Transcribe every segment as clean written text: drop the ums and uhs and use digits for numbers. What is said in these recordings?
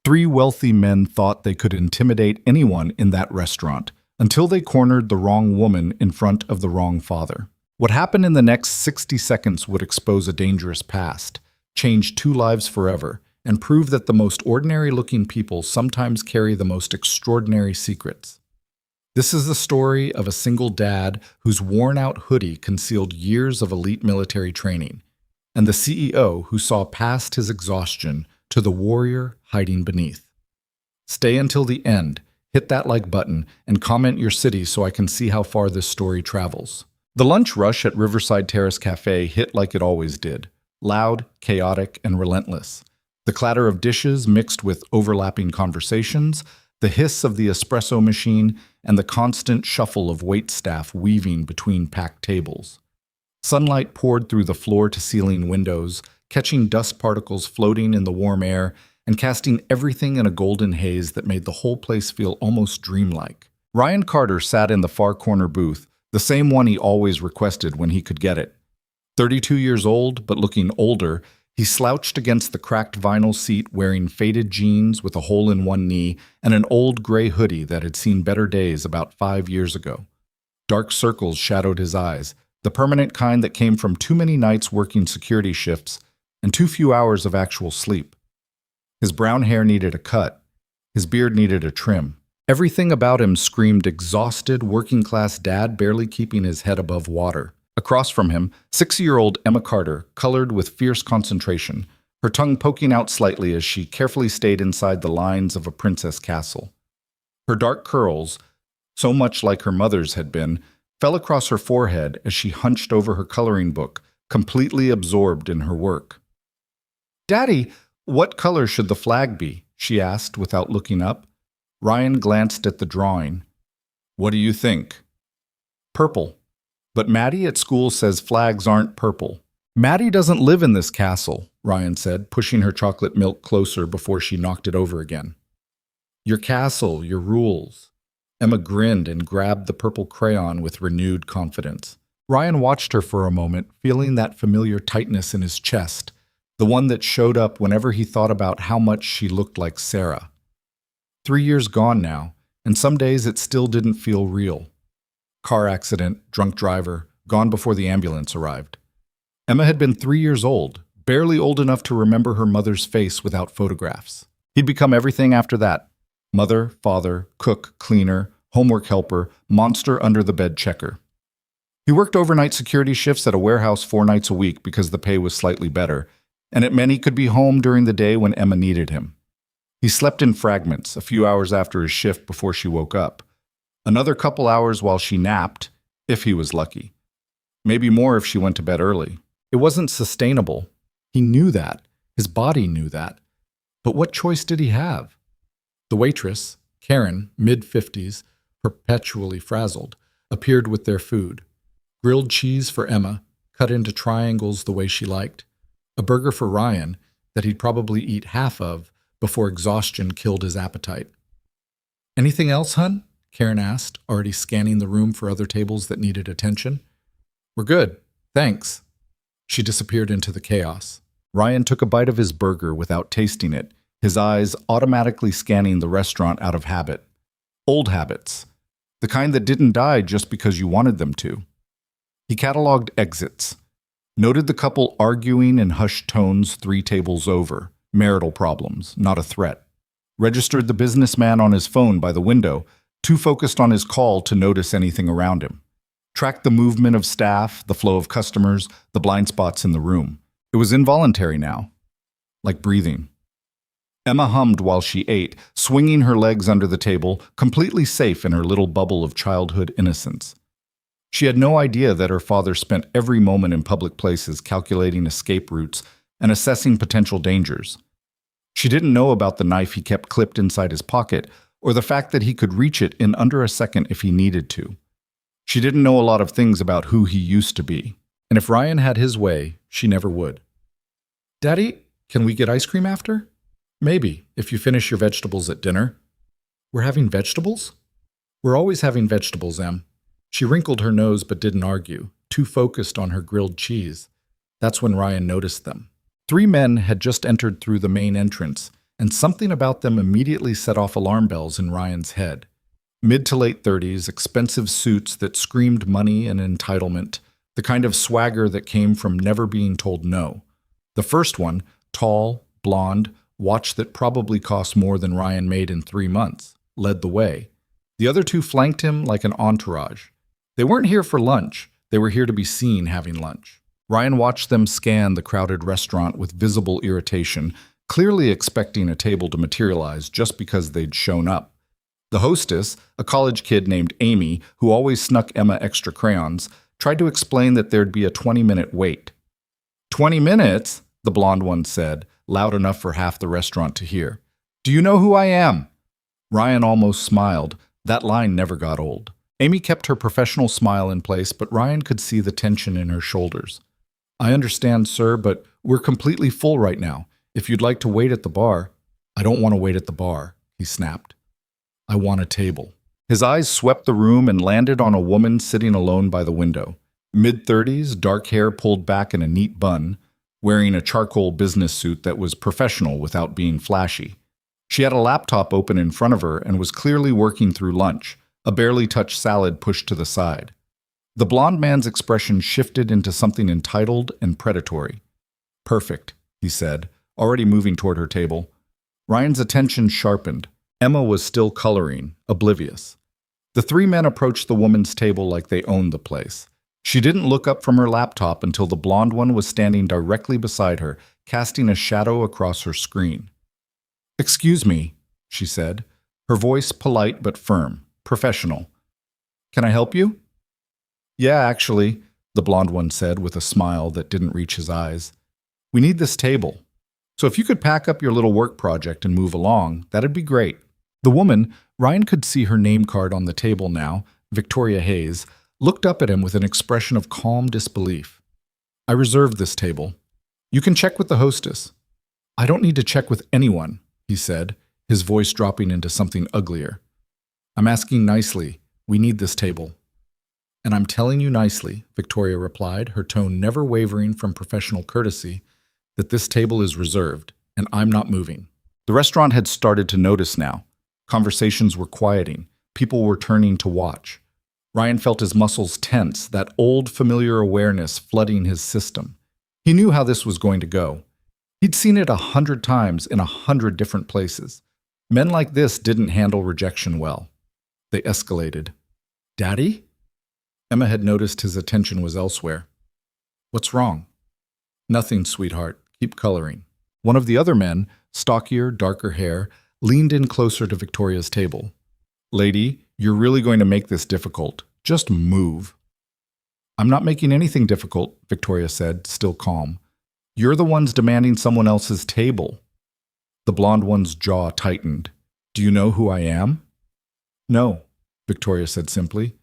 Three wealthy men thought they could intimidate anyone in that restaurant until they cornered the wrong woman in front of the wrong father. What happened in the next 60 seconds would expose a dangerous past, change two lives forever, and prove that the most ordinary-looking people sometimes carry the most extraordinary secrets. This is the story of a single dad whose worn-out hoodie concealed years of elite military training, and the CEO who saw past his exhaustion to the warrior hiding beneath. Stay until the end, hit that like button, and comment your city so I can see how far this story travels. The lunch rush at Riverside Terrace Cafe hit like it always did, loud, chaotic, and relentless. The clatter of dishes mixed with overlapping conversations, the hiss of the espresso machine, and the constant shuffle of waitstaff weaving between packed tables. Sunlight poured through the floor-to-ceiling windows, catching dust particles floating in the warm air and casting everything in a golden haze that made the whole place feel almost dreamlike. Ryan Carter sat in the far corner booth, the same one he always requested when he could get it. 32 years old, but looking older, he slouched against the cracked vinyl seat wearing faded jeans with a hole in one knee and an old gray hoodie that had seen better days about 5 years ago. Dark circles shadowed his eyes, the permanent kind that came from too many nights working security shifts and too few hours of actual sleep. His brown hair needed a cut. His beard needed a trim. Everything about him screamed exhausted, working-class dad barely keeping his head above water. Across from him, 6-year-old Emma Carter, colored with fierce concentration, her tongue poking out slightly as she carefully stayed inside the lines of a princess castle. Her dark curls, so much like her mother's had been, fell across her forehead as she hunched over her coloring book, completely absorbed in her work. "Daddy, what color should the flag be?" she asked without looking up. Ryan glanced at the drawing. "What do you think?" "Purple. But Maddie at school says flags aren't purple." "Maddie doesn't live in this castle," Ryan said, pushing her chocolate milk closer before she knocked it over again. "Your castle, your rules." Emma grinned and grabbed the purple crayon with renewed confidence. Ryan watched her for a moment, feeling that familiar tightness in his chest, the one that showed up whenever he thought about how much she looked like Sarah. 3 years gone now, and some days it still didn't feel real. Car accident, drunk driver, gone before the ambulance arrived. Emma had been 3 years old, barely old enough to remember her mother's face without photographs. He'd become everything after that: mother, father, cook, cleaner, homework helper, monster under the bed checker. He worked overnight security shifts at a warehouse 4 nights a week because the pay was slightly better, and it meant he could be home during the day when Emma needed him. He slept in fragments, a few hours after his shift before she woke up. Another couple hours while she napped, if he was lucky. Maybe more if she went to bed early. It wasn't sustainable. He knew that. His body knew that. But what choice did he have? The waitress, Karen, mid-50s, perpetually frazzled, appeared with their food. Grilled cheese for Emma, cut into triangles the way she liked. A burger for Ryan that he'd probably eat half of before exhaustion killed his appetite. "Anything else, hun?" Karen asked, already scanning the room for other tables that needed attention. "We're good, thanks." She disappeared into the chaos. Ryan took a bite of his burger without tasting it, his eyes automatically scanning the restaurant out of habit. Old habits. The kind that didn't die just because you wanted them to. He cataloged exits. Noted the couple arguing in hushed tones 3 tables over. Marital problems, not a threat. Registered the businessman on his phone by the window, too focused on his call to notice anything around him. Tracked the movement of staff, the flow of customers, the blind spots in the room. It was involuntary now, like breathing. Emma hummed while she ate, swinging her legs under the table, completely safe in her little bubble of childhood innocence. She had no idea that her father spent every moment in public places calculating escape routes and assessing potential dangers. She didn't know about the knife he kept clipped inside his pocket, or the fact that he could reach it in under a second if he needed to. She didn't know a lot of things about who he used to be, and if Ryan had his way, she never would. "Daddy, can we get ice cream after?" "Maybe, if you finish your vegetables at dinner." "We're having vegetables?" "We're always having vegetables, Em." She wrinkled her nose but didn't argue, too focused on her grilled cheese. That's when Ryan noticed them. 3 men had just entered through the main entrance, and something about them immediately set off alarm bells in Ryan's head. Mid to late 30s, expensive suits that screamed money and entitlement, the kind of swagger that came from never being told no. The first one, tall, blonde, watch that probably cost more than Ryan made in 3 months, led the way. The other two flanked him like an entourage. They weren't here for lunch. They were here to be seen having lunch. Ryan watched them scan the crowded restaurant with visible irritation, clearly expecting a table to materialize just because they'd shown up. The hostess, a college kid named Amy, who always snuck Emma extra crayons, tried to explain that there'd be a 20-minute wait. 20 minutes? The blonde one said, loud enough for half the restaurant to hear. Do you know who I am? Ryan almost smiled. That line never got old. Amy kept her professional smile in place, but Ryan could see the tension in her shoulders. I understand, sir, but we're completely full right now. If you'd like to wait at the bar. I don't want to wait at the bar, he snapped. I want a table. His eyes swept the room and landed on a woman sitting alone by the window. Mid-30s, dark hair pulled back in a neat bun, wearing a charcoal business suit that was professional without being flashy. She had a laptop open in front of her and was clearly working through lunch, a barely touched salad pushed to the side. The blonde man's expression shifted into something entitled and predatory. Perfect, he said, already moving toward her table. Ryan's attention sharpened. Emma was still coloring, oblivious. The three men approached the woman's table like they owned the place. She didn't look up from her laptop until the blonde one was standing directly beside her, casting a shadow across her screen. Excuse me, she said, her voice polite but firm, professional. Can I help you? Yeah, actually, the blonde one said with a smile that didn't reach his eyes. We need this table. So if you could pack up your little work project and move along, that'd be great. The woman, Ryan could see her name card on the table now, Victoria Hayes, looked up at him with an expression of calm disbelief. I reserved this table. You can check with the hostess. I don't need to check with anyone, he said, his voice dropping into something uglier. I'm asking nicely. We need this table. And I'm telling you nicely, Victoria replied, her tone never wavering from professional courtesy, that this table is reserved, and I'm not moving. The restaurant had started to notice now. Conversations were quieting. People were turning to watch. Ryan felt his muscles tense, that old familiar awareness flooding his system. He knew how this was going to go. He'd seen it 100 times in 100 different places. Men like this didn't handle rejection well. They escalated. Daddy? Emma had noticed his attention was elsewhere. What's wrong? Nothing, sweetheart. Keep coloring. One of the other men, stockier, darker hair, leaned in closer to Victoria's table. Lady, you're really going to make this difficult. Just move. I'm not making anything difficult, Victoria said, still calm. You're the ones demanding someone else's table. The blonde one's jaw tightened. Do you know who I am? No, Victoria said simply.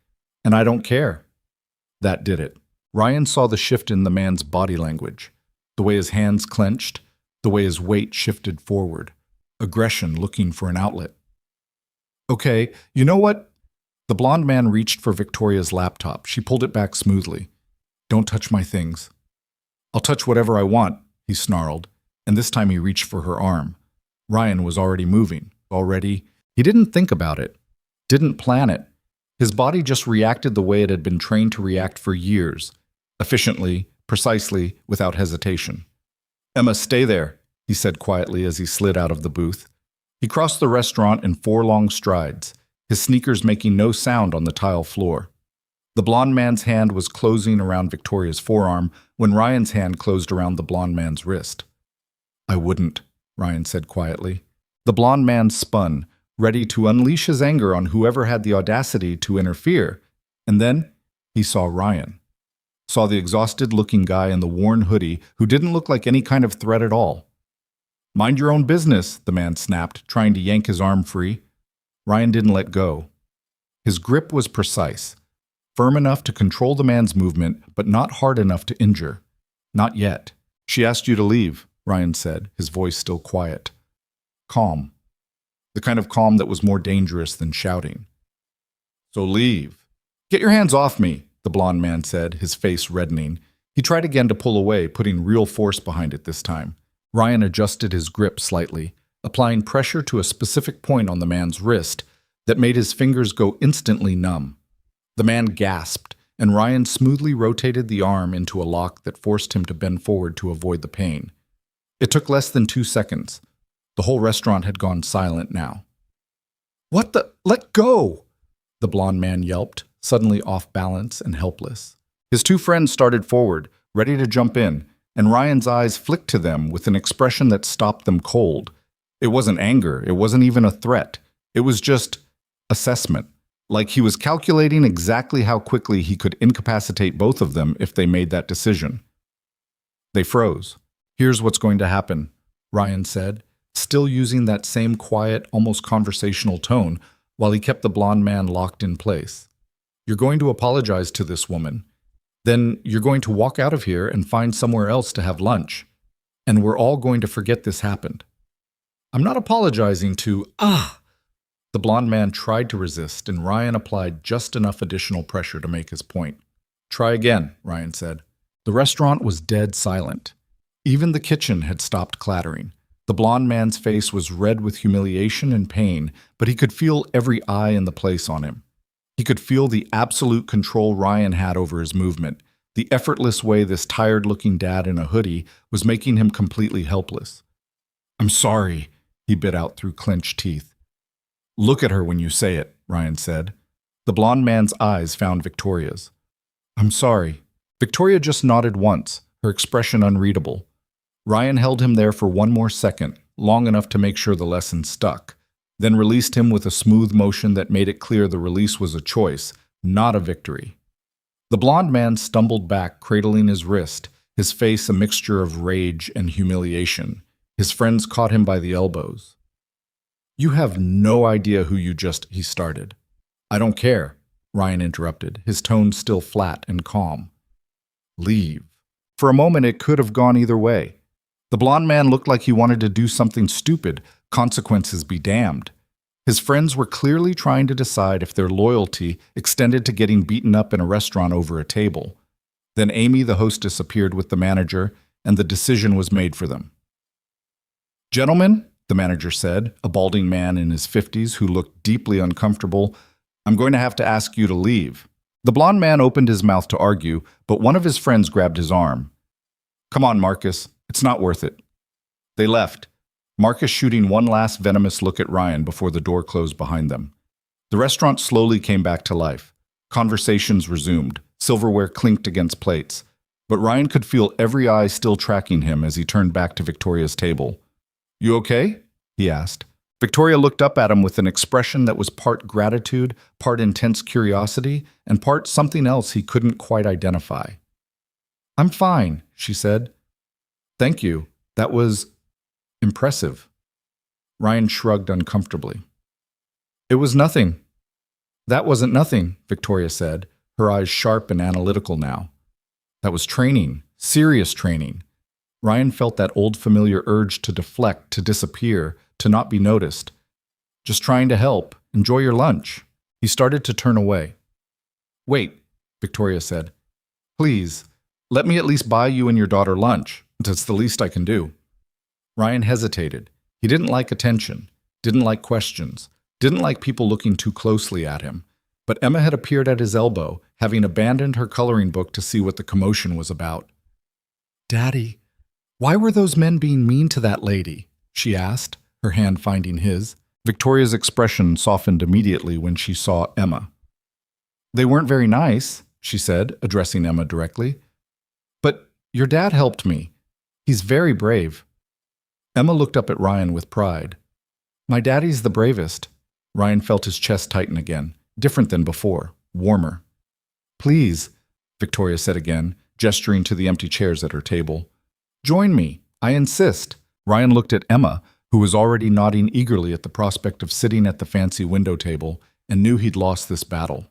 And I don't care. That did it. Ryan saw the shift in the man's body language, the way his hands clenched, the way his weight shifted forward, aggression looking for an outlet. Okay, you know what? The blonde man reached for Victoria's laptop. She pulled it back smoothly. Don't touch my things. I'll touch whatever I want, he snarled, and this time he reached for her arm. Ryan was already moving. He didn't think about it, didn't plan it. His body just reacted the way it had been trained to react for years, efficiently, precisely, without hesitation. Emma, stay there, he said quietly as he slid out of the booth. He crossed the restaurant in 4 long strides, his sneakers making no sound on the tile floor. The blonde man's hand was closing around Victoria's forearm when Ryan's hand closed around the blonde man's wrist. I wouldn't, Ryan said quietly. The blonde man spun, ready to unleash his anger on whoever had the audacity to interfere, and then he saw Ryan. Saw the exhausted-looking guy in the worn hoodie who didn't look like any kind of threat at all. Mind your own business, the man snapped, trying to yank his arm free. Ryan didn't let go. His grip was precise, firm enough to control the man's movement, but not hard enough to injure. Not yet. She asked you to leave, Ryan said, his voice still quiet. Calm. The kind of calm that was more dangerous than shouting. So leave. Get your hands off me, the blonde man said, his face reddening. He tried again to pull away, putting real force behind it this time. Ryan adjusted his grip slightly. applying pressure to a specific point on the man's wrist that made his fingers go instantly numb. The man gasped, and Ryan smoothly rotated the arm into a lock that forced him to bend forward to avoid the pain. It took less than 2 seconds. The whole restaurant had gone silent now. "What the? Let go!" the blond man yelped, suddenly off balance and helpless. His two friends started forward, ready to jump in, and Ryan's eyes flicked to them with an expression that stopped them cold. It wasn't anger, it wasn't even a threat. It was just assessment, like he was calculating exactly how quickly he could incapacitate both of them if they made that decision. They froze. "Here's what's going to happen," Ryan said, still using that same quiet, almost conversational tone while he kept the blond man locked in place. "You're going to apologize to this woman. Then you're going to walk out of here and find somewhere else to have lunch. And we're all going to forget this happened." "I'm not apologizing to—" The blond man tried to resist, and Ryan applied just enough additional pressure to make his point. "Try again," Ryan said. The restaurant was dead silent. Even the kitchen had stopped clattering. The blond man's face was red with humiliation and pain, but he could feel every eye in the place on him. He could feel the absolute control Ryan had over his movement, the effortless way this tired-looking dad in a hoodie was making him completely helpless. "I'm sorry," he bit out through clenched teeth. "Look at her when you say it," Ryan said. The blond man's eyes found Victoria's. "I'm sorry." Victoria just nodded once, her expression unreadable. Ryan held him there for one more second, long enough to make sure the lesson stuck, then released him with a smooth motion that made it clear the release was a choice, not a victory. The blond man stumbled back, cradling his wrist, his face a mixture of rage and humiliation. His friends caught him by the elbows. "You have no idea who you just—" he started. "I don't care," Ryan interrupted, his tone still flat and calm. "Leave." For a moment it could have gone either way. The blond man looked like he wanted to do something stupid, consequences be damned. His friends were clearly trying to decide if their loyalty extended to getting beaten up in a restaurant over a table. Then Amy, the hostess, appeared with the manager, and the decision was made for them. "Gentlemen," the manager said, a balding man in his 50s who looked deeply uncomfortable, "I'm going to have to ask you to leave." The blond man opened his mouth to argue, but one of his friends grabbed his arm. "Come on, Marcus. It's not worth it." They left, Marcus shooting one last venomous look at Ryan before the door closed behind them. The restaurant slowly came back to life. Conversations resumed. Silverware clinked against plates. But Ryan could feel every eye still tracking him as he turned back to Victoria's table. "You okay?" he asked. Victoria looked up at him with an expression that was part gratitude, part intense curiosity, and part something else he couldn't quite identify. "I'm fine," she said. "Thank you. That was impressive." Ryan shrugged uncomfortably. "It was nothing." "That wasn't nothing," Victoria said, her eyes sharp and analytical now. "That was training, serious training." Ryan felt that old familiar urge to deflect, to disappear, to not be noticed. "Just trying to help. Enjoy your lunch." He started to turn away. "Wait," Victoria said. "Please, let me at least buy you and your daughter lunch. That's the least I can do." Ryan hesitated. He didn't like attention, didn't like questions, didn't like people looking too closely at him. But Emma had appeared at his elbow, having abandoned her coloring book to see what the commotion was about. "Daddy, why were those men being mean to that lady?" she asked, her hand finding his. Victoria's expression softened immediately when she saw Emma. "They weren't very nice," she said, addressing Emma directly. "But your dad helped me. He's very brave." Emma looked up at Ryan with pride. "My daddy's the bravest." Ryan felt his chest tighten again, different than before, warmer. "Please," Victoria said again, gesturing to the empty chairs at her table. "Join me. I insist." Ryan looked at Emma, who was already nodding eagerly at the prospect of sitting at the fancy window table, and knew he'd lost this battle.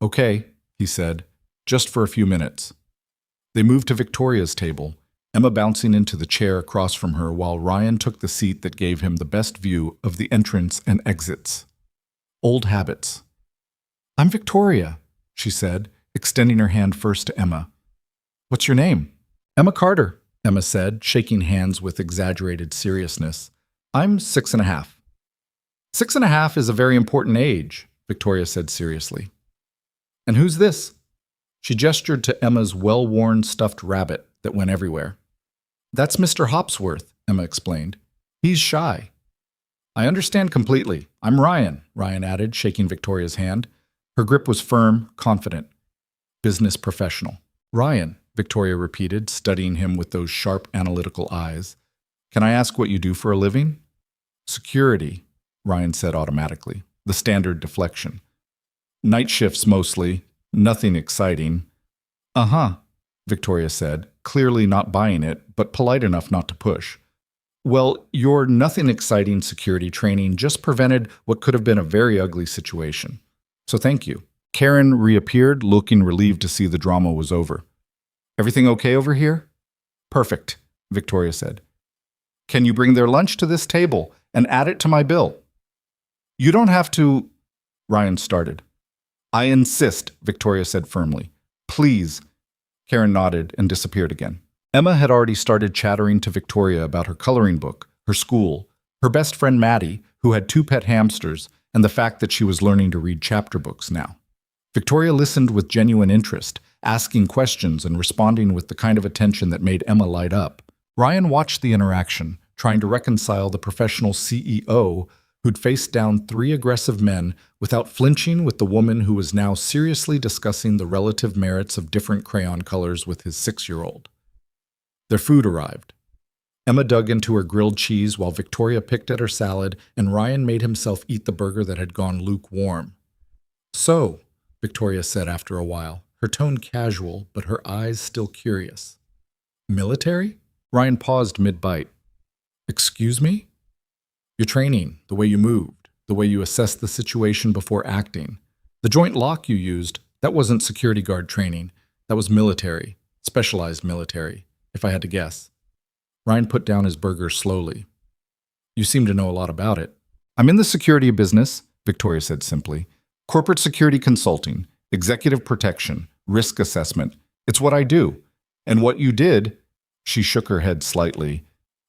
"Okay," he said, "just for a few minutes." They moved to Victoria's table, Emma bouncing into the chair across from her while Ryan took the seat that gave him the best view of the entrance and exits. Old habits. "I'm Victoria," she said, extending her hand first to Emma. "What's your name?" "Emma Carter," Emma said, shaking hands with exaggerated seriousness. I'm 6.5. 6.5 is a very important age, Victoria said seriously. And who's this? She gestured to Emma's well-worn stuffed rabbit that went everywhere. That's Mr. Hopsworth, Emma explained. He's shy. I understand completely. I'm Ryan, Ryan added, shaking Victoria's hand. Her grip was firm, confident. Business professional. Ryan, Victoria repeated, studying him with those sharp, analytical eyes. Can I ask what you do for a living? Security, Ryan said automatically, the standard deflection. Night shifts mostly, nothing exciting. Uh-huh, Victoria said, clearly not buying it, but polite enough not to push. Well, your nothing exciting security training just prevented what could have been a very ugly situation. So thank you. Karen reappeared, looking relieved to see the drama was over. Everything okay over here? Perfect, Victoria said. Can you bring their lunch to this table and add it to my bill? You don't have to, Ryan started. I insist, Victoria said firmly. Please. Karen nodded and disappeared again. Emma had already started chattering to Victoria about her coloring book, her school, her best friend Maddie, who had 2 pet hamsters, and the fact that she was learning to read chapter books now. Victoria listened with genuine interest, asking questions and responding with the kind of attention that made Emma light up. Ryan watched the interaction, trying to reconcile the professional CEO who'd faced down 3 aggressive men without flinching with the woman who was now seriously discussing the relative merits of different crayon colors with his 6-year-old. Their food arrived. Emma dug into her grilled cheese while Victoria picked at her salad, and Ryan made himself eat the burger that had gone lukewarm. So, Victoria said after a while, her tone casual, but her eyes still curious. Military? Ryan paused mid-bite. Excuse me? Your training, the way you moved, the way you assessed the situation before acting. The joint lock you used, that wasn't security guard training. That was military, specialized military, if I had to guess. Ryan put down his burger slowly. You seem to know a lot about it. I'm in the security business, Victoria said simply. Corporate security consulting, executive protection, risk assessment. It's what I do. And what you did, she shook her head slightly.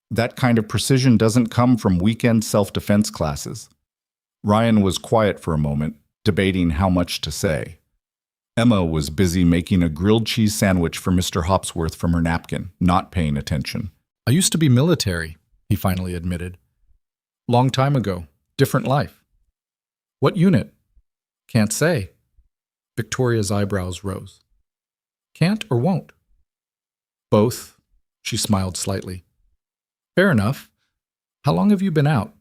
That kind of precision doesn't come from weekend self-defense classes. Ryan was quiet for a moment, debating how much to say. Emma was busy making a grilled cheese sandwich for Mr. Hopsworth from her napkin, not paying attention. I used to be military, he finally admitted. Long time ago. Different life. What unit? Can't say. Victoria's eyebrows rose. Can't or won't? Both, she smiled slightly. Fair enough. How long have you been out?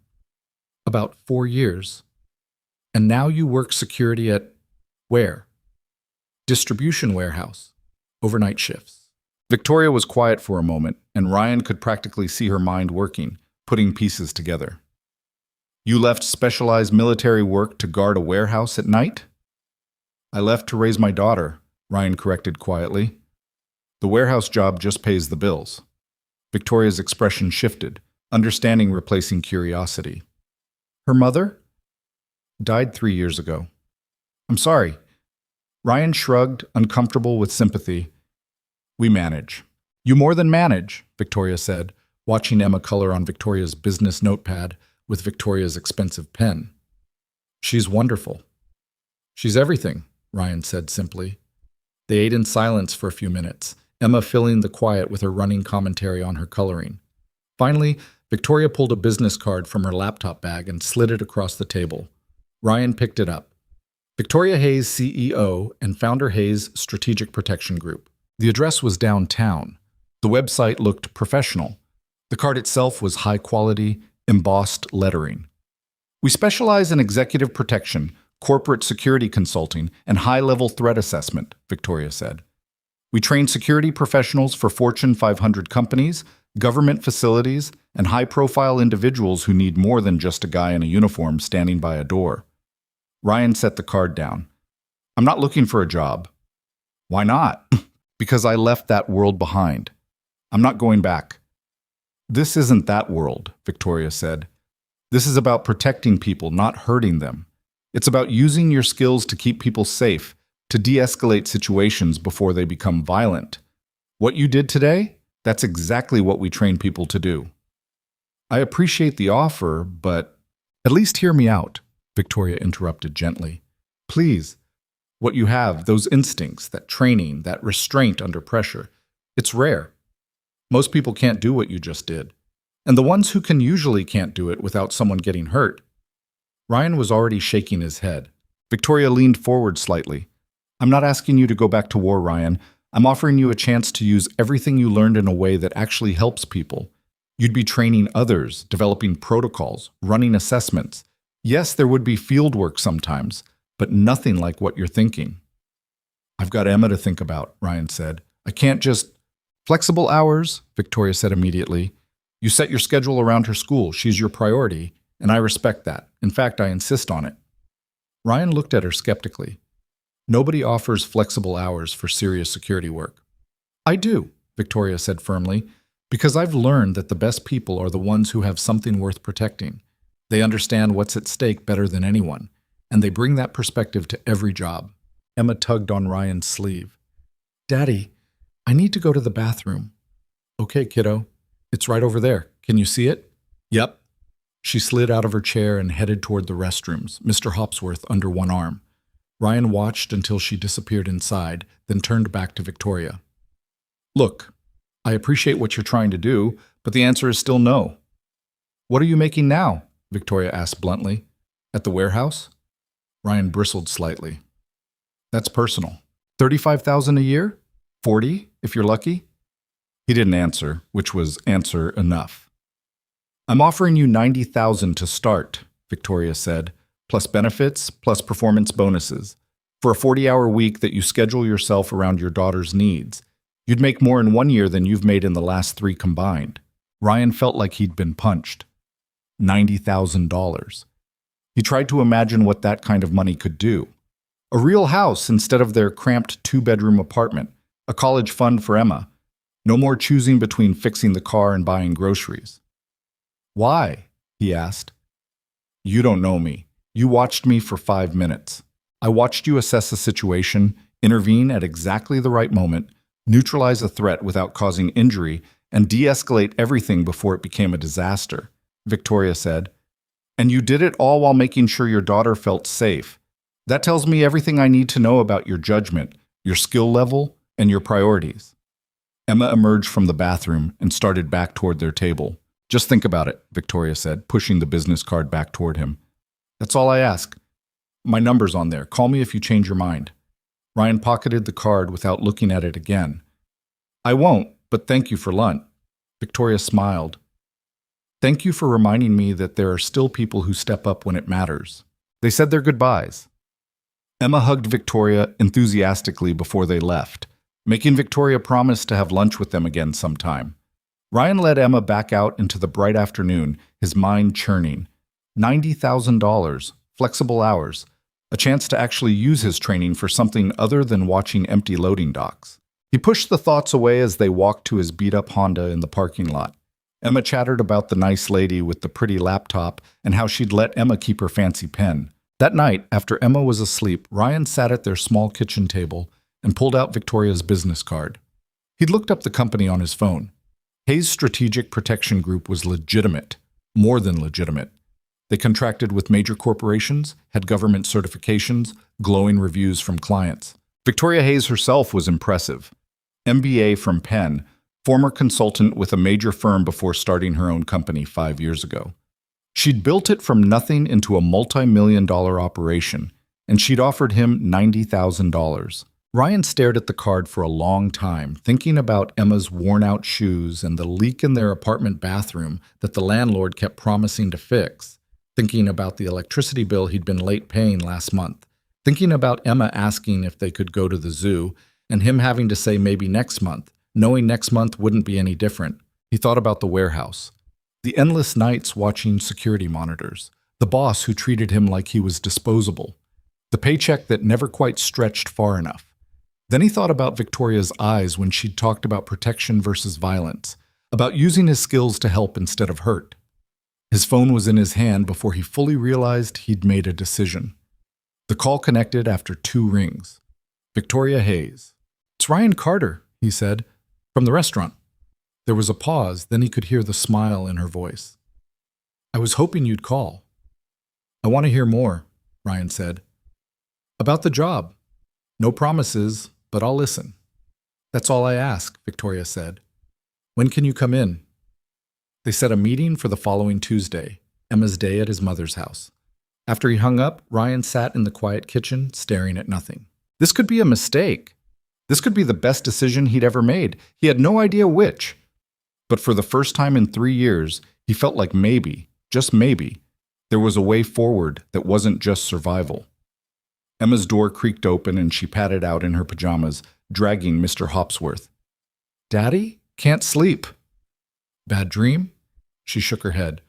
About 4 years. And now you work security at where? Distribution warehouse. Overnight shifts. Victoria was quiet for a moment, and Ryan could practically see her mind working, putting pieces together. You left specialized military work to guard a warehouse at night? I left to raise my daughter, Ryan corrected quietly. The warehouse job just pays the bills. Victoria's expression shifted, understanding replacing curiosity. Her mother? Died 3 years ago. I'm sorry. Ryan shrugged, uncomfortable with sympathy. We manage. You more than manage, Victoria said, watching Emma color on Victoria's business notepad with Victoria's expensive pen. She's wonderful. She's everything, Ryan said simply. They ate in silence for a few minutes, Emma filling the quiet with her running commentary on her coloring. Finally, Victoria pulled a business card from her laptop bag and slid it across the table. Ryan picked it up. Victoria Hayes, CEO, and Founder Hayes Strategic Protection Group. The address was downtown. The website looked professional. The card itself was high quality, embossed lettering. We specialize in executive protection, corporate security consulting, and high-level threat assessment, Victoria said. We train security professionals for Fortune 500 companies, government facilities, and high-profile individuals who need more than just a guy in a uniform standing by a door. Ryan set the card down. I'm not looking for a job. Why not? Because I left that world behind. I'm not going back. This isn't that world, Victoria said. This is about protecting people, not hurting them. It's about using your skills to keep people safe, to de-escalate situations before they become violent. What you did today, that's exactly what we train people to do. I appreciate the offer, but at least hear me out, Victoria interrupted gently. Please, what you have, those instincts, that training, that restraint under pressure, it's rare. Most people can't do what you just did. And the ones who can usually can't do it without someone getting hurt. Ryan was already shaking his head. Victoria leaned forward slightly. I'm not asking you to go back to war, Ryan. I'm offering you a chance to use everything you learned in a way that actually helps people. You'd be training others, developing protocols, running assessments. Yes, there would be field work sometimes, but nothing like what you're thinking. I've got Emma to think about, Ryan said. I can't just... Flexible hours, Victoria said immediately. You set your schedule around her school. She's your priority, and I respect that. In fact, I insist on it. Ryan looked at her skeptically. Nobody offers flexible hours for serious security work. I do, Victoria said firmly, because I've learned that the best people are the ones who have something worth protecting. They understand what's at stake better than anyone, and they bring that perspective to every job. Emma tugged on Ryan's sleeve. Daddy, I need to go to the bathroom. Okay, kiddo. It's right over there. Can you see it? Yep. She slid out of her chair and headed toward the restrooms, Mr. Hopsworth under one arm. Ryan watched until she disappeared inside, then turned back to Victoria. Look, I appreciate what you're trying to do, but the answer is still no. What are you making now? Victoria asked bluntly. At the warehouse? Ryan bristled slightly. That's personal. $35,000 a year? 40, if you're lucky? He didn't answer, which was answer enough. I'm offering you $90,000 to start, Victoria said, plus benefits, plus performance bonuses, for a 40-hour week that you schedule yourself around your daughter's needs. You'd make more in 1 year than you've made in the last 3 combined. Ryan felt like he'd been punched. $90,000. He tried to imagine what that kind of money could do. A real house instead of their cramped 2-bedroom apartment, a college fund for Emma. No more choosing between fixing the car and buying groceries. Why? He asked. You don't know me. You watched me for 5 minutes. I watched you assess a situation, intervene at exactly the right moment, neutralize a threat without causing injury, and de-escalate everything before it became a disaster, Victoria said. And you did it all while making sure your daughter felt safe. That tells me everything I need to know about your judgment, your skill level, and your priorities. Emma emerged from the bathroom and started back toward their table. Just think about it, Victoria said, pushing the business card back toward him. That's all I ask. My number's on there. Call me if you change your mind. Ryan pocketed the card without looking at it again. I won't, but thank you for lunch. Victoria smiled. Thank you for reminding me that there are still people who step up when it matters. They said their goodbyes. Emma hugged Victoria enthusiastically before they left, making Victoria promise to have lunch with them again sometime. Ryan led Emma back out into the bright afternoon, his mind churning. $90,000, flexible hours, a chance to actually use his training for something other than watching empty loading docks. He pushed the thoughts away as they walked to his beat-up Honda in the parking lot. Emma chattered about the nice lady with the pretty laptop and how she'd let Emma keep her fancy pen. That night, after Emma was asleep, Ryan sat at their small kitchen table and pulled out Victoria's business card. He'd looked up the company on his phone. Hayes Strategic Protection Group was legitimate, more than legitimate. They contracted with major corporations, had government certifications, glowing reviews from clients. Victoria Hayes herself was impressive. MBA from Penn, former consultant with a major firm before starting her own company 5 years ago. She'd built it from nothing into a multi-million-dollar operation, and she'd offered him $90,000. Ryan stared at the card for a long time, thinking about Emma's worn-out shoes and the leak in their apartment bathroom that the landlord kept promising to fix, thinking about the electricity bill he'd been late paying last month, thinking about Emma asking if they could go to the zoo, and him having to say maybe next month, knowing next month wouldn't be any different. He thought about the warehouse, the endless nights watching security monitors, the boss who treated him like he was disposable, the paycheck that never quite stretched far enough. Then he thought about Victoria's eyes when she'd talked about protection versus violence, about using his skills to help instead of hurt. His phone was in his hand before he fully realized he'd made a decision. The call connected after 2 rings. Victoria Hayes. It's Ryan Carter, he said, from the restaurant. There was a pause, then he could hear the smile in her voice. I was hoping you'd call. I want to hear more, Ryan said. About the job. No promises, but I'll listen. That's all I ask, Victoria said. When can you come in? They set a meeting for the following Tuesday, Emma's day at his mother's house. After he hung up, Ryan sat in the quiet kitchen, staring at nothing. This could be a mistake. This could be the best decision he'd ever made. He had no idea which. But for the first time in 3 years, he felt like maybe, just maybe, there was a way forward that wasn't just survival. Emma's door creaked open and she padded out in her pajamas, dragging Mr. Hopsworth. Daddy? Can't sleep. Bad dream? She shook her head.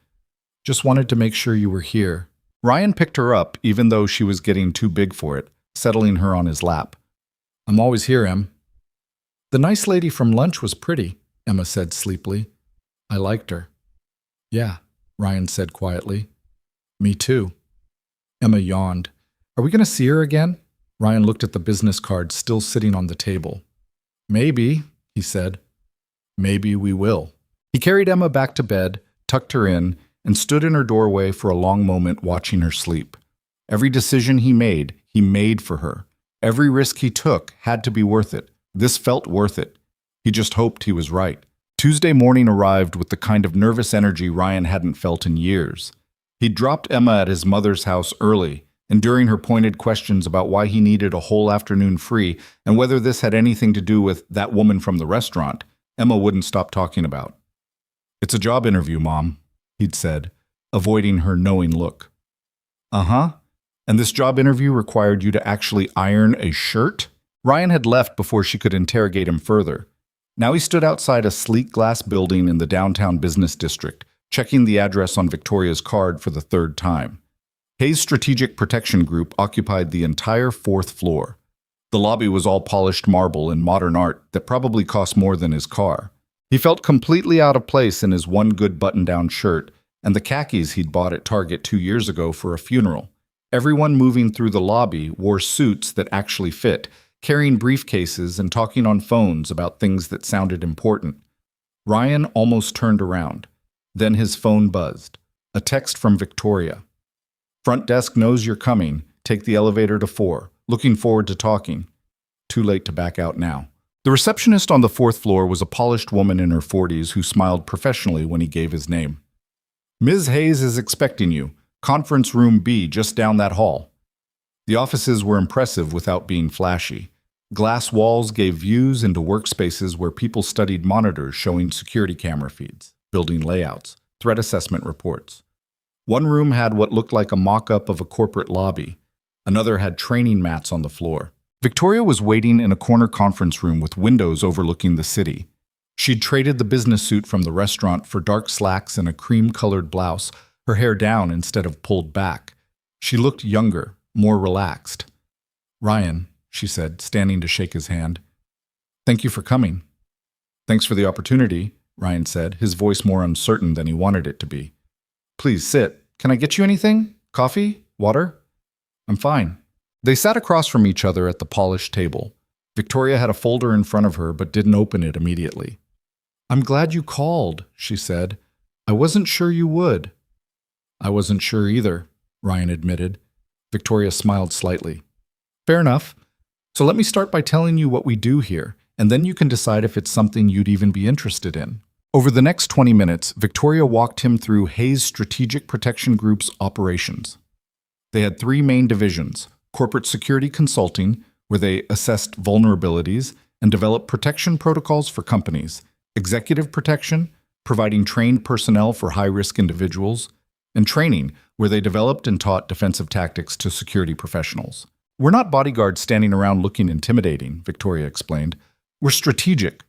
Just wanted to make sure you were here. Ryan picked her up, even though she was getting too big for it, settling her on his lap. I'm always here, Em. The nice lady from lunch was pretty, Emma said sleepily. I liked her. Yeah, Ryan said quietly. Me too. Emma yawned. Are we going to see her again? Ryan looked at the business card still sitting on the table. Maybe, he said. Maybe we will. He carried Emma back to bed, tucked her in, and stood in her doorway for a long moment watching her sleep. Every decision he made for her. Every risk he took had to be worth it. This felt worth it. He just hoped he was right. Tuesday morning arrived with the kind of nervous energy Ryan hadn't felt in years. He'd dropped Emma at his mother's house early, and during her pointed questions about why he needed a whole afternoon free and whether this had anything to do with that woman from the restaurant, Emma wouldn't stop talking about. It's a job interview, Mom, he'd said, avoiding her knowing look. Uh-huh. And this job interview required you to actually iron a shirt? Ryan had left before she could interrogate him further. Now he stood outside a sleek glass building in the downtown business district, checking the address on Victoria's card for the third time. Hayes' Strategic Protection Group occupied the entire 4th floor. The lobby was all polished marble and modern art that probably cost more than his car. He felt completely out of place in his one good button-down shirt and the khakis he'd bought at Target 2 years ago for a funeral. Everyone moving through the lobby wore suits that actually fit, carrying briefcases and talking on phones about things that sounded important. Ryan almost turned around. Then his phone buzzed. A text from Victoria. Front desk knows you're coming. Take the elevator to 4. Looking forward to talking. Too late to back out now. The receptionist on the 4th floor was a polished woman in her 40s who smiled professionally when he gave his name. Ms. Hayes is expecting you. Conference room B just down that hall. The offices were impressive without being flashy. Glass walls gave views into workspaces where people studied monitors showing security camera feeds, building layouts, threat assessment reports. One room had what looked like a mock-up of a corporate lobby. Another had training mats on the floor. Victoria was waiting in a corner conference room with windows overlooking the city. She'd traded the business suit from the restaurant for dark slacks and a cream-colored blouse, her hair down instead of pulled back. She looked younger, more relaxed. Ryan, she said, standing to shake his hand. Thank you for coming. Thanks for the opportunity, Ryan said, his voice more uncertain than he wanted it to be. Please sit. Can I get you anything? Coffee? Water? I'm fine. They sat across from each other at the polished table. Victoria had a folder in front of her but didn't open it immediately. I'm glad you called, she said. I wasn't sure you would. I wasn't sure either, Ryan admitted. Victoria smiled slightly. Fair enough. So let me start by telling you what we do here, and then you can decide if it's something you'd even be interested in. Over the next 20 minutes, Victoria walked him through Hayes' Strategic Protection Group's operations. They had 3 main divisions: corporate security consulting, where they assessed vulnerabilities and developed protection protocols for companies; executive protection, providing trained personnel for high-risk individuals; and training, where they developed and taught defensive tactics to security professionals. We're not bodyguards standing around looking intimidating, Victoria explained. We're strategic.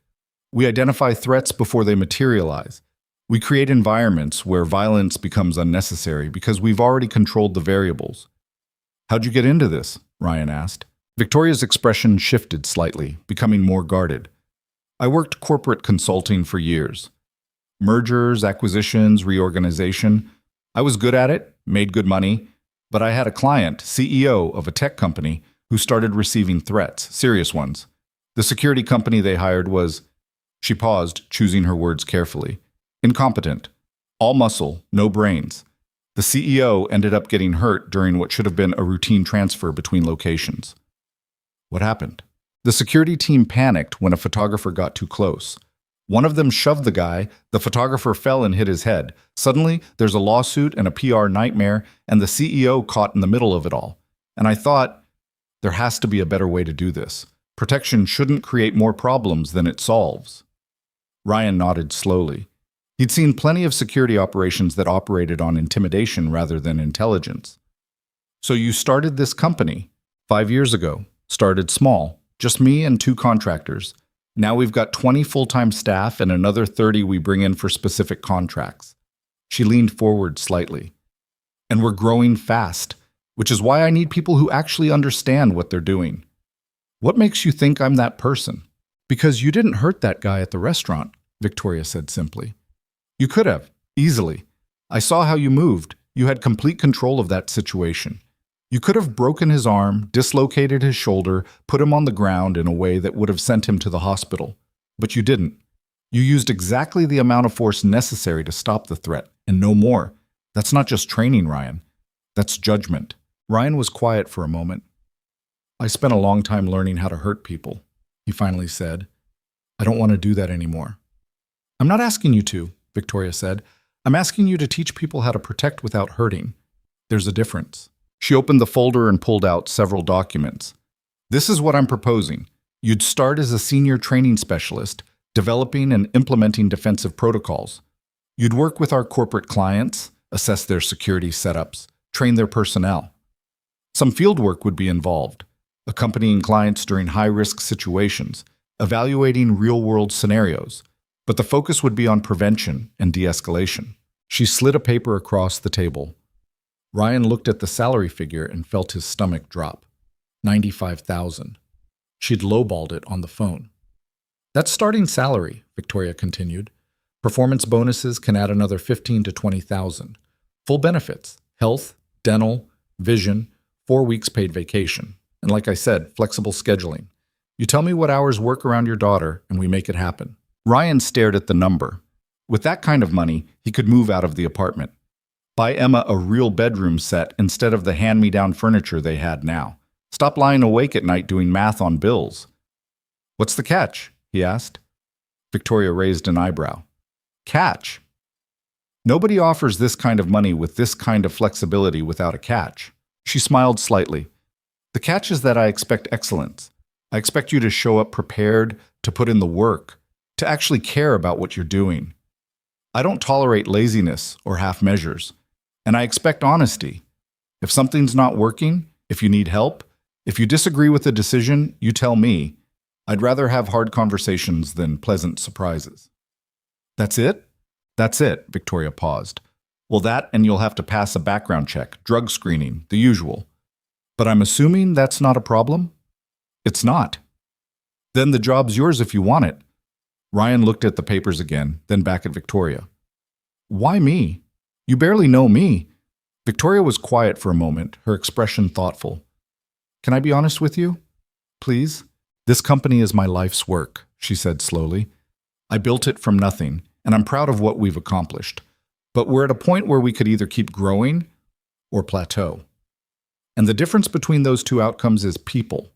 We identify threats before they materialize. We create environments where violence becomes unnecessary because we've already controlled the variables. How'd you get into this? Ryan asked. Victoria's expression shifted slightly, becoming more guarded. I worked corporate consulting for years. Mergers, acquisitions, reorganization. I was good at it, made good money, but I had a client, CEO of a tech company, who started receiving threats, serious ones. The security company they hired was, she paused, choosing her words carefully, incompetent. All muscle, no brains. The CEO ended up getting hurt during what should have been a routine transfer between locations. What happened? The security team panicked when a photographer got too close. One of them shoved the guy, the photographer fell and hit his head. Suddenly, there's a lawsuit and a PR nightmare, and the CEO caught in the middle of it all. And I thought, there has to be a better way to do this. Protection shouldn't create more problems than it solves. Ryan nodded slowly. He'd seen plenty of security operations that operated on intimidation rather than intelligence. So you started this company 5 years ago, started small, just me and 2 contractors. Now we've got 20 full-time staff and another 30 we bring in for specific contracts. She leaned forward slightly. And we're growing fast, which is why I need people who actually understand what they're doing. What makes you think I'm that person? Because you didn't hurt that guy at the restaurant, Victoria said simply. You could have, easily. I saw how you moved. You had complete control of that situation. You could have broken his arm, dislocated his shoulder, put him on the ground in a way that would have sent him to the hospital. But you didn't. You used exactly the amount of force necessary to stop the threat, and no more. That's not just training, Ryan. That's judgment. Ryan was quiet for a moment. I spent a long time learning how to hurt people, he finally said. I don't want to do that anymore. I'm not asking you to, Victoria said. I'm asking you to teach people how to protect without hurting. There's a difference. She opened the folder and pulled out several documents. This is what I'm proposing. You'd start as a senior training specialist, developing and implementing defensive protocols. You'd work with our corporate clients, assess their security setups, train their personnel. Some field work would be involved, accompanying clients during high-risk situations, evaluating real-world scenarios, but the focus would be on prevention and de-escalation. She slid a paper across the table. Ryan looked at the salary figure and felt his stomach drop. $95,000. She'd lowballed it on the phone. That's starting salary, Victoria continued. Performance bonuses can add another $15,000 to $20,000. Full benefits, health, dental, vision, 4 weeks paid vacation. And like I said, flexible scheduling. You tell me what hours work around your daughter, and we make it happen. Ryan stared at the number. With that kind of money, he could move out of the apartment. Buy Emma a real bedroom set instead of the hand-me-down furniture they had now. Stop lying awake at night doing math on bills. What's the catch? He asked. Victoria raised an eyebrow. Catch? Nobody offers this kind of money with this kind of flexibility without a catch. She smiled slightly. The catch is that I expect excellence. I expect you to show up prepared, to put in the work, to actually care about what you're doing. I don't tolerate laziness or half measures. And I expect honesty. If something's not working, if you need help, if you disagree with a decision, you tell me. I'd rather have hard conversations than pleasant surprises. That's it? That's it, Victoria paused. Well, that and you'll have to pass a background check, drug screening, the usual. But I'm assuming that's not a problem? It's not. Then the job's yours if you want it. Ryan looked at the papers again, then back at Victoria. Why me? You barely know me. Victoria was quiet for a moment, her expression thoughtful. Can I be honest with you? Please? This company is my life's work, she said slowly. I built it from nothing, and I'm proud of what we've accomplished. But we're at a point where we could either keep growing or plateau. And the difference between those two outcomes is people.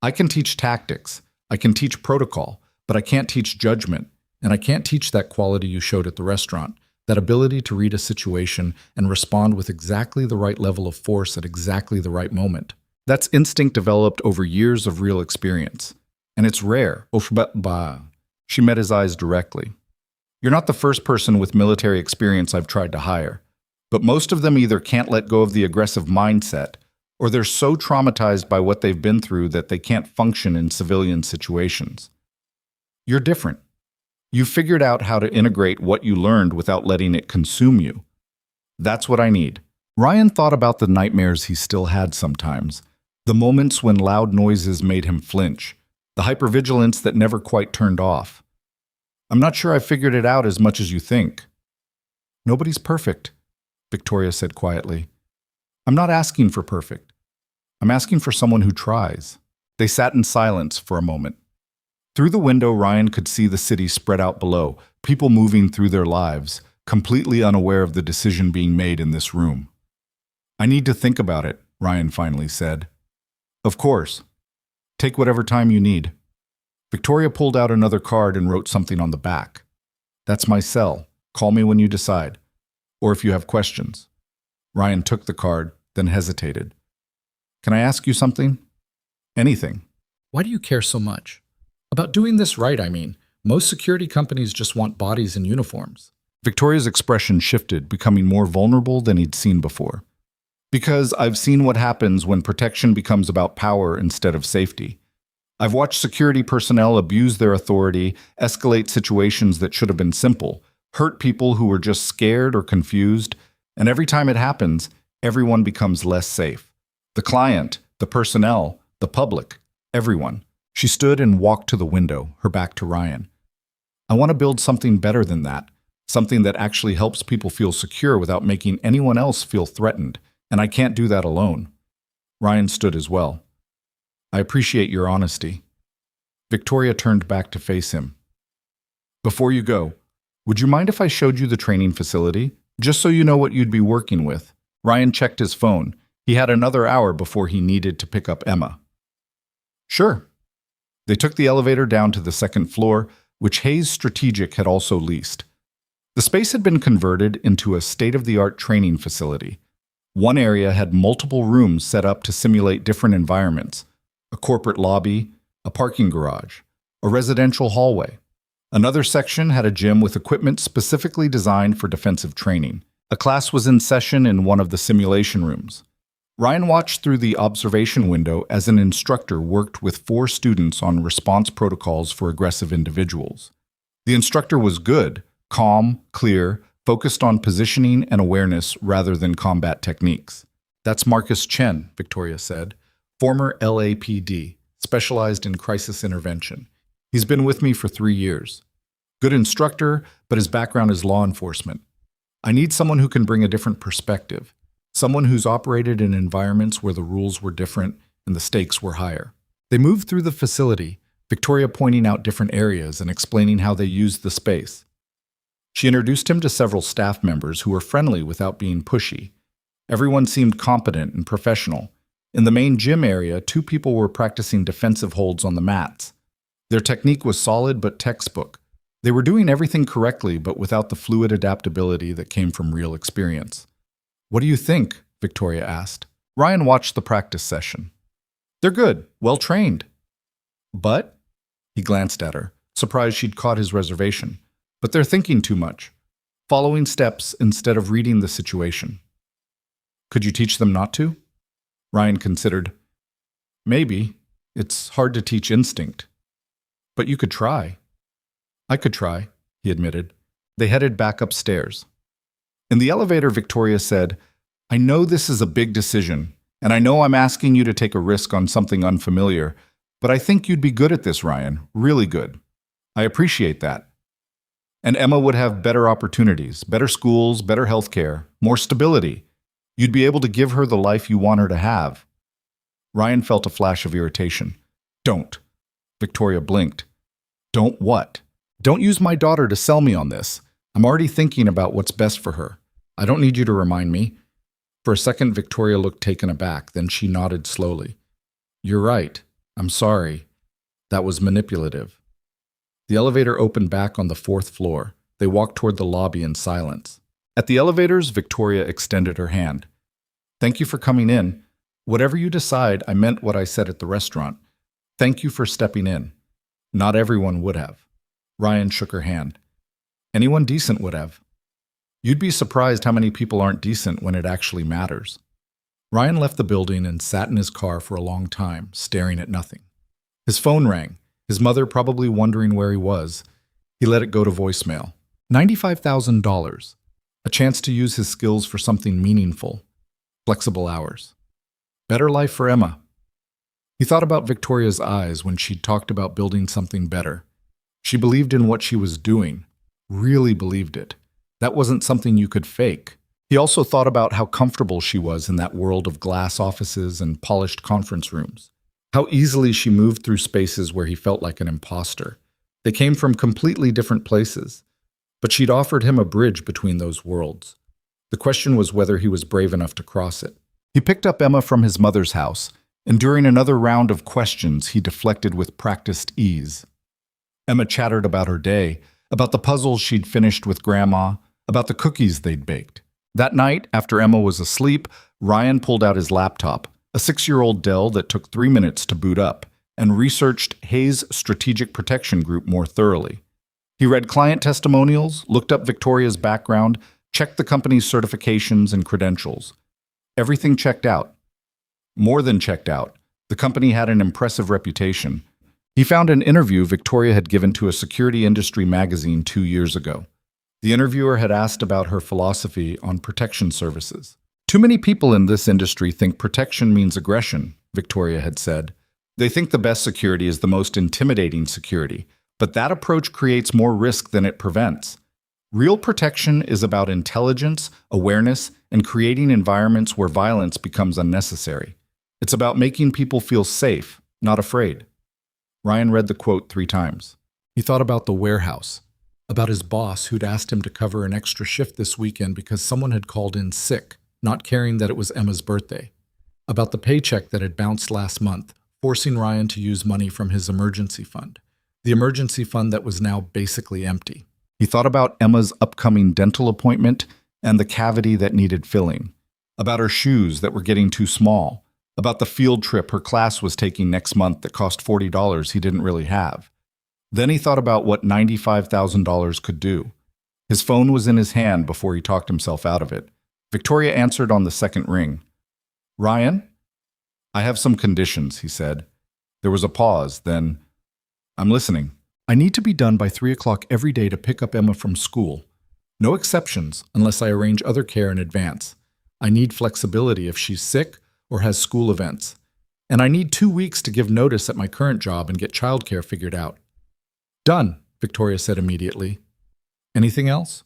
I can teach tactics, I can teach protocol, but I can't teach judgment, and I can't teach that quality you showed at the restaurant, that ability to read a situation and respond with exactly the right level of force at exactly the right moment. That's instinct developed over years of real experience. And it's rare. She met his eyes directly. You're not the first person with military experience I've tried to hire, but most of them either can't let go of the aggressive mindset, or they're so traumatized by what they've been through that they can't function in civilian situations. You're different. You figured out how to integrate what you learned without letting it consume you. That's what I need. Ryan thought about the nightmares he still had sometimes, the moments when loud noises made him flinch, the hypervigilance that never quite turned off. I'm not sure I figured it out as much as you think. Nobody's perfect, Victoria said quietly. I'm not asking for perfect. I'm asking for someone who tries. They sat in silence for a moment. Through the window, Ryan could see the city spread out below, people moving through their lives, completely unaware of the decision being made in this room. "I need to think about it," Ryan finally said. "Of course. Take whatever time you need." Victoria pulled out another card and wrote something on the back. "That's my cell. Call me when you decide. Or if you have questions." Ryan took the card, then hesitated. "Can I ask you something?" "Anything." Why do you care so much? About doing this right, I mean. Most security companies just want bodies in uniforms. Victoria's expression shifted, becoming more vulnerable than he'd seen before. "Because I've seen what happens when protection becomes about power instead of safety. I've watched security personnel abuse their authority, escalate situations that should have been simple, hurt people who were just scared or confused, and every time it happens, everyone becomes less safe. The client, the personnel, the public, everyone." She stood and walked to the window, her back to Ryan. "I want to build something better than that, something that actually helps people feel secure without making anyone else feel threatened, and I can't do that alone." Ryan stood as well. "I appreciate your honesty." Victoria turned back to face him. "Before you go, would you mind if I showed you the training facility, just so you know what you'd be working with?" Ryan checked his phone. He had another hour before he needed to pick up Emma. "Sure." They took the elevator down to the second floor, which Hayes Strategic had also leased. The space had been converted into a state-of-the-art training facility. One area had multiple rooms set up to simulate different environments: a corporate lobby, a parking garage, a residential hallway. Another section had a gym with equipment specifically designed for defensive training. A class was in session in one of the simulation rooms. Ryan watched through the observation window as an instructor worked with 4 students on response protocols for aggressive individuals. The instructor was good, calm, clear, focused on positioning and awareness rather than combat techniques. "That's Marcus Chen," Victoria said, "former LAPD, specialized in crisis intervention. He's been with me for 3 years. Good instructor, but his background is law enforcement. I need someone who can bring a different perspective. Someone who's operated in environments where the rules were different and the stakes were higher." They moved through the facility, Victoria pointing out different areas and explaining how they used the space. She introduced him to several staff members who were friendly without being pushy. Everyone seemed competent and professional. In the main gym area, 2 people were practicing defensive holds on the mats. Their technique was solid but textbook. They were doing everything correctly but without the fluid adaptability that came from real experience. "What do you think?" Victoria asked. Ryan watched the practice session. "They're good, well-trained." "But?" He glanced at her, surprised she'd caught his reservation. "But they're thinking too much, following steps instead of reading the situation." "Could you teach them not to?" Ryan considered. "Maybe. It's hard to teach instinct. But you could try." "I could try," he admitted. They headed back upstairs. In the elevator, Victoria said, "I know this is a big decision, and I know I'm asking you to take a risk on something unfamiliar, but I think you'd be good at this, Ryan, really good. I appreciate that. And Emma would have better opportunities, better schools, better healthcare, more stability. You'd be able to give her the life you want her to have." Ryan felt a flash of irritation. "Don't." Victoria blinked. "Don't what?" "Don't use my daughter to sell me on this. I'm already thinking about what's best for her. I don't need you to remind me." For a second, Victoria looked taken aback, then she nodded slowly. "You're right. I'm sorry. That was manipulative." The elevator opened back on the 4th floor. They walked toward the lobby in silence. At the elevators, Victoria extended her hand. "Thank you for coming in. Whatever you decide, I meant what I said at the restaurant. Thank you for stepping in. Not everyone would have." Ryan shook her hand. "Anyone decent would have. You'd be surprised how many people aren't decent when it actually matters." Ryan left the building and sat in his car for a long time, staring at nothing. His phone rang, his mother probably wondering where he was. He let it go to voicemail. $95,000. A chance to use his skills for something meaningful. Flexible hours. Better life for Emma. He thought about Victoria's eyes when she'd talked about building something better. She believed in what she was doing. Really believed it. That wasn't something you could fake. He also thought about how comfortable she was in that world of glass offices and polished conference rooms. How easily she moved through spaces where he felt like an imposter. They came from completely different places. but she'd offered him a bridge between those worlds. The question was whether he was brave enough to cross it. He picked up Emma from his mother's house, and during another round of questions, he deflected with practiced ease. Emma chattered about her day, about the puzzles she'd finished with Grandma, about the cookies they'd baked. That night, after Emma was asleep, Ryan pulled out his laptop, a 6-year-old Dell that took 3 minutes to boot up, and researched Hayes' Strategic Protection Group more thoroughly. He read client testimonials, looked up Victoria's background, checked the company's certifications and credentials. Everything checked out. More than checked out. The company had an impressive reputation. He found an interview Victoria had given to a security industry magazine 2 years ago. The interviewer had asked about her philosophy on protection services. Too many people in this industry think protection means aggression, Victoria had said. They think the best security is the most intimidating security, but that approach creates more risk than it prevents. Real protection is about intelligence, awareness, and creating environments where violence becomes unnecessary. It's about making people feel safe, not afraid. Ryan read the quote 3 times. He thought about the warehouse, about his boss who'd asked him to cover an extra shift this weekend because someone had called in sick, not caring that it was Emma's birthday, about the paycheck that had bounced last month, forcing Ryan to use money from his emergency fund, the emergency fund that was now basically empty. He thought about Emma's upcoming dental appointment and the cavity that needed filling, about her shoes that were getting too small, about the field trip her class was taking next month that cost $40 he didn't really have. Then he thought about what $95,000 could do. His phone was in his hand before he talked himself out of it. Victoria answered on the second ring. "Ryan? I have some conditions," he said. There was a pause, then, "I'm listening." "I need to be done by 3 o'clock every day to pick up Emma from school. No exceptions unless I arrange other care in advance. I need flexibility if she's sick or has school events. And I need 2 weeks to give notice at my current job and get childcare figured out." "Done," Victoria said immediately. "Anything else?"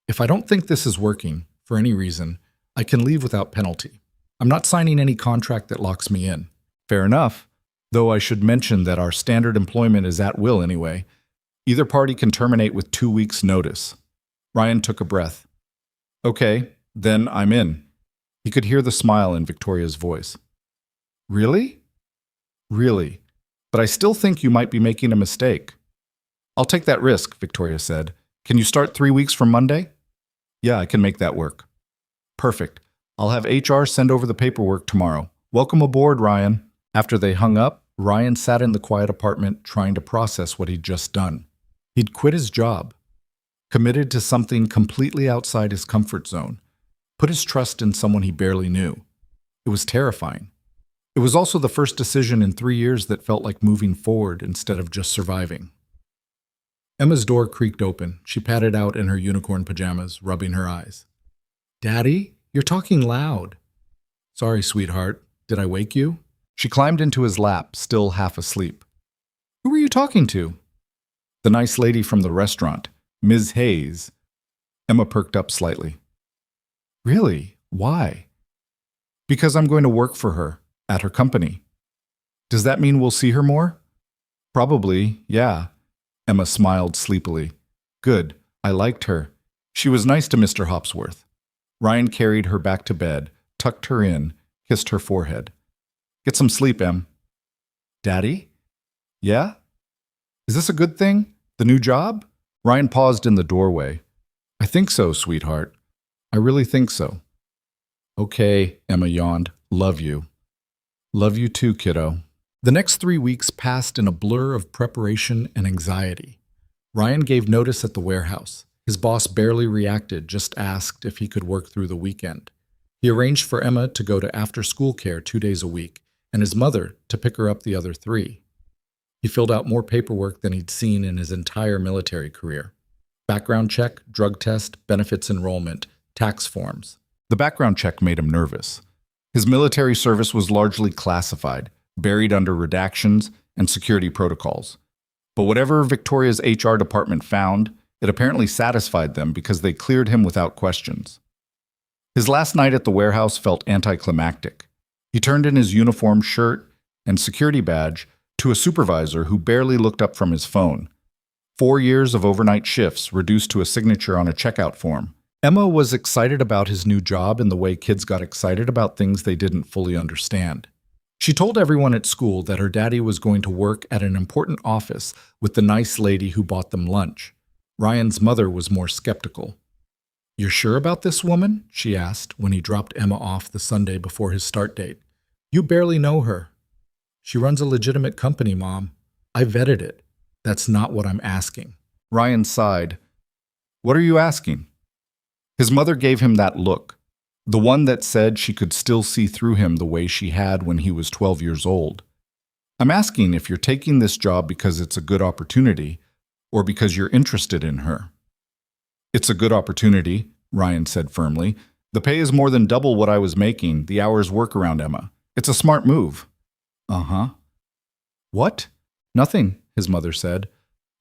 "If I don't think this is working, for any reason, I can leave without penalty. I'm not signing any contract that locks me in." "Fair enough, though I should mention that our standard employment is at will anyway. Either party can terminate with 2 weeks' notice." Ryan took a breath. "Okay, then I'm in." He could hear the smile in Victoria's voice. "Really?" "Really. But I still think you might be making a mistake." "I'll take that risk," Victoria said. "Can you start 3 weeks from Monday?" "Yeah, I can make that work." "Perfect. I'll have HR send over the paperwork tomorrow. Welcome aboard, Ryan." After they hung up, Ryan sat in the quiet apartment trying to process what he'd just done. He'd quit his job, committed to something completely outside his comfort zone, put his trust in someone he barely knew. It was terrifying. It was also the first decision in 3 years that felt like moving forward instead of just surviving. Emma's door creaked open. She padded out in her unicorn pajamas, rubbing her eyes. "Daddy, you're talking loud." "Sorry, sweetheart. Did I wake you?" She climbed into his lap, still half asleep. "Who were you talking to?" "The nice lady from the restaurant, Ms. Hayes." Emma perked up slightly. "Really? Why?" "Because I'm going to work for her, at her company." "Does that mean we'll see her more?" "Probably, yeah." Emma smiled sleepily. "Good. I liked her. She was nice to Mr. Hopsworth." Ryan carried her back to bed, tucked her in, kissed her forehead. "Get some sleep, Em." "Daddy?" "Yeah? Is this a good thing? The new job?" Ryan paused in the doorway. "I think so, sweetheart. I really think so." "Okay," Emma yawned. "Love you." "Love you too, kiddo." The next 3 weeks passed in a blur of preparation and anxiety. Ryan gave notice at the warehouse. His boss barely reacted, just asked if he could work through the weekend. He arranged for Emma to go to after-school care 2 days a week, and his mother to pick her up the other 3. He filled out more paperwork than he'd seen in his entire military career. Background check, drug test, benefits enrollment, tax forms. The background check made him nervous. His military service was largely classified, buried under redactions and security protocols. But whatever Victoria's HR department found, it apparently satisfied them because they cleared him without questions. His last night at the warehouse felt anticlimactic. He turned in his uniform shirt and security badge to a supervisor who barely looked up from his phone. 4 years of overnight shifts reduced to a signature on a checkout form. Emma was excited about his new job in the way kids got excited about things they didn't fully understand. She told everyone at school that her daddy was going to work at an important office with the nice lady who bought them lunch. Ryan's mother was more skeptical. "You're sure about this woman?" she asked when he dropped Emma off the Sunday before his start date. "You barely know her." "She runs a legitimate company, Mom. I vetted it. That's not what I'm asking." Ryan sighed. "What are you asking?" His mother gave him that look, the one that said she could still see through him the way she had when he was 12 years old. "I'm asking if you're taking this job because it's a good opportunity or because you're interested in her." "It's a good opportunity," Ryan said firmly. "The pay is more than double what I was making, the hours work around Emma. It's a smart move." "Uh-huh." "What?" "Nothing," his mother said,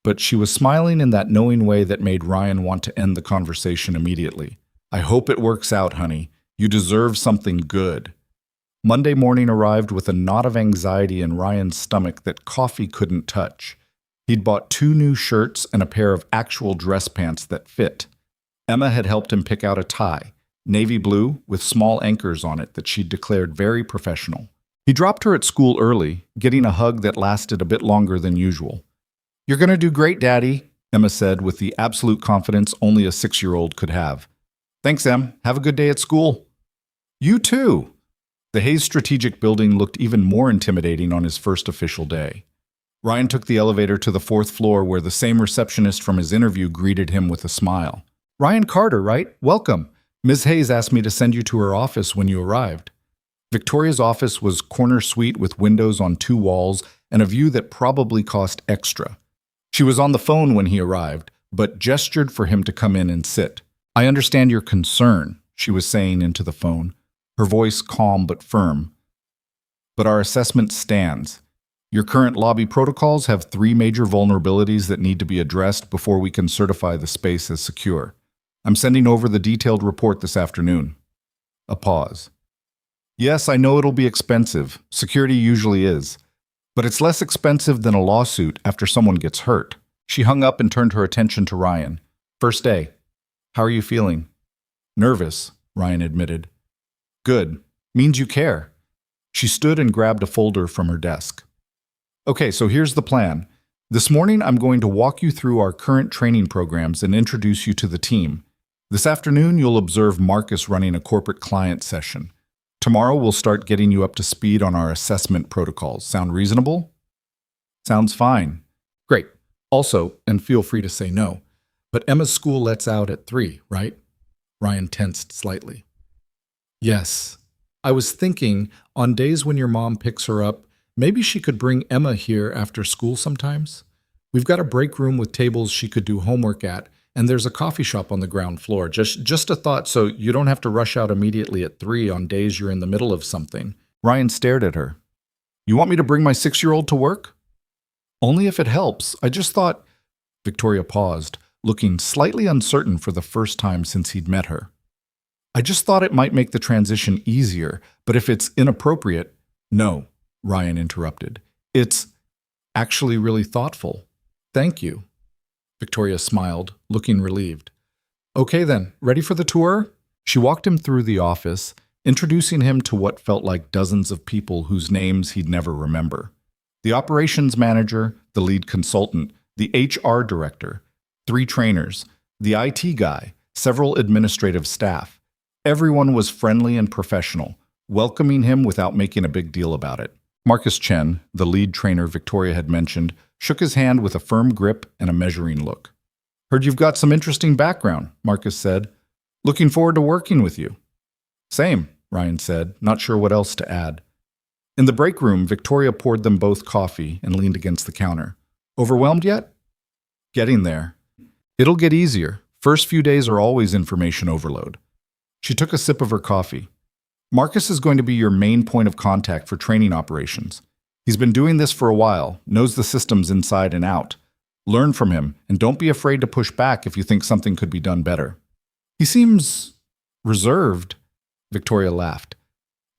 but she was smiling in that knowing way that made Ryan want to end the conversation immediately. "I hope it works out, honey. You deserve something good." Monday morning arrived with a knot of anxiety in Ryan's stomach that coffee couldn't touch. He'd bought 2 new shirts and a pair of actual dress pants that fit. Emma had helped him pick out a tie, navy blue with small anchors on it that she'd declared very professional. He dropped her at school early, getting a hug that lasted a bit longer than usual. "You're going to do great, Daddy," Emma said with the absolute confidence only a 6-year-old could have. "Thanks, Em. Have a good day at school." "You too." The Hayes Strategic Building looked even more intimidating on his first official day. Ryan took the elevator to the 4th floor where the same receptionist from his interview greeted him with a smile. "Ryan Carter, right? Welcome. Ms. Hayes asked me to send you to her office when you arrived." Victoria's office was corner suite with windows on 2 walls and a view that probably cost extra. She was on the phone when he arrived, but gestured for him to come in and sit. "I understand your concern," she was saying into the phone, her voice calm but firm. "But our assessment stands. Your current lobby protocols have 3 major vulnerabilities that need to be addressed before we can certify the space as secure. I'm sending over the detailed report this afternoon." A pause. "Yes, I know it'll be expensive. Security usually is. But it's less expensive than a lawsuit after someone gets hurt." She hung up and turned her attention to Ryan. "First day. How are you feeling?" "Nervous," Ryan admitted. "Good. Means you care." She stood and grabbed a folder from her desk. "Okay, so here's the plan. This morning I'm going to walk you through our current training programs and introduce you to the team. This afternoon you'll observe Marcus running a corporate client session. Tomorrow we'll start getting you up to speed on our assessment protocols. Sound reasonable?" "Sounds fine." "Great. Also, and feel free to say no, but Emma's school lets out at 3, right?" Ryan tensed slightly. "Yes. I was thinking, on days when your mom picks her up, maybe she could bring Emma here after school sometimes. We've got a break room with tables she could do homework at, and there's a coffee shop on the ground floor. Just a thought, so you don't have to rush out immediately at 3 on days you're in the middle of something." Ryan stared at her. "You want me to bring my 6-year-old to work?" "Only if it helps. I just thought—" Victoria paused, looking slightly uncertain for the first time since he'd met her. "I just thought it might make the transition easier, but if it's inappropriate—" "No," Ryan interrupted. "It's actually really thoughtful. Thank you." Victoria smiled, looking relieved. "Okay then, ready for the tour?" She walked him through the office, introducing him to what felt like dozens of people whose names he'd never remember. The operations manager, the lead consultant, the HR director, 3 trainers, the IT guy, several administrative staff. Everyone was friendly and professional, welcoming him without making a big deal about it. Marcus Chen, the lead trainer Victoria had mentioned, shook his hand with a firm grip and a measuring look. "Heard you've got some interesting background," Marcus said. "Looking forward to working with you." "Same," Ryan said, not sure what else to add. In the break room, Victoria poured them both coffee and leaned against the counter. "Overwhelmed yet?" "Getting there. It'll get easier. First few days are always information overload." She took a sip of her coffee. "Marcus is going to be your main point of contact for training operations. He's been doing this for a while, knows the systems inside and out. Learn from him, and don't be afraid to push back if you think something could be done better." "He seems reserved," Victoria laughed.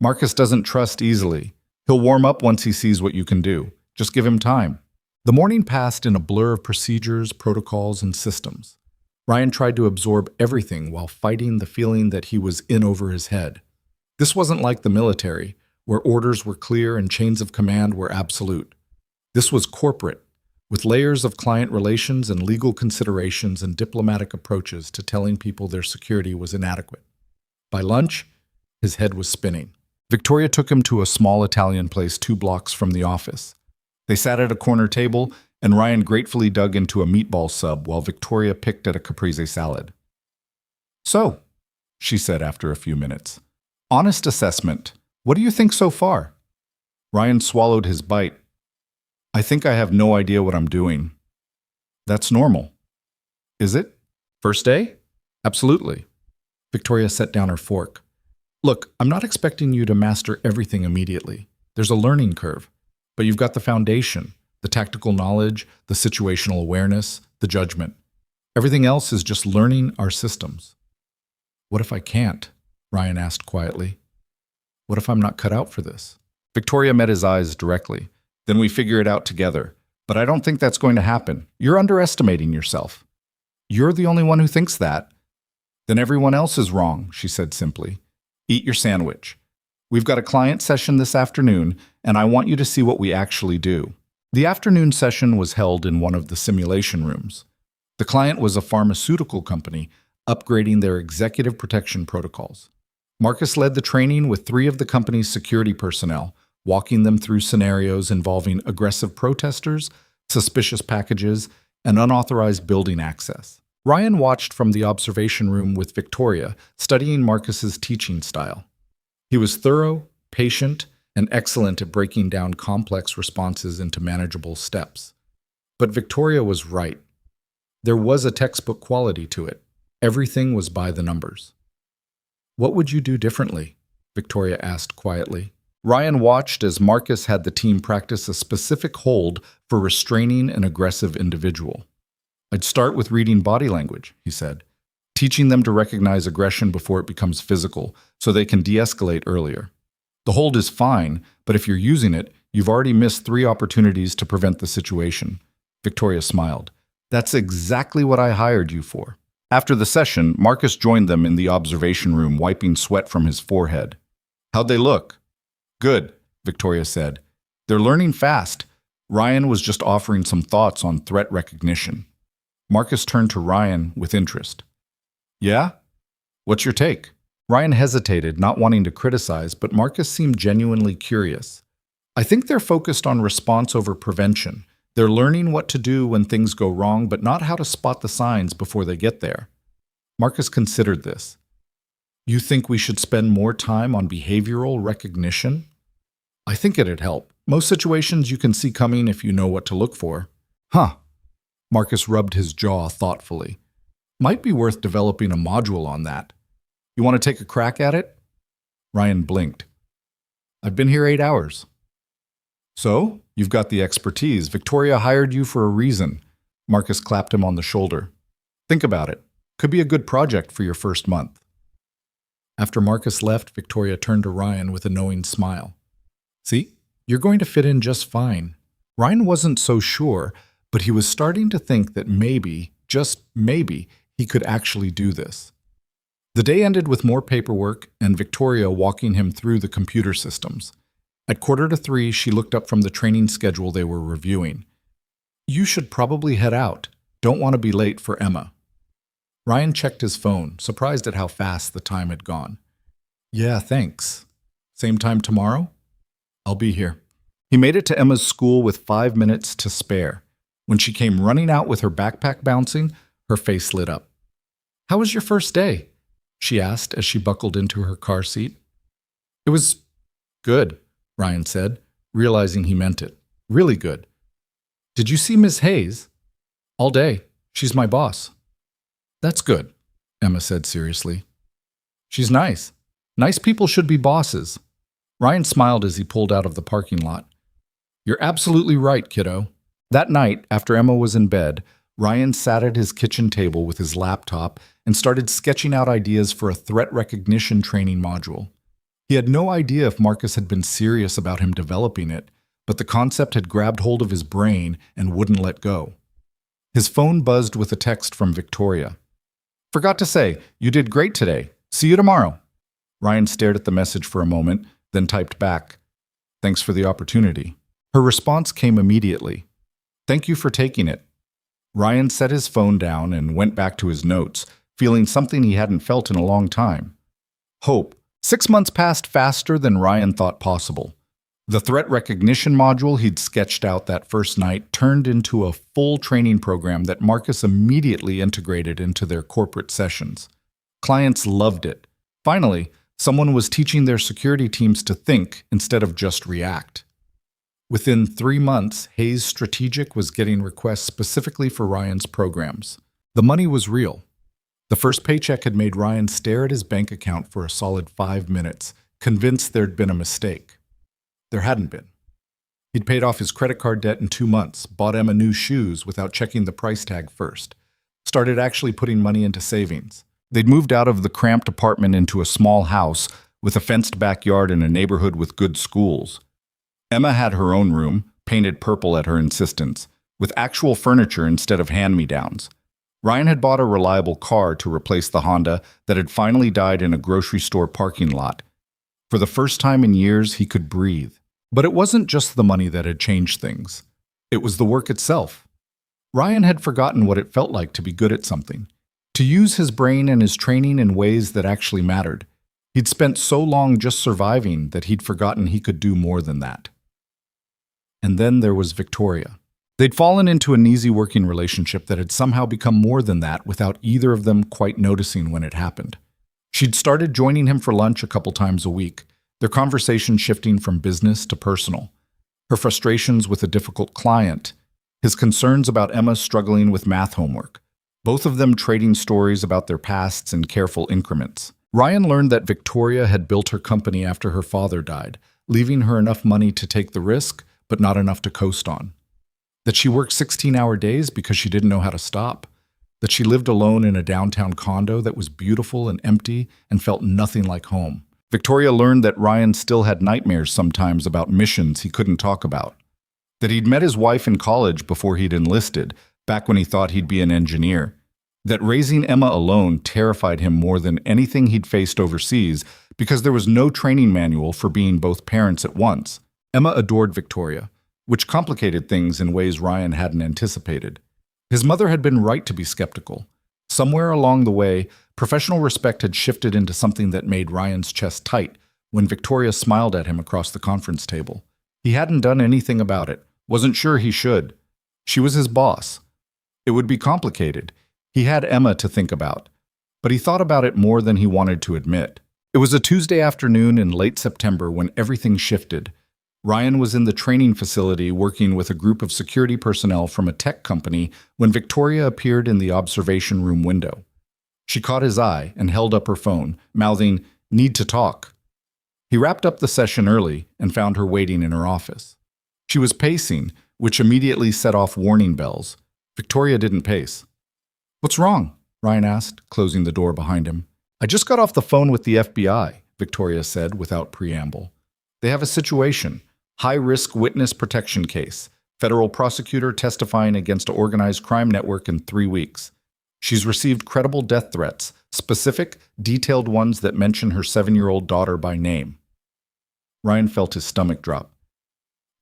"Marcus doesn't trust easily. He'll warm up once he sees what you can do. Just give him time." The morning passed in a blur of procedures, protocols, and systems. Ryan tried to absorb everything while fighting the feeling that he was in over his head. This wasn't like the military, where orders were clear and chains of command were absolute. This was corporate, with layers of client relations and legal considerations and diplomatic approaches to telling people their security was inadequate. By lunch, his head was spinning. Victoria took him to a small Italian place 2 blocks from the office. They sat at a corner table, and Ryan gratefully dug into a meatball sub while Victoria picked at a caprese salad. "So," she said after a few minutes, "honest assessment. What do you think so far?" Ryan swallowed his bite. "I think I have no idea what I'm doing." "That's normal." "Is it? First day?" "Absolutely." Victoria set down her fork. "Look, I'm not expecting you to master everything immediately. There's a learning curve. But you've got the foundation, the tactical knowledge, the situational awareness, the judgment. Everything else is just learning our systems." "What if I can't?" Ryan asked quietly. "What if I'm not cut out for this?" Victoria met his eyes directly. "Then we figure it out together. But I don't think that's going to happen. You're underestimating yourself." "You're the only one who thinks that." "Then everyone else is wrong," she said simply. "Eat your sandwich. We've got a client session this afternoon, and I want you to see what we actually do." The afternoon session was held in one of the simulation rooms. The client was a pharmaceutical company upgrading their executive protection protocols. Marcus led the training with 3 of the company's security personnel, walking them through scenarios involving aggressive protesters, suspicious packages, and unauthorized building access. Ryan watched from the observation room with Victoria, studying Marcus's teaching style. He was thorough, patient, and excellent at breaking down complex responses into manageable steps. But Victoria was right. There was a textbook quality to it. Everything was by the numbers. "What would you do differently?" Victoria asked quietly. Ryan watched as Marcus had the team practice a specific hold for restraining an aggressive individual. "I'd start with reading body language," he said, "teaching them to recognize aggression before it becomes physical so they can de-escalate earlier. The hold is fine, but if you're using it, you've already missed 3 opportunities to prevent the situation." Victoria smiled. "That's exactly what I hired you for." After the session, Marcus joined them in the observation room, wiping sweat from his forehead. "How'd they look?" "Good," Victoria said. "They're learning fast." Ryan was just offering some thoughts on threat recognition. Marcus turned to Ryan with interest. "Yeah? What's your take?" Ryan hesitated, not wanting to criticize, but Marcus seemed genuinely curious. "I think they're focused on response over prevention. They're learning what to do when things go wrong, but not how to spot the signs before they get there." Marcus considered this. "You think we should spend more time on behavioral recognition?" "I think it'd help. Most situations you can see coming if you know what to look for." "Huh." Marcus rubbed his jaw thoughtfully. "Might be worth developing a module on that. You want to take a crack at it?" Ryan blinked. "I've been here 8 hours." "So, you've got the expertise. Victoria hired you for a reason." Marcus clapped him on the shoulder. "Think about it. Could be a good project for your first month." After Marcus left, Victoria turned to Ryan with a knowing smile. "See, you're going to fit in just fine." Ryan wasn't so sure, but he was starting to think that maybe, just maybe, he could actually do this. The day ended with more paperwork and Victoria walking him through the computer systems. At 2:45, she looked up from the training schedule they were reviewing. "You should probably head out. Don't want to be late for Emma." Ryan checked his phone, surprised at how fast the time had gone. "Yeah, thanks. Same time tomorrow?" "I'll be here." He made it to Emma's school with 5 minutes to spare. When she came running out with her backpack bouncing, her face lit up. "How was your first day?" she asked as she buckled into her car seat. "It was good," Ryan said, realizing he meant it. "Really good." "Did you see Miss Hayes?" "All day. She's my boss." "That's good," Emma said seriously. "She's nice. Nice people should be bosses." Ryan smiled as he pulled out of the parking lot. "You're absolutely right, kiddo." That night, after Emma was in bed, Ryan sat at his kitchen table with his laptop and started sketching out ideas for a threat recognition training module. He had no idea if Marcus had been serious about him developing it, but the concept had grabbed hold of his brain and wouldn't let go. His phone buzzed with a text from Victoria. "Forgot to say, you did great today. See you tomorrow." Ryan stared at the message for a moment, then typed back, "Thanks for the opportunity." Her response came immediately. "Thank you for taking it." Ryan set his phone down and went back to his notes, feeling something he hadn't felt in a long time. Hope. 6 months passed faster than Ryan thought possible. The threat recognition module he'd sketched out that first night turned into a full training program that Marcus immediately integrated into their corporate sessions. Clients loved it. Finally, someone was teaching their security teams to think instead of just react. Within 3 months, Hayes Strategic was getting requests specifically for Ryan's programs. The money was real. The first paycheck had made Ryan stare at his bank account for a solid 5 minutes, convinced there'd been a mistake. There hadn't been. He'd paid off his credit card debt in 2 months, bought Emma new shoes without checking the price tag first, started actually putting money into savings. They'd moved out of the cramped apartment into a small house with a fenced backyard in a neighborhood with good schools. Emma had her own room, painted purple at her insistence, with actual furniture instead of hand-me-downs. Ryan had bought a reliable car to replace the Honda that had finally died in a grocery store parking lot. For the first time in years, he could breathe. But it wasn't just the money that had changed things. It was the work itself. Ryan had forgotten what it felt like to be good at something, to use his brain and his training in ways that actually mattered. He'd spent so long just surviving that he'd forgotten he could do more than that. And then there was Victoria. They'd fallen into an easy working relationship that had somehow become more than that without either of them quite noticing when it happened. She'd started joining him for lunch a couple times a week, their conversation shifting from business to personal. Her frustrations with a difficult client, his concerns about Emma struggling with math homework, both of them trading stories about their pasts in careful increments. Ryan learned that Victoria had built her company after her father died, leaving her enough money to take the risk, but not enough to coast on. That she worked 16-hour days because she didn't know how to stop. That she lived alone in a downtown condo that was beautiful and empty and felt nothing like home. Victoria learned that Ryan still had nightmares sometimes about missions he couldn't talk about. That he'd met his wife in college before he'd enlisted, back when he thought he'd be an engineer. That raising Emma alone terrified him more than anything he'd faced overseas because there was no training manual for being both parents at once. Emma adored Victoria, which complicated things in ways Ryan hadn't anticipated. His mother had been right to be skeptical. Somewhere along the way, professional respect had shifted into something that made Ryan's chest tight when Victoria smiled at him across the conference table. He hadn't done anything about it, wasn't sure he should. She was his boss. It would be complicated. He had Emma to think about, but he thought about it more than he wanted to admit. It was a Tuesday afternoon in late September when everything shifted. Ryan was in the training facility working with a group of security personnel from a tech company when Victoria appeared in the observation room window. She caught his eye and held up her phone, mouthing, "Need to talk." He wrapped up the session early and found her waiting in her office. She was pacing, which immediately set off warning bells. Victoria didn't pace. "What's wrong?" Ryan asked, closing the door behind him. "I just got off the phone with the FBI," Victoria said without preamble. "They have a situation. High-risk witness protection case. Federal prosecutor testifying against an organized crime network in 3 weeks. She's received credible death threats, specific, detailed ones that mention her 7-year-old daughter by name." Ryan felt his stomach drop.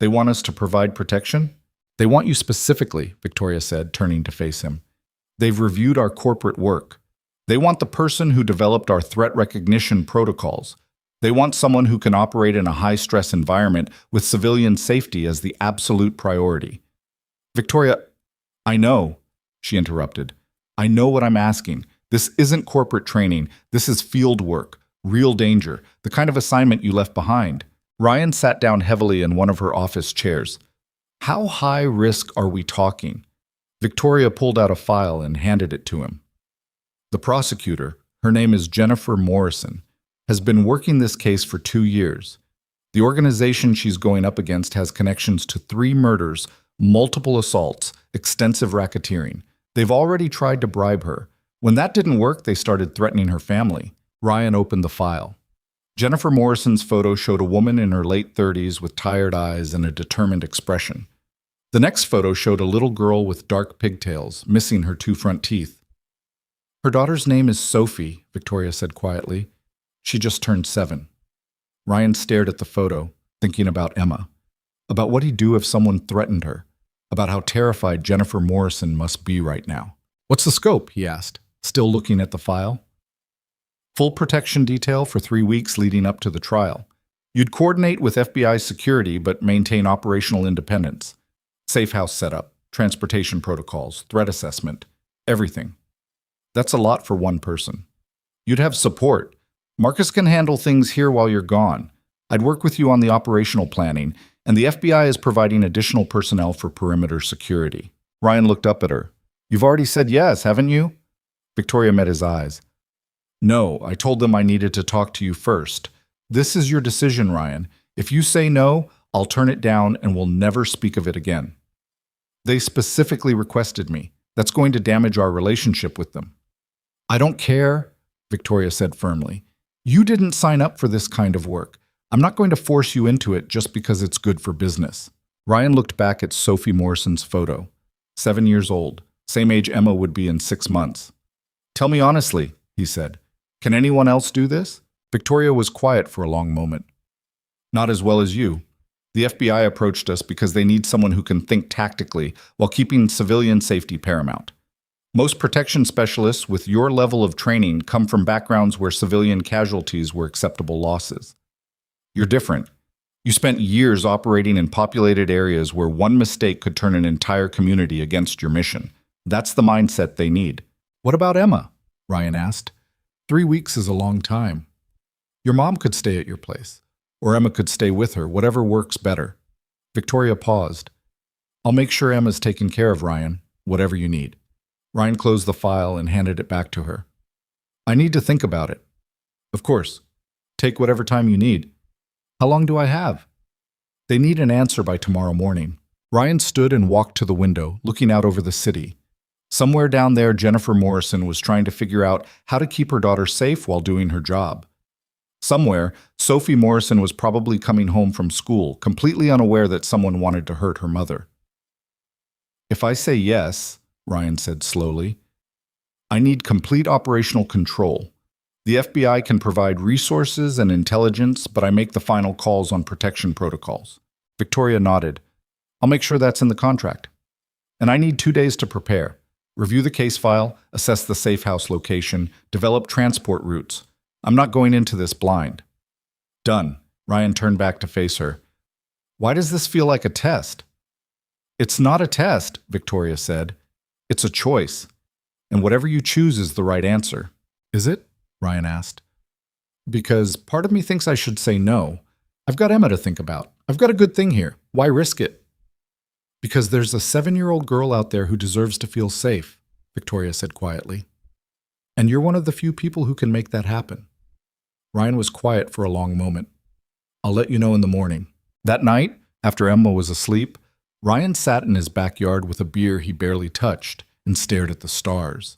"They want us to provide protection?" "They want you specifically," Victoria said, turning to face him. "They've reviewed our corporate work. They want the person who developed our threat recognition protocols. They want someone who can operate in a high-stress environment with civilian safety as the absolute priority." "Victoria, I know," she interrupted. "I know what I'm asking. This isn't corporate training. This is field work, real danger, the kind of assignment you left behind." Ryan sat down heavily in one of her office chairs. "How high risk are we talking?" Victoria pulled out a file and handed it to him. "The prosecutor, her name is Jennifer Morrison, has been working this case for 2 years. The organization she's going up against has connections to 3 murders, multiple assaults, extensive racketeering. They've already tried to bribe her. When that didn't work, they started threatening her family." Ryan opened the file. Jennifer Morrison's photo showed a woman in her late 30s with tired eyes and a determined expression. The next photo showed a little girl with dark pigtails, missing her two front teeth. Her daughter's name is Sophie, Victoria said quietly. She just turned 7. Ryan stared at the photo, thinking about Emma, about what he'd do if someone threatened her, about how terrified Jennifer Morrison must be right now. What's the scope? He asked, still looking at the file. Full protection detail for 3 weeks leading up to the trial. You'd coordinate with FBI security but maintain operational independence. Safe house setup, transportation protocols, threat assessment, everything. That's a lot for one person. You'd have support. Marcus can handle things here while you're gone. I'd work with you on the operational planning, and the FBI is providing additional personnel for perimeter security. Ryan looked up at her. You've already said yes, haven't you? Victoria met his eyes. No, I told them I needed to talk to you first. This is your decision, Ryan. If you say no, I'll turn it down and will never speak of it again. They specifically requested me. That's going to damage our relationship with them. I don't care, Victoria said firmly. You didn't sign up for this kind of work. I'm not going to force you into it just because it's good for business. Ryan looked back at Sophie Morrison's photo. 7 years old, same age Emma would be in 6 months. Tell me honestly, he said. Can anyone else do this? Victoria was quiet for a long moment. Not as well as you. The FBI approached us because they need someone who can think tactically while keeping civilian safety paramount. Most protection specialists with your level of training come from backgrounds where civilian casualties were acceptable losses. You're different. You spent years operating in populated areas where one mistake could turn an entire community against your mission. That's the mindset they need. What about Emma? Ryan asked. 3 weeks is a long time. Your mom could stay at your place, or Emma could stay with her, whatever works better. Victoria paused. I'll make sure Emma's taken care of, Ryan, whatever you need. Ryan closed the file and handed it back to her. I need to think about it. Of course. Take whatever time you need. How long do I have? They need an answer by tomorrow morning. Ryan stood and walked to the window, looking out over the city. Somewhere down there, Jennifer Morrison was trying to figure out how to keep her daughter safe while doing her job. Somewhere, Sophie Morrison was probably coming home from school, completely unaware that someone wanted to hurt her mother. If I say yes, Ryan said slowly, I need complete operational control. The FBI can provide resources and intelligence, but I make the final calls on protection protocols. Victoria nodded. I'll make sure that's in the contract. And I need 2 days to prepare. Review the case file, assess the safe house location, develop transport routes. I'm not going into this blind. Done. Ryan turned back to face her. Why does this feel like a test? It's not a test, Victoria said. It's a choice. And whatever you choose is the right answer. Is it? Ryan asked. Because part of me thinks I should say no. I've got Emma to think about. I've got a good thing here. Why risk it? Because there's a 7-year-old girl out there who deserves to feel safe, Victoria said quietly. And you're one of the few people who can make that happen. Ryan was quiet for a long moment. I'll let you know in the morning. That night, after Emma was asleep, Ryan sat in his backyard with a beer he barely touched and stared at the stars.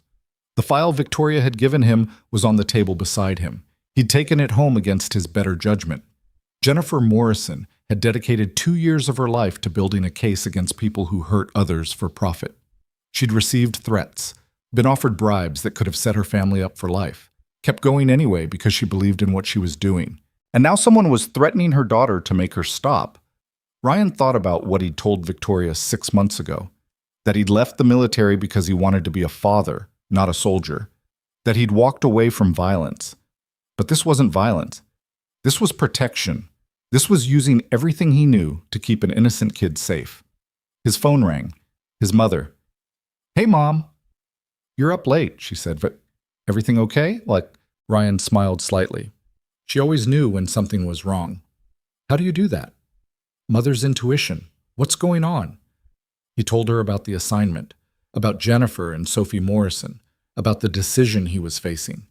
The file Victoria had given him was on the table beside him. He'd taken it home against his better judgment. Jennifer Morrison had dedicated 2 years of her life to building a case against people who hurt others for profit. She'd received threats, been offered bribes that could have set her family up for life, kept going anyway because she believed in what she was doing. And now someone was threatening her daughter to make her stop. Ryan thought about what he'd told Victoria 6 months ago, that he'd left the military because he wanted to be a father, not a soldier, that he'd walked away from violence. But this wasn't violence. This was protection. This was using everything he knew to keep an innocent kid safe. His phone rang. His mother. Hey, Mom. You're up late, she said. But everything okay? Ryan smiled slightly. She always knew when something was wrong. How do you do that? Mother's intuition. What's going on? He told her about the assignment, about Jennifer and Sophie Morrison, about the decision he was facing.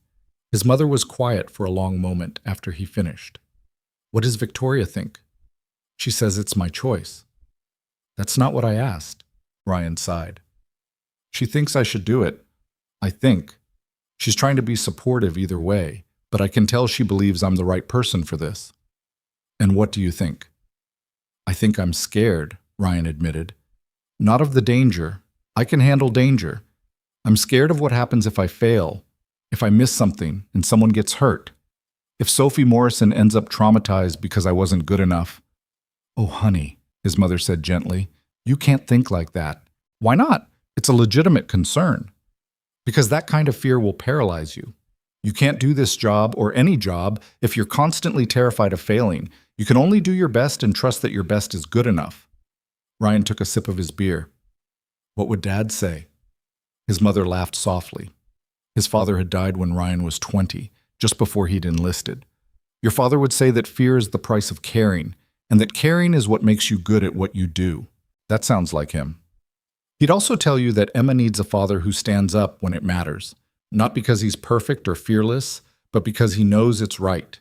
His mother was quiet for a long moment after he finished. What does Victoria think? She says it's my choice. That's not what I asked, Ryan sighed. She thinks I should do it. I think. She's trying to be supportive either way, but I can tell she believes I'm the right person for this. And what do you think? I think I'm scared, Ryan admitted. Not of the danger. I can handle danger. I'm scared of what happens if I fail, if I miss something and someone gets hurt. If Sophie Morrison ends up traumatized because I wasn't good enough. Oh, honey, his mother said gently, you can't think like that. Why not? It's a legitimate concern. Because that kind of fear will paralyze you. You can't do this job or any job if you're constantly terrified of failing. You can only do your best and trust that your best is good enough. Ryan took a sip of his beer. What would Dad say? His mother laughed softly. His father had died when Ryan was 20, just before he'd enlisted. Your father would say that fear is the price of caring, and that caring is what makes you good at what you do. That sounds like him. He'd also tell you that Emma needs a father who stands up when it matters, not because he's perfect or fearless, but because he knows it's right.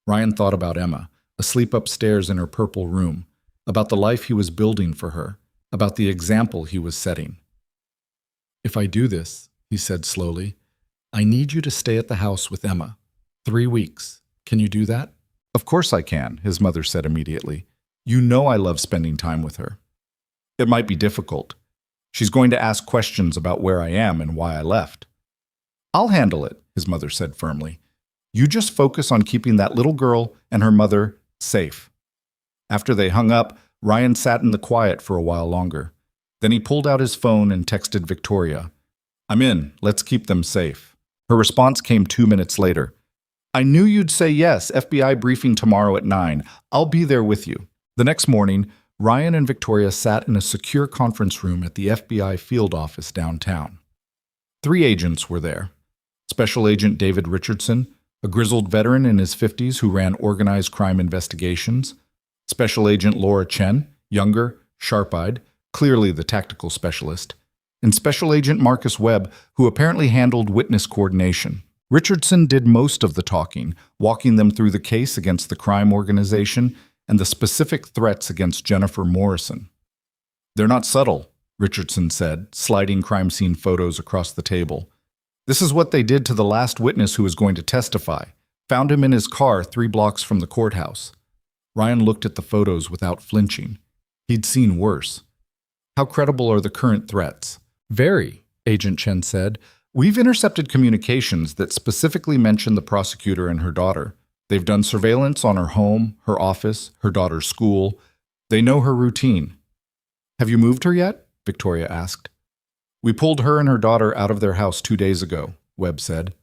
Ryan thought about Emma, asleep upstairs in her purple room, about the life he was building for her, about the example he was setting. If I do this, he said slowly, I need you to stay at the house with Emma. 3 weeks. Can you do that? Of course I can, his mother said immediately. You know I love spending time with her. It might be difficult. She's going to ask questions about where I am and why I left. I'll handle it, his mother said firmly. You just focus on keeping that little girl and her mother safe. After they hung up, Ryan sat in the quiet for a while longer. Then he pulled out his phone and texted Victoria. I'm in. Let's keep them safe. Her response came 2 minutes later. I knew you'd say yes. FBI briefing tomorrow at 9. I'll be there with you. The next morning, Ryan and Victoria sat in a secure conference room at the FBI field office downtown. 3 agents were there. Special Agent David Richardson, a grizzled veteran in his 50s who ran organized crime investigations. Special Agent Laura Chen, younger, sharp-eyed, clearly the tactical specialist. And Special Agent Marcus Webb, who apparently handled witness coordination. Richardson did most of the talking, walking them through the case against the crime organization and the specific threats against Jennifer Morrison. They're not subtle, Richardson said, sliding crime scene photos across the table. This is what they did to the last witness who was going to testify. Found him in his car 3 blocks from the courthouse. Ryan looked at the photos without flinching. He'd seen worse. How credible are the current threats? Very, Agent Chen said. We've intercepted communications that specifically mention the prosecutor and her daughter. They've done surveillance on her home, her office, her daughter's school. They know her routine. Have you moved her yet? Victoria asked. We pulled her and her daughter out of their house 2 days ago, Webb said.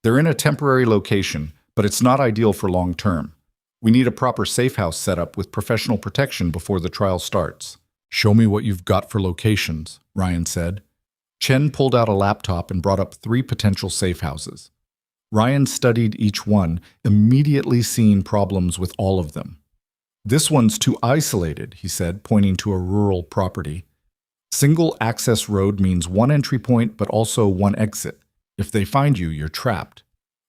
They're in a temporary location, but it's not ideal for long term. We need a proper safe house set up with professional protection before the trial starts. Show me what you've got for locations, Ryan said. Chen pulled out a laptop and brought up 3 potential safe houses. Ryan studied each one, immediately seeing problems with all of them. This one's too isolated, he said, pointing to a rural property. Single access road means 1 entry point but also 1 exit. If they find you, you're trapped.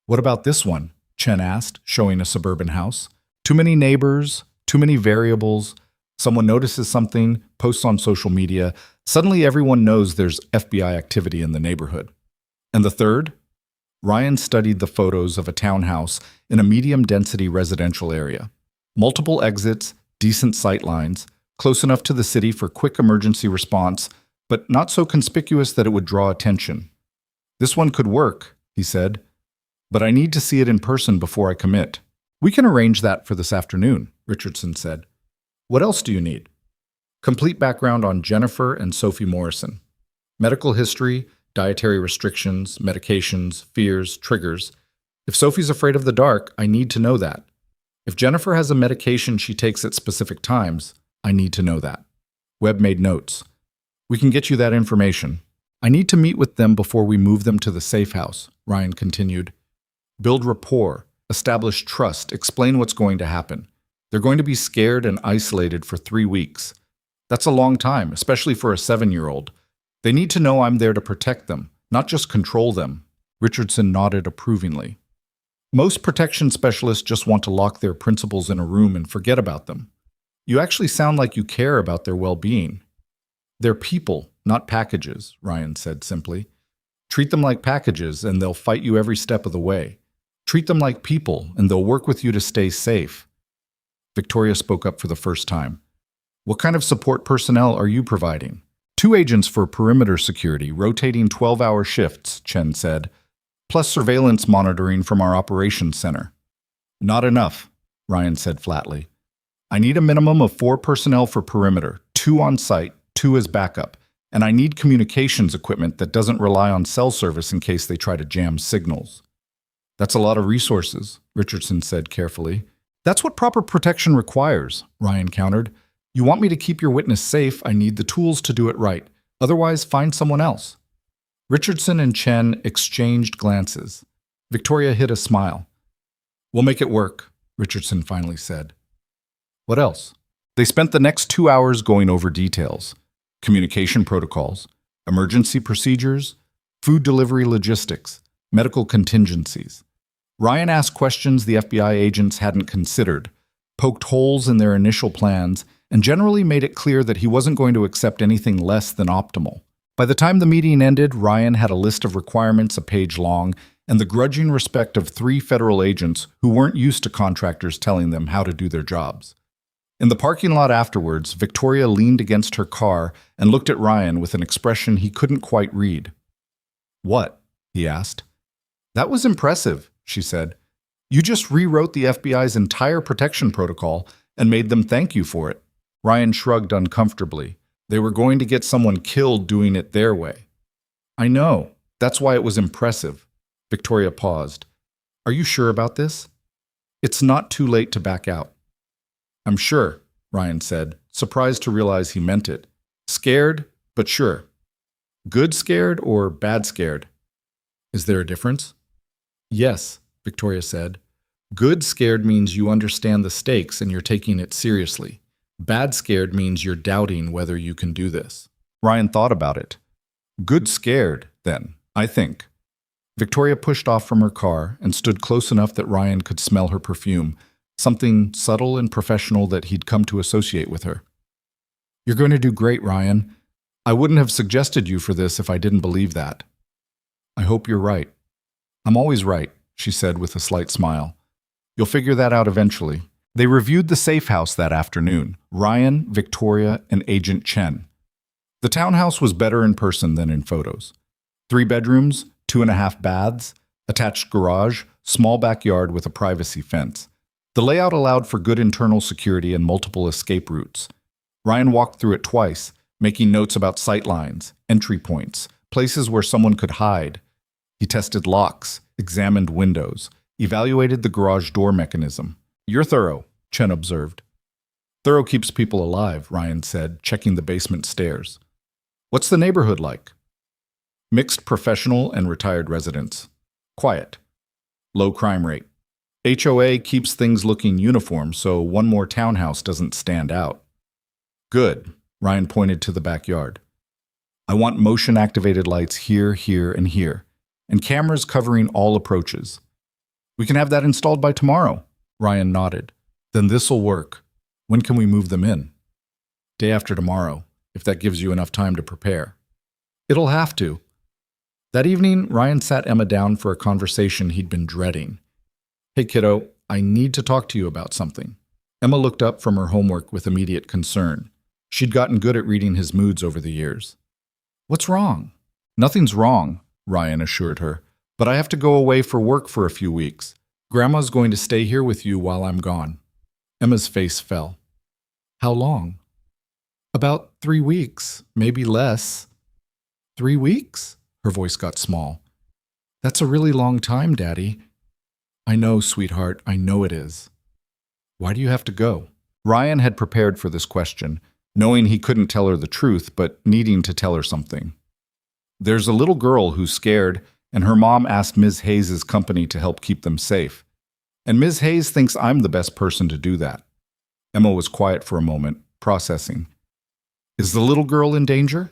What about this one? Chen asked, showing a suburban house. Too many neighbors, too many variables. Someone notices something, posts on social media. Suddenly everyone knows there's FBI activity in the neighborhood. And the third? Ryan studied the photos of a townhouse in a medium-density residential area. Multiple exits, decent sight lines, close enough to the city for quick emergency response, but not so conspicuous that it would draw attention. This one could work, he said, but I need to see it in person before I commit. We can arrange that for this afternoon, Richardson said. What else do you need? Complete background on Jennifer and Sophie Morrison. Medical history, dietary restrictions, medications, fears, triggers. If Sophie's afraid of the dark, I need to know that. If Jennifer has a medication she takes at specific times, I need to know that. Webb made notes. We can get you that information. I need to meet with them before we move them to the safe house, Ryan continued. Build rapport, establish trust, explain what's going to happen. They're going to be scared and isolated for 3 weeks. That's a long time, especially for a 7-year-old. They need to know I'm there to protect them, not just control them. Richardson nodded approvingly. Most protection specialists just want to lock their principals in a room and forget about them. You actually sound like you care about their well-being. They're people, not packages, Ryan said simply. Treat them like packages and they'll fight you every step of the way. Treat Treat them like people, and they'll work with you to stay safe. Victoria spoke up for the first time. What kind of support personnel are you providing? 2 agents for perimeter security, rotating 12-hour shifts, Chen said, plus surveillance monitoring from our operations center. Not enough, Ryan said flatly. I need a minimum of 4 personnel for perimeter, 2 on site, 2 as backup, and I need communications equipment that doesn't rely on cell service in case they try to jam signals. That's a lot of resources, Richardson said carefully. That's what proper protection requires, Ryan countered. You want me to keep your witness safe, I need the tools to do it right. Otherwise, find someone else. Richardson and Chen exchanged glances. Victoria hid a smile. We'll make it work, Richardson finally said. What else? They spent the next 2 hours going over details. Communication protocols, emergency procedures, food delivery logistics, medical contingencies. Ryan asked questions the FBI agents hadn't considered, poked holes in their initial plans, and generally made it clear that he wasn't going to accept anything less than optimal. By the time the meeting ended, Ryan had a list of requirements a page long and the grudging respect of 3 federal agents who weren't used to contractors telling them how to do their jobs. In the parking lot afterwards, Victoria leaned against her car and looked at Ryan with an expression he couldn't quite read. What? He asked. That was impressive, she said. You just rewrote the FBI's entire protection protocol and made them thank you for it. Ryan shrugged uncomfortably. They were going to get someone killed doing it their way. I know. That's why it was impressive. Victoria paused. Are you sure about this? It's not too late to back out. I'm sure, Ryan said, surprised to realize he meant it. Scared, but sure. Good scared or bad scared? Is there a difference? Yes, Victoria said. Good scared means you understand the stakes and you're taking it seriously. Bad scared means you're doubting whether you can do this. Ryan thought about it. Good scared, then, I think. Victoria pushed off from her car and stood close enough that Ryan could smell her perfume, something subtle and professional that he'd come to associate with her. You're going to do great, Ryan. I wouldn't have suggested you for this if I didn't believe that. I hope you're right. I'm always right, she said with a slight smile. You'll figure that out eventually. They reviewed the safe house that afternoon, Ryan, Victoria, and Agent Chen. The townhouse was better in person than in photos. 3 bedrooms, 2.5 baths, attached garage, small backyard with a privacy fence. The layout allowed for good internal security and multiple escape routes. Ryan walked through it twice, making notes about sight lines, entry points, places where someone could hide. He tested locks, examined windows, evaluated the garage door mechanism. You're thorough, Chen observed. Thorough keeps people alive, Ryan said, checking the basement stairs. What's the neighborhood like? Mixed professional and retired residents. Quiet. Low crime rate. HOA keeps things looking uniform so one more townhouse doesn't stand out. Good, Ryan pointed to the backyard. I want motion-activated lights here, here, and here, and cameras covering all approaches. We can have that installed by tomorrow. Ryan nodded. Then this'll work. When can we move them in? Day after tomorrow, if that gives you enough time to prepare. It'll have to. That evening, Ryan sat Emma down for a conversation he'd been dreading. Hey kiddo, I need to talk to you about something. Emma looked up from her homework with immediate concern. She'd gotten good at reading his moods over the years. What's wrong? Nothing's wrong, Ryan assured her, but I have to go away for work for a few weeks. Grandma's going to stay here with you while I'm gone. Emma's face fell. How long? About 3 weeks, maybe less. 3 weeks? Her voice got small. That's a really long time, Daddy. I know, sweetheart, I know it is. Why do you have to go? Ryan had prepared for this question, knowing he couldn't tell her the truth, but needing to tell her something. There's a little girl who's scared, and her mom asked Ms. Hayes' company to help keep them safe. And Ms. Hayes thinks I'm the best person to do that. Emma was quiet for a moment, processing. Is the little girl in danger?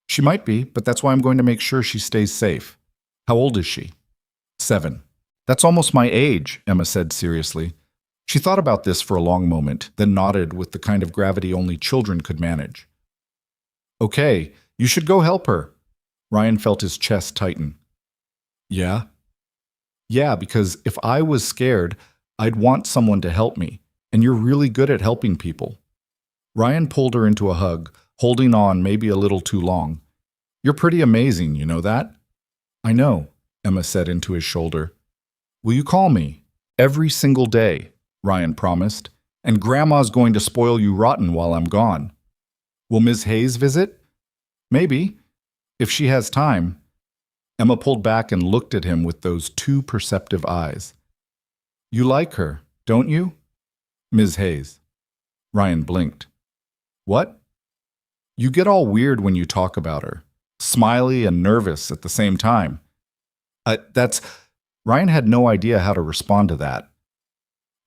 She might be, but that's why I'm going to make sure she stays safe. How old is she? 7. That's almost my age, Emma said seriously. She thought about this for a long moment, then nodded with the kind of gravity only children could manage. Okay, you should go help her. Ryan felt his chest tighten. Yeah? Yeah, because if I was scared, I'd want someone to help me, and you're really good at helping people. Ryan pulled her into a hug, holding on maybe a little too long. You're pretty amazing, you know that? I know, Emma said into his shoulder. Will you call me? Every single day, Ryan promised, and Grandma's going to spoil you rotten while I'm gone. Will Ms. Hayes visit? Maybe, if she has time. Emma pulled back and looked at him with those two perceptive eyes. You like her, don't you? Ms. Hayes. Ryan blinked. What? You get all weird when you talk about her, smiley and nervous at the same time. That's... Ryan had no idea how to respond to that.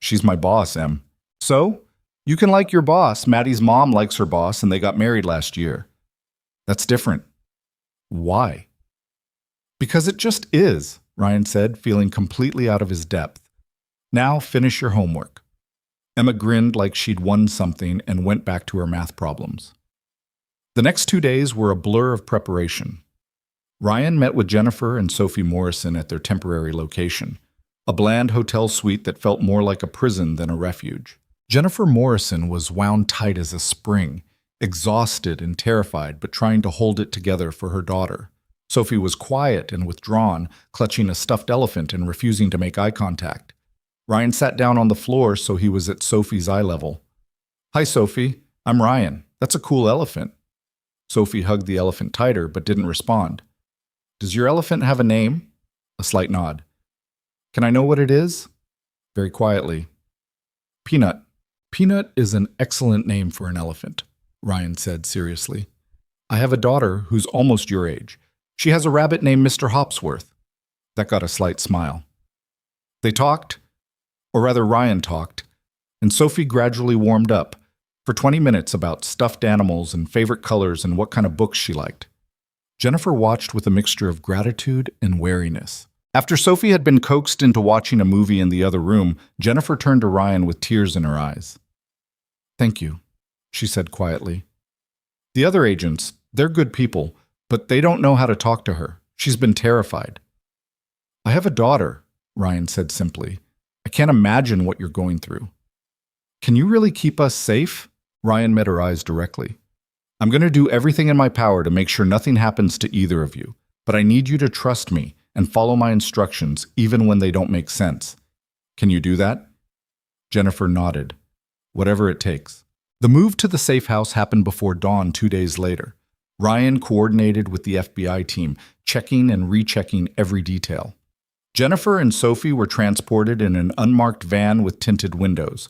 She's my boss, Em. So? You can like your boss. Maddie's mom likes her boss, and they got married last year. That's different. Why? Because it just is, Ryan said, feeling completely out of his depth. Now finish your homework. Emma grinned like she'd won something and went back to her math problems. The next 2 days were a blur of preparation. Ryan met with Jennifer and Sophie Morrison at their temporary location, a bland hotel suite that felt more like a prison than a refuge. Jennifer Morrison was wound tight as a spring, exhausted and terrified, but trying to hold it together for her daughter. Sophie was quiet and withdrawn, clutching a stuffed elephant and refusing to make eye contact. Ryan sat down on the floor so he was at Sophie's eye level. Hi, Sophie. I'm Ryan. That's a cool elephant. Sophie hugged the elephant tighter, but didn't respond. Does your elephant have a name? A slight nod. Can I know what it is? Very quietly. Peanut. Peanut is an excellent name for an elephant, Ryan said seriously. I have a daughter who's almost your age. She has a rabbit named Mr. Hopsworth. That got a slight smile. They talked, or rather Ryan talked, and Sophie gradually warmed up for 20 minutes about stuffed animals and favorite colors and what kind of books she liked. Jennifer watched with a mixture of gratitude and wariness. After Sophie had been coaxed into watching a movie in the other room, Jennifer turned to Ryan with tears in her eyes. Thank you, she said quietly. The other agents, they're good people, but they don't know how to talk to her. She's been terrified. I have a daughter, Ryan said simply. I can't imagine what you're going through. Can you really keep us safe? Ryan met her eyes directly. I'm going to do everything in my power to make sure nothing happens to either of you, but I need you to trust me and follow my instructions even when they don't make sense. Can you do that? Jennifer nodded. Whatever it takes. The move to the safe house happened before dawn 2 days later. Ryan coordinated with the FBI team, checking and rechecking every detail. Jennifer and Sophie were transported in an unmarked van with tinted windows.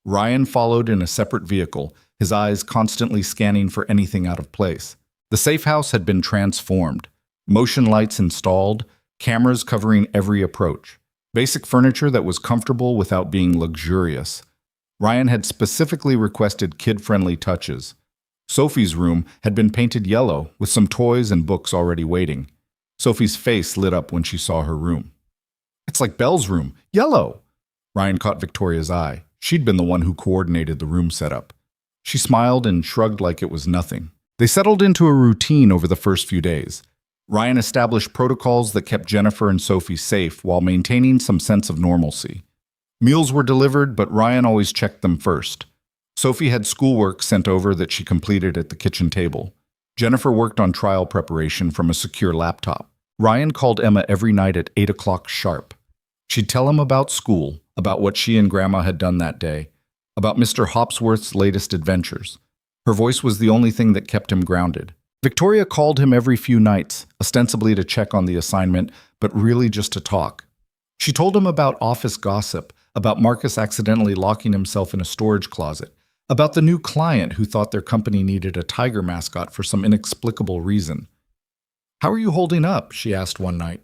Ryan followed in a separate vehicle, his eyes constantly scanning for anything out of place. The safe house had been transformed. Motion lights installed, cameras covering every approach. Basic furniture that was comfortable without being luxurious. Ryan had specifically requested kid-friendly touches. Sophie's room had been painted yellow with some toys and books already waiting. Sophie's face lit up when she saw her room. It's like Belle's room. Yellow! Ryan caught Victoria's eye. She'd been the one who coordinated the room setup. She smiled and shrugged like it was nothing. They settled into a routine over the first few days. Ryan established protocols that kept Jennifer and Sophie safe while maintaining some sense of normalcy. Meals were delivered, but Ryan always checked them first. Sophie had schoolwork sent over that she completed at the kitchen table. Jennifer worked on trial preparation from a secure laptop. Ryan called Emma every night at 8 o'clock sharp. She'd tell him about school, about what she and Grandma had done that day, about Mr. Hopsworth's latest adventures. Her voice was the only thing that kept him grounded. Victoria called him every few nights, ostensibly to check on the assignment, but really just to talk. She told him about office gossip, about Marcus accidentally locking himself in a storage closet, about the new client who thought their company needed a tiger mascot for some inexplicable reason. How are you holding up? She asked one night.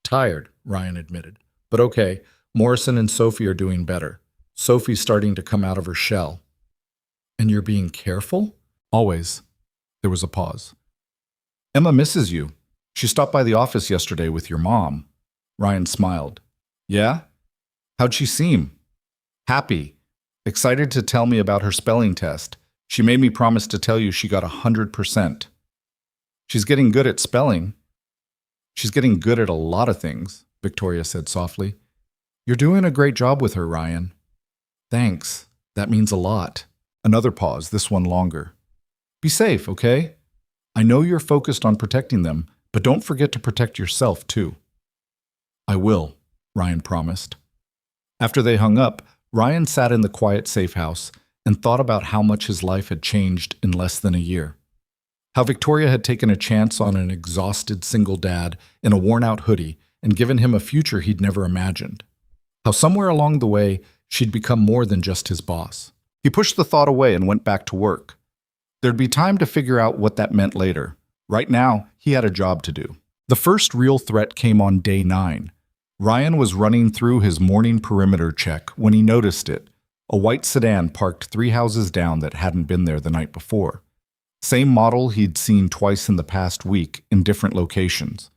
Tired, Ryan admitted. But okay, Morrison and Sophie are doing better. Sophie's starting to come out of her shell. And you're being careful? Always. There was a pause. Emma misses you. She stopped by the office yesterday with your mom. Ryan smiled. Yeah? How'd she seem? Happy. Excited to tell me about her spelling test. She made me promise to tell you she got 100%. She's getting good at spelling. She's getting good at a lot of things, Victoria said softly. You're doing a great job with her, Ryan. Thanks. That means a lot. Another pause, this one longer. Be safe, okay? I know you're focused on protecting them, but don't forget to protect yourself, too. I will, Ryan promised. After they hung up, Ryan sat in the quiet safe house and thought about how much his life had changed in less than a year. How Victoria had taken a chance on an exhausted single dad in a worn-out hoodie and given him a future he'd never imagined. How somewhere along the way, she'd become more than just his boss. He pushed the thought away and went back to work. There'd be time to figure out what that meant later. Right now, he had a job to do. The first real threat came on day 9. Ryan was running through his morning perimeter check when he noticed it, a white sedan parked 3 houses down that hadn't been there the night before. Same model he'd seen twice in the past week in different locations.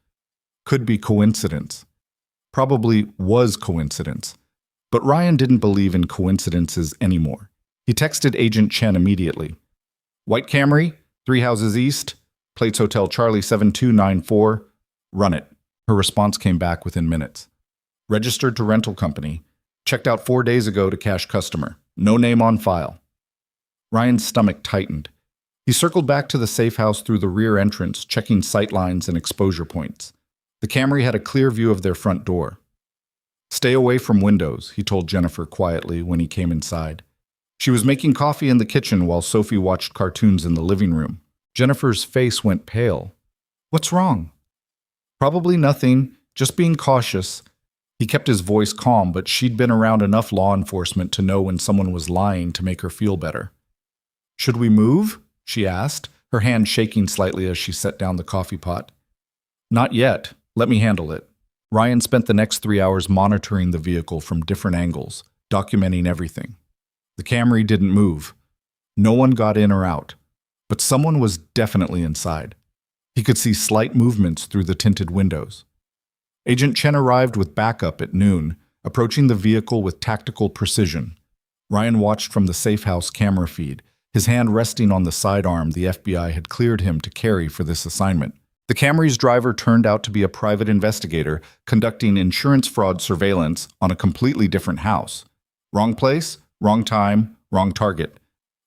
Could be coincidence. Probably was coincidence. But Ryan didn't believe in coincidences anymore. He texted Agent Chen immediately. White Camry, 3 houses east, plates Hotel Charlie 7294, run it. Her response came back within minutes. Registered to rental company. Checked out 4 days ago to cash customer. No name on file. Ryan's stomach tightened. He circled back to the safe house through the rear entrance, checking sight lines and exposure points. The Camry had a clear view of their front door. Stay away from windows, he told Jennifer quietly when he came inside. She was making coffee in the kitchen while Sophie watched cartoons in the living room. Jennifer's face went pale. What's wrong? Probably nothing, just being cautious. He kept his voice calm, but she'd been around enough law enforcement to know when someone was lying to make her feel better. Should we move? She asked, her hand shaking slightly as she set down the coffee pot. Not yet. Let me handle it. Ryan spent the next 3 hours monitoring the vehicle from different angles, documenting everything. The Camry didn't move. No one got in or out, but someone was definitely inside. He could see slight movements through the tinted windows. Agent Chen arrived with backup at noon, approaching the vehicle with tactical precision. Ryan watched from the safe house camera feed, his hand resting on the sidearm the FBI had cleared him to carry for this assignment. The Camry's driver turned out to be a private investigator conducting insurance fraud surveillance on a completely different house. Wrong place, wrong time, wrong target.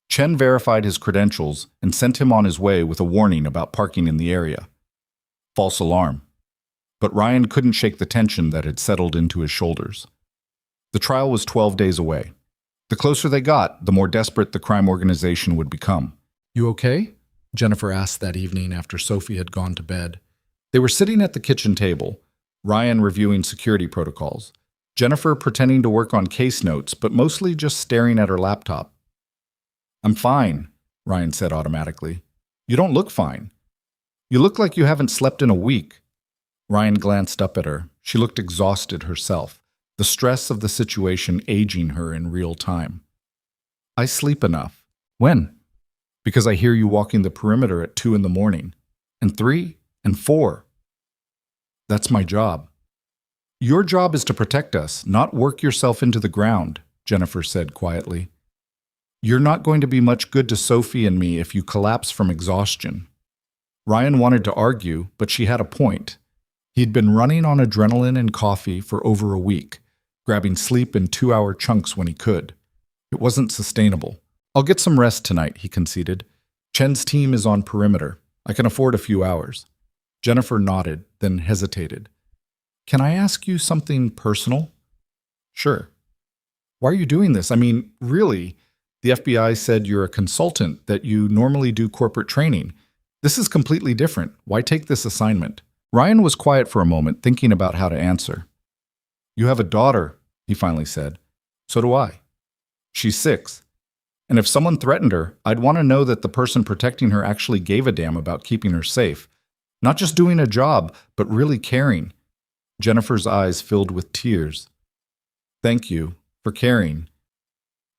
Chen verified his credentials and sent him on his way with a warning about parking in the area. False alarm. But Ryan couldn't shake the tension that had settled into his shoulders. The trial was 12 days away. The closer they got, the more desperate the crime organization would become. You okay? Jennifer asked that evening after Sophie had gone to bed. They were sitting at the kitchen table, Ryan reviewing security protocols, Jennifer pretending to work on case notes, but mostly just staring at her laptop. I'm fine, Ryan said automatically. You don't look fine. You look like you haven't slept in a week. Ryan glanced up at her. She looked exhausted herself, the stress of the situation aging her in real time. I sleep enough. When? Because I hear you walking the perimeter at 2 in the morning, and 3, and 4. That's my job. Your job is to protect us, not work yourself into the ground, Jennifer said quietly. You're not going to be much good to Sophie and me if you collapse from exhaustion. Ryan wanted to argue, but she had a point. He'd been running on adrenaline and coffee for over a week, grabbing sleep in 2-hour chunks when he could. It wasn't sustainable. I'll get some rest tonight, he conceded. Chen's team is on perimeter. I can afford a few hours. Jennifer nodded, then hesitated. Can I ask you something personal? Sure. Why are you doing this? I mean, really, the FBI said you're a consultant, that you normally do corporate training. This is completely different. Why take this assignment? Ryan was quiet for a moment, thinking about how to answer. You have a daughter, he finally said. So do I. She's 6. And if someone threatened her, I'd want to know that the person protecting her actually gave a damn about keeping her safe. Not just doing a job, but really caring. Jennifer's eyes filled with tears. Thank you for caring.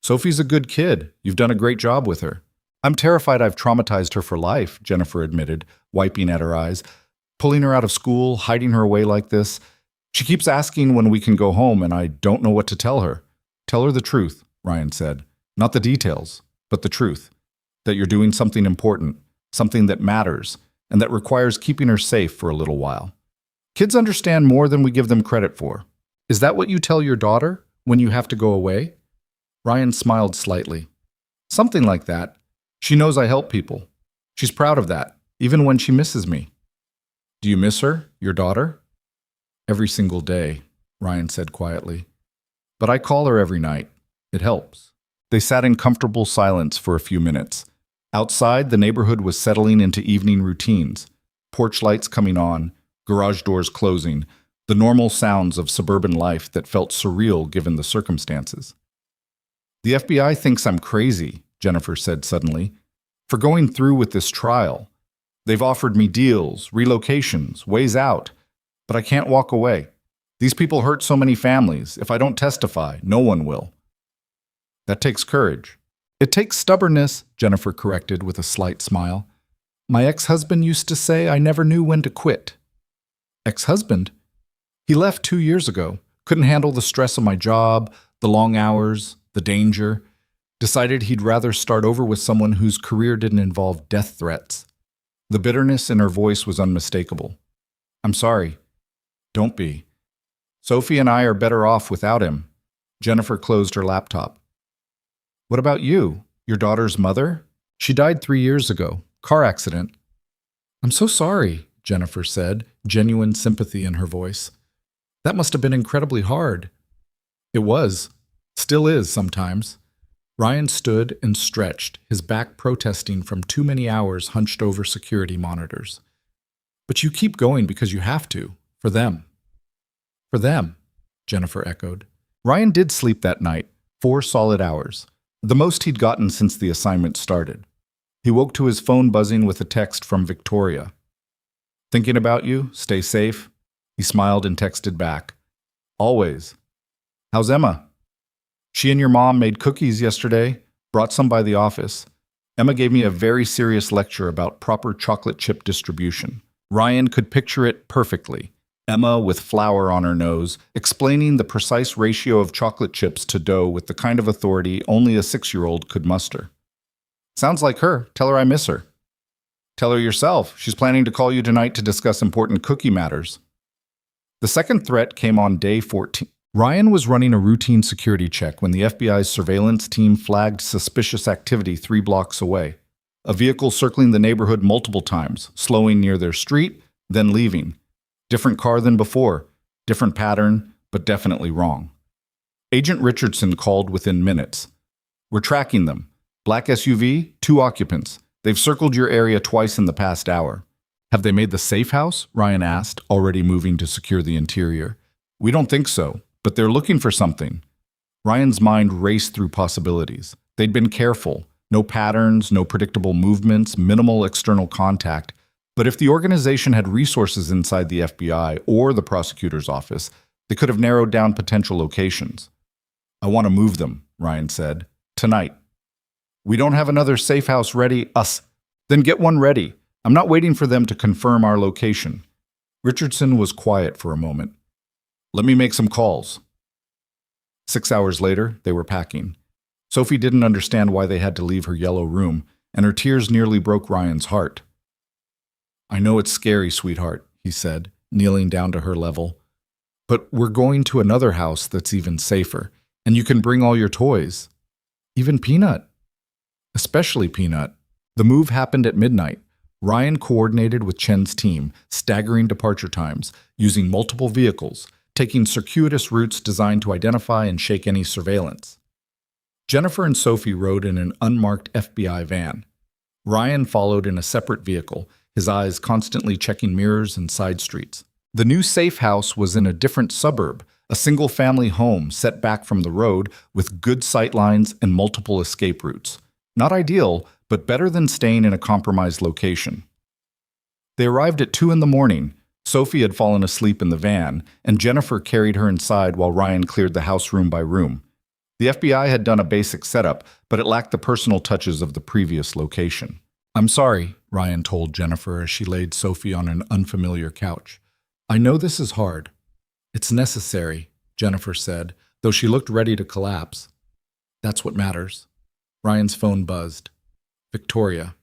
Sophie's a good kid. You've done a great job with her. I'm terrified I've traumatized her for life, Jennifer admitted, wiping at her eyes. Pulling her out of school, hiding her away like this. She keeps asking when we can go home, and I don't know what to tell her. Tell her the truth, Ryan said. Not the details, but the truth. That you're doing something important, something that matters, and that requires keeping her safe for a little while. Kids understand more than we give them credit for. Is that what you tell your daughter when you have to go away? Ryan smiled slightly. Something like that. She knows I help people. She's proud of that, even when she misses me. Do you miss her, your daughter? Every single day, Ryan said quietly. But I call her every night. It helps. They sat in comfortable silence for a few minutes. Outside, the neighborhood was settling into evening routines. Porch lights coming on, garage doors closing, the normal sounds of suburban life that felt surreal given the circumstances. The FBI thinks I'm crazy, Jennifer said suddenly, for going through with this trial. They've offered me deals, relocations, ways out, but I can't walk away. These people hurt so many families. If I don't testify, no one will. That takes courage. It takes stubbornness, Jennifer corrected with a slight smile. My ex-husband used to say I never knew when to quit. Ex-husband? He left 2 years ago, couldn't handle the stress of my job, the long hours, the danger, decided he'd rather start over with someone whose career didn't involve death threats. The bitterness in her voice was unmistakable. I'm sorry. Don't be. Sophie and I are better off without him. Jennifer closed her laptop. What about you? Your daughter's mother? She died 3 years ago. Car accident. I'm so sorry, Jennifer said, genuine sympathy in her voice. That must have been incredibly hard. It was. Still is sometimes. Ryan stood and stretched, his back protesting from too many hours hunched over security monitors. But you keep going because you have to. For them. For them, Jennifer echoed. Ryan did sleep that night, 4 solid hours, the most he'd gotten since the assignment started. He woke to his phone buzzing with a text from Victoria. Thinking about you, stay safe. He smiled and texted back. Always. How's Emma? She and your mom made cookies yesterday, brought some by the office. Emma gave me a very serious lecture about proper chocolate chip distribution. Ryan could picture it perfectly. Emma with flour on her nose, explaining the precise ratio of chocolate chips to dough with the kind of authority only a 6-year-old could muster. Sounds like her. Tell her I miss her. Tell her yourself. She's planning to call you tonight to discuss important cookie matters. The second threat came on day 14. Ryan was running a routine security check when the FBI's surveillance team flagged suspicious activity 3 blocks away. A vehicle circling the neighborhood multiple times, slowing near their street, then leaving. Different car than before, different pattern, but definitely wrong. Agent Richardson called within minutes. We're tracking them. Black SUV, 2 occupants. They've circled your area twice in the past hour. Have they made the safe house? Ryan asked, already moving to secure the interior. We don't think so, but they're looking for something. Ryan's mind raced through possibilities. They'd been careful. No patterns, no predictable movements, minimal external contact. But if the organization had resources inside the FBI or the prosecutor's office, they could have narrowed down potential locations. I want to move them, Ryan said. Tonight. We don't have another safe house ready. Us. Then get one ready. I'm not waiting for them to confirm our location. Richardson was quiet for a moment. Let me make some calls. 6 hours later, they were packing. Sophie didn't understand why they had to leave her yellow room, and her tears nearly broke Ryan's heart. I know it's scary, sweetheart, he said, kneeling down to her level. But we're going to another house that's even safer, and you can bring all your toys. Even Peanut. Especially Peanut. The move happened at midnight. Ryan coordinated with Chen's team, staggering departure times, using multiple vehicles, taking circuitous routes designed to identify and shake any surveillance. Jennifer and Sophie rode in an unmarked FBI van. Ryan followed in a separate vehicle, his eyes constantly checking mirrors and side streets. The new safe house was in a different suburb, a single-family home set back from the road with good sightlines and multiple escape routes. Not ideal, but better than staying in a compromised location. They arrived at 2 a.m. Sophie had fallen asleep in the van, and Jennifer carried her inside while Ryan cleared the house room by room. The FBI had done a basic setup, but it lacked the personal touches of the previous location. I'm sorry, Ryan told Jennifer as she laid Sophie on an unfamiliar couch. I know this is hard. It's necessary, Jennifer said, though she looked ready to collapse. That's what matters. Ryan's phone buzzed. Victoria.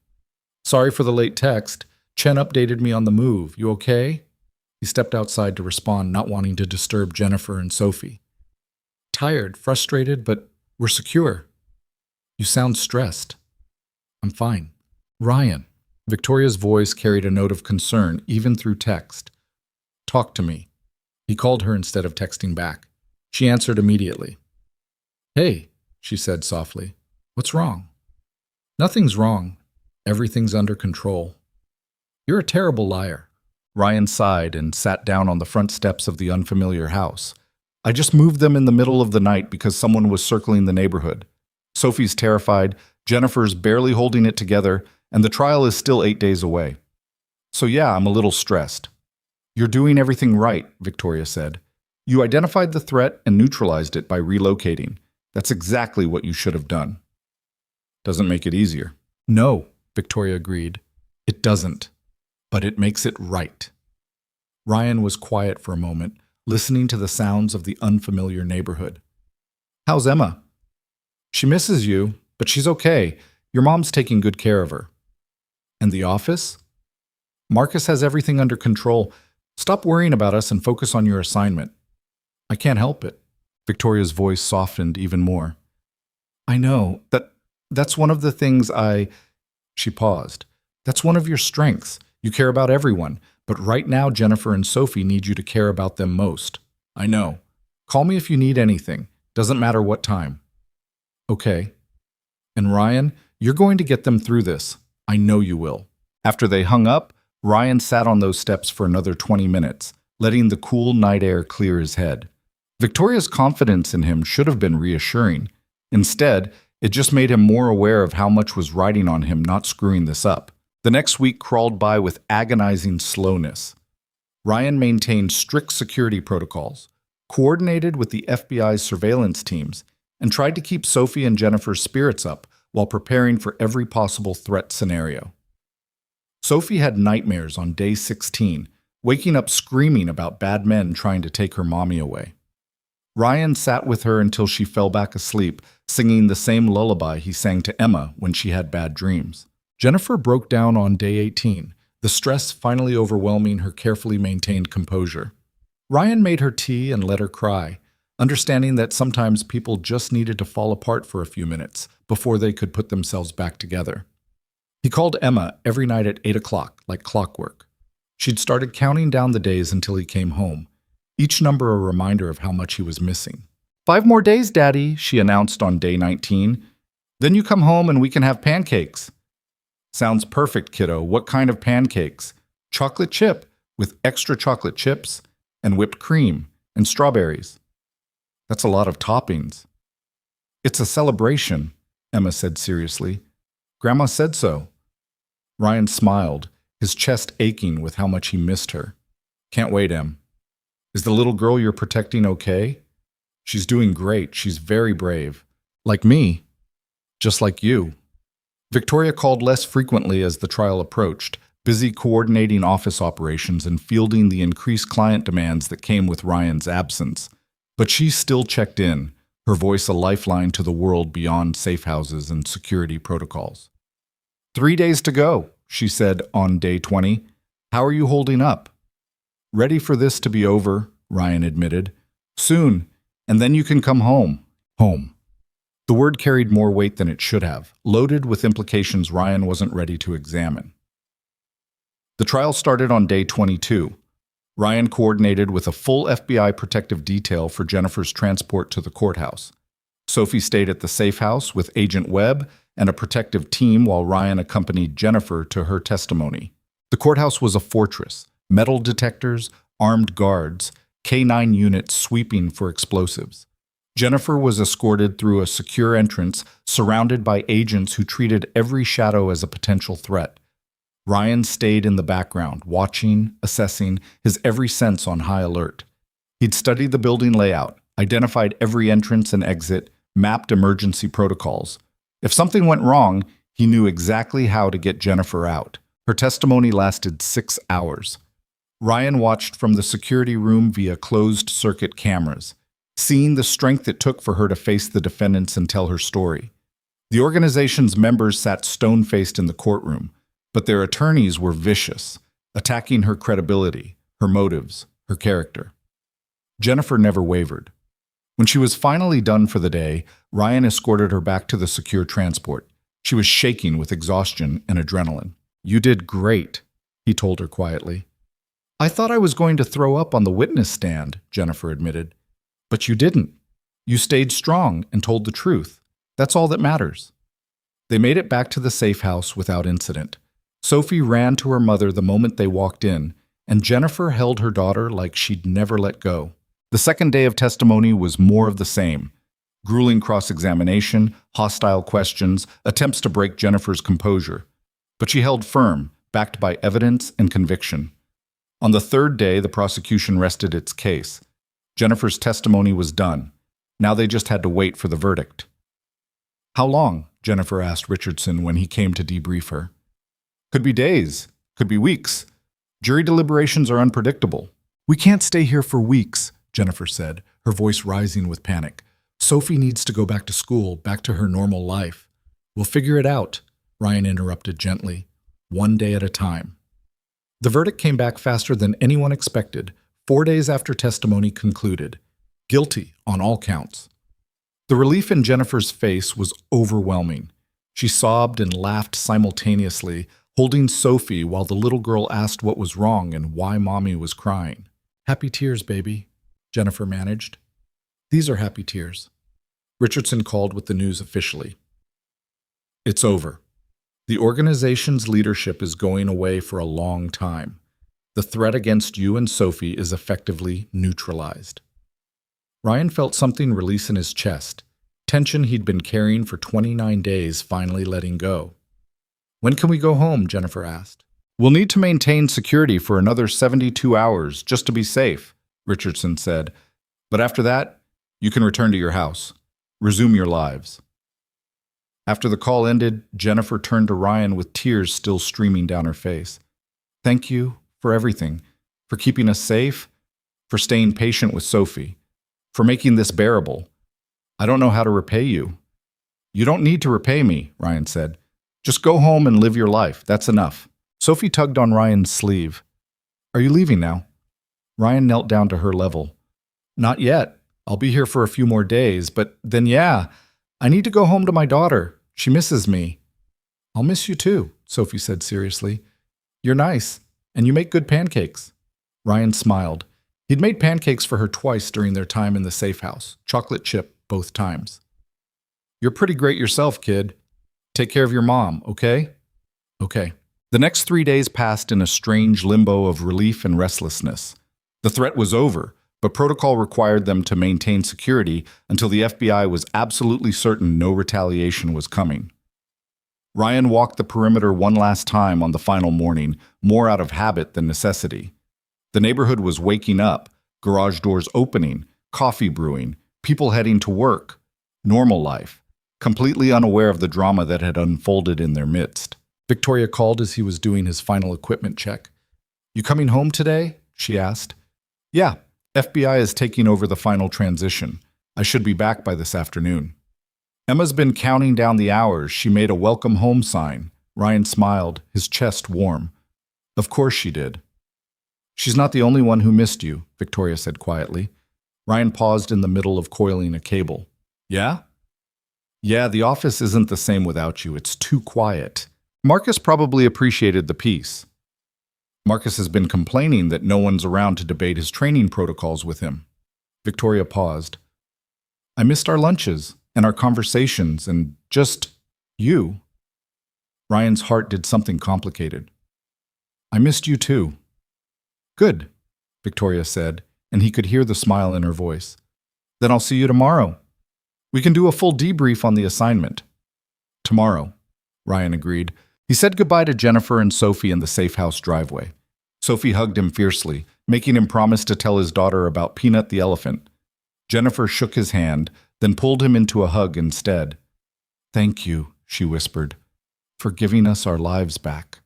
Sorry for the late text. Chen updated me on the move. You okay? He stepped outside to respond, not wanting to disturb Jennifer and Sophie. Tired, frustrated, but we're secure. You sound stressed. I'm fine. Ryan. Victoria's voice carried a note of concern, even through text. Talk to me. He called her instead of texting back. She answered immediately. Hey, she said softly. What's wrong? Nothing's wrong. Everything's under control. You're a terrible liar. Ryan sighed and sat down on the front steps of the unfamiliar house. I just moved them in the middle of the night because someone was circling the neighborhood. Sophie's terrified, Jennifer's barely holding it together, and the trial is still 8 days away. So yeah, I'm a little stressed. You're doing everything right, Victoria said. You identified the threat and neutralized it by relocating. That's exactly what you should have done. Doesn't make it easier. No, Victoria agreed. It doesn't. But it makes it right. Ryan was quiet for a moment, listening to the sounds of the unfamiliar neighborhood. How's Emma? She misses you, but she's okay. Your mom's taking good care of her. And the office? Marcus has everything under control. Stop worrying about us and focus on your assignment. I can't help it. Victoria's voice softened even more. I know. That's one of the things She paused. That's one of your strengths. You care about everyone. But right now, Jennifer and Sophie need you to care about them most. I know. Call me if you need anything. Doesn't matter what time. Okay. And Ryan, you're going to get them through this. I know you will. After they hung up, Ryan sat on those steps for another 20 minutes, letting the cool night air clear his head. Victoria's confidence in him should have been reassuring. Instead, it just made him more aware of how much was riding on him not screwing this up. The next week crawled by with agonizing slowness. Ryan maintained strict security protocols, coordinated with the FBI's surveillance teams, and tried to keep Sophie and Jennifer's spirits up while preparing for every possible threat scenario. Sophie had nightmares on day 16, waking up screaming about bad men trying to take her mommy away. Ryan sat with her until she fell back asleep, singing the same lullaby he sang to Emma when she had bad dreams. Jennifer broke down on day 18, the stress finally overwhelming her carefully maintained composure. Ryan made her tea and let her cry, understanding that sometimes people just needed to fall apart for a few minutes before they could put themselves back together. He called Emma every night at 8 o'clock, like clockwork. She'd started counting down the days until he came home, each number a reminder of how much he was missing. 5 more days, Daddy, she announced on day 19. Then you come home and we can have pancakes. Sounds perfect, kiddo. What kind of pancakes? Chocolate chip, with extra chocolate chips, and whipped cream, and strawberries. That's a lot of toppings. It's a celebration, Emma said seriously. Grandma said so. Ryan smiled, his chest aching with how much he missed her. Can't wait, Em. Is the little girl you're protecting okay? She's doing great. She's very brave. Like me. Just like you. Victoria called less frequently as the trial approached, busy coordinating office operations and fielding the increased client demands that came with Ryan's absence. But she still checked in, her voice a lifeline to the world beyond safe houses and security protocols. 3 days to go, she said on day 20. How are you holding up? Ready for this to be over, Ryan admitted. Soon, and then you can come home. Home. The word carried more weight than it should have, loaded with implications Ryan wasn't ready to examine. The trial started on day 22. Ryan coordinated with a full FBI protective detail for Jennifer's transport to the courthouse. Sophie stayed at the safe house with Agent Webb and a protective team while Ryan accompanied Jennifer to her testimony. The courthouse was a fortress, metal detectors, armed guards, K-9 units sweeping for explosives. Jennifer was escorted through a secure entrance surrounded by agents who treated every shadow as a potential threat. Ryan stayed in the background, watching, assessing, his every sense on high alert. He'd studied the building layout, identified every entrance and exit, mapped emergency protocols. If something went wrong, he knew exactly how to get Jennifer out. Her testimony lasted 6 hours. Ryan watched from the security room via closed-circuit cameras, seeing the strength it took for her to face the defendants and tell her story. The organization's members sat stone-faced in the courtroom, but their attorneys were vicious, attacking her credibility, her motives, her character. Jennifer never wavered. When she was finally done for the day, Ryan escorted her back to the secure transport. She was shaking with exhaustion and adrenaline. "You did great," he told her quietly. "I thought I was going to throw up on the witness stand," Jennifer admitted. "But you didn't. You stayed strong and told the truth. That's all that matters." They made it back to the safe house without incident. Sophie ran to her mother the moment they walked in, and Jennifer held her daughter like she'd never let go. The second day of testimony was more of the same. Grueling cross-examination, hostile questions, attempts to break Jennifer's composure. But she held firm, backed by evidence and conviction. On the third day, the prosecution rested its case. Jennifer's testimony was done. Now they just had to wait for the verdict. "How long?" Jennifer asked Richardson when he came to debrief her. "Could be days, could be weeks. Jury deliberations are unpredictable." "We can't stay here for weeks," Jennifer said, her voice rising with panic. "Sophie needs to go back to school, back to her normal life." "We'll figure it out," Ryan interrupted gently. "One day at a time." The verdict came back faster than anyone expected, 4 days after testimony concluded. Guilty on all counts. The relief in Jennifer's face was overwhelming. She sobbed and laughed simultaneously, holding Sophie while the little girl asked what was wrong and why Mommy was crying. "Happy tears, baby," Jennifer managed. "These are happy tears." Richardson called with the news officially. "It's over. The organization's leadership is going away for a long time. The threat against you and Sophie is effectively neutralized." Ryan felt something release in his chest, tension he'd been carrying for 29 days finally letting go. "When can we go home?" Jennifer asked. "We'll need to maintain security for another 72 hours just to be safe," Richardson said. "But after that, you can return to your house. Resume your lives." After the call ended, Jennifer turned to Ryan with tears still streaming down her face. "Thank you for everything, for keeping us safe, for staying patient with Sophie, for making this bearable. I don't know how to repay you." "You don't need to repay me," Ryan said. "Just go home and live your life. That's enough." Sophie tugged on Ryan's sleeve. "Are you leaving now?" Ryan knelt down to her level. "Not yet. I'll be here for a few more days, but then yeah, I need to go home to my daughter. She misses me." "I'll miss you too," Sophie said seriously. "You're nice, and you make good pancakes." Ryan smiled. He'd made pancakes for her twice during their time in the safe house, chocolate chip both times. "You're pretty great yourself, kid. Take care of your mom, okay?" "Okay." The next 3 days passed in a strange limbo of relief and restlessness. The threat was over, but protocol required them to maintain security until the FBI was absolutely certain no retaliation was coming. Ryan walked the perimeter one last time on the final morning, more out of habit than necessity. The neighborhood was waking up, garage doors opening, coffee brewing, people heading to work. Normal life, completely unaware of the drama that had unfolded in their midst. Victoria called as he was doing his final equipment check. "You coming home today?" she asked. "Yeah, FBI is taking over the final transition. I should be back by this afternoon." Emma's been counting down the hours. She made a welcome home sign. Ryan smiled, his chest warm. "Of course she did." "She's not the only one who missed you," Victoria said quietly. Ryan paused in the middle of coiling a cable. "Yeah?" "Yeah, the office isn't the same without you. It's too quiet. Marcus probably appreciated the peace. Marcus has been complaining that no one's around to debate his training protocols with him." Victoria paused. "I missed our lunches and our conversations and just you." Ryan's heart did something complicated. "I missed you too." "Good," Victoria said, and he could hear the smile in her voice. "Then I'll see you tomorrow. We can do a full debrief on the assignment." "Tomorrow," Ryan agreed. He said goodbye to Jennifer and Sophie in the safe house driveway. Sophie hugged him fiercely, making him promise to tell his daughter about Peanut the elephant. Jennifer shook his hand, then pulled him into a hug instead. "Thank you," she whispered, "for giving us our lives back."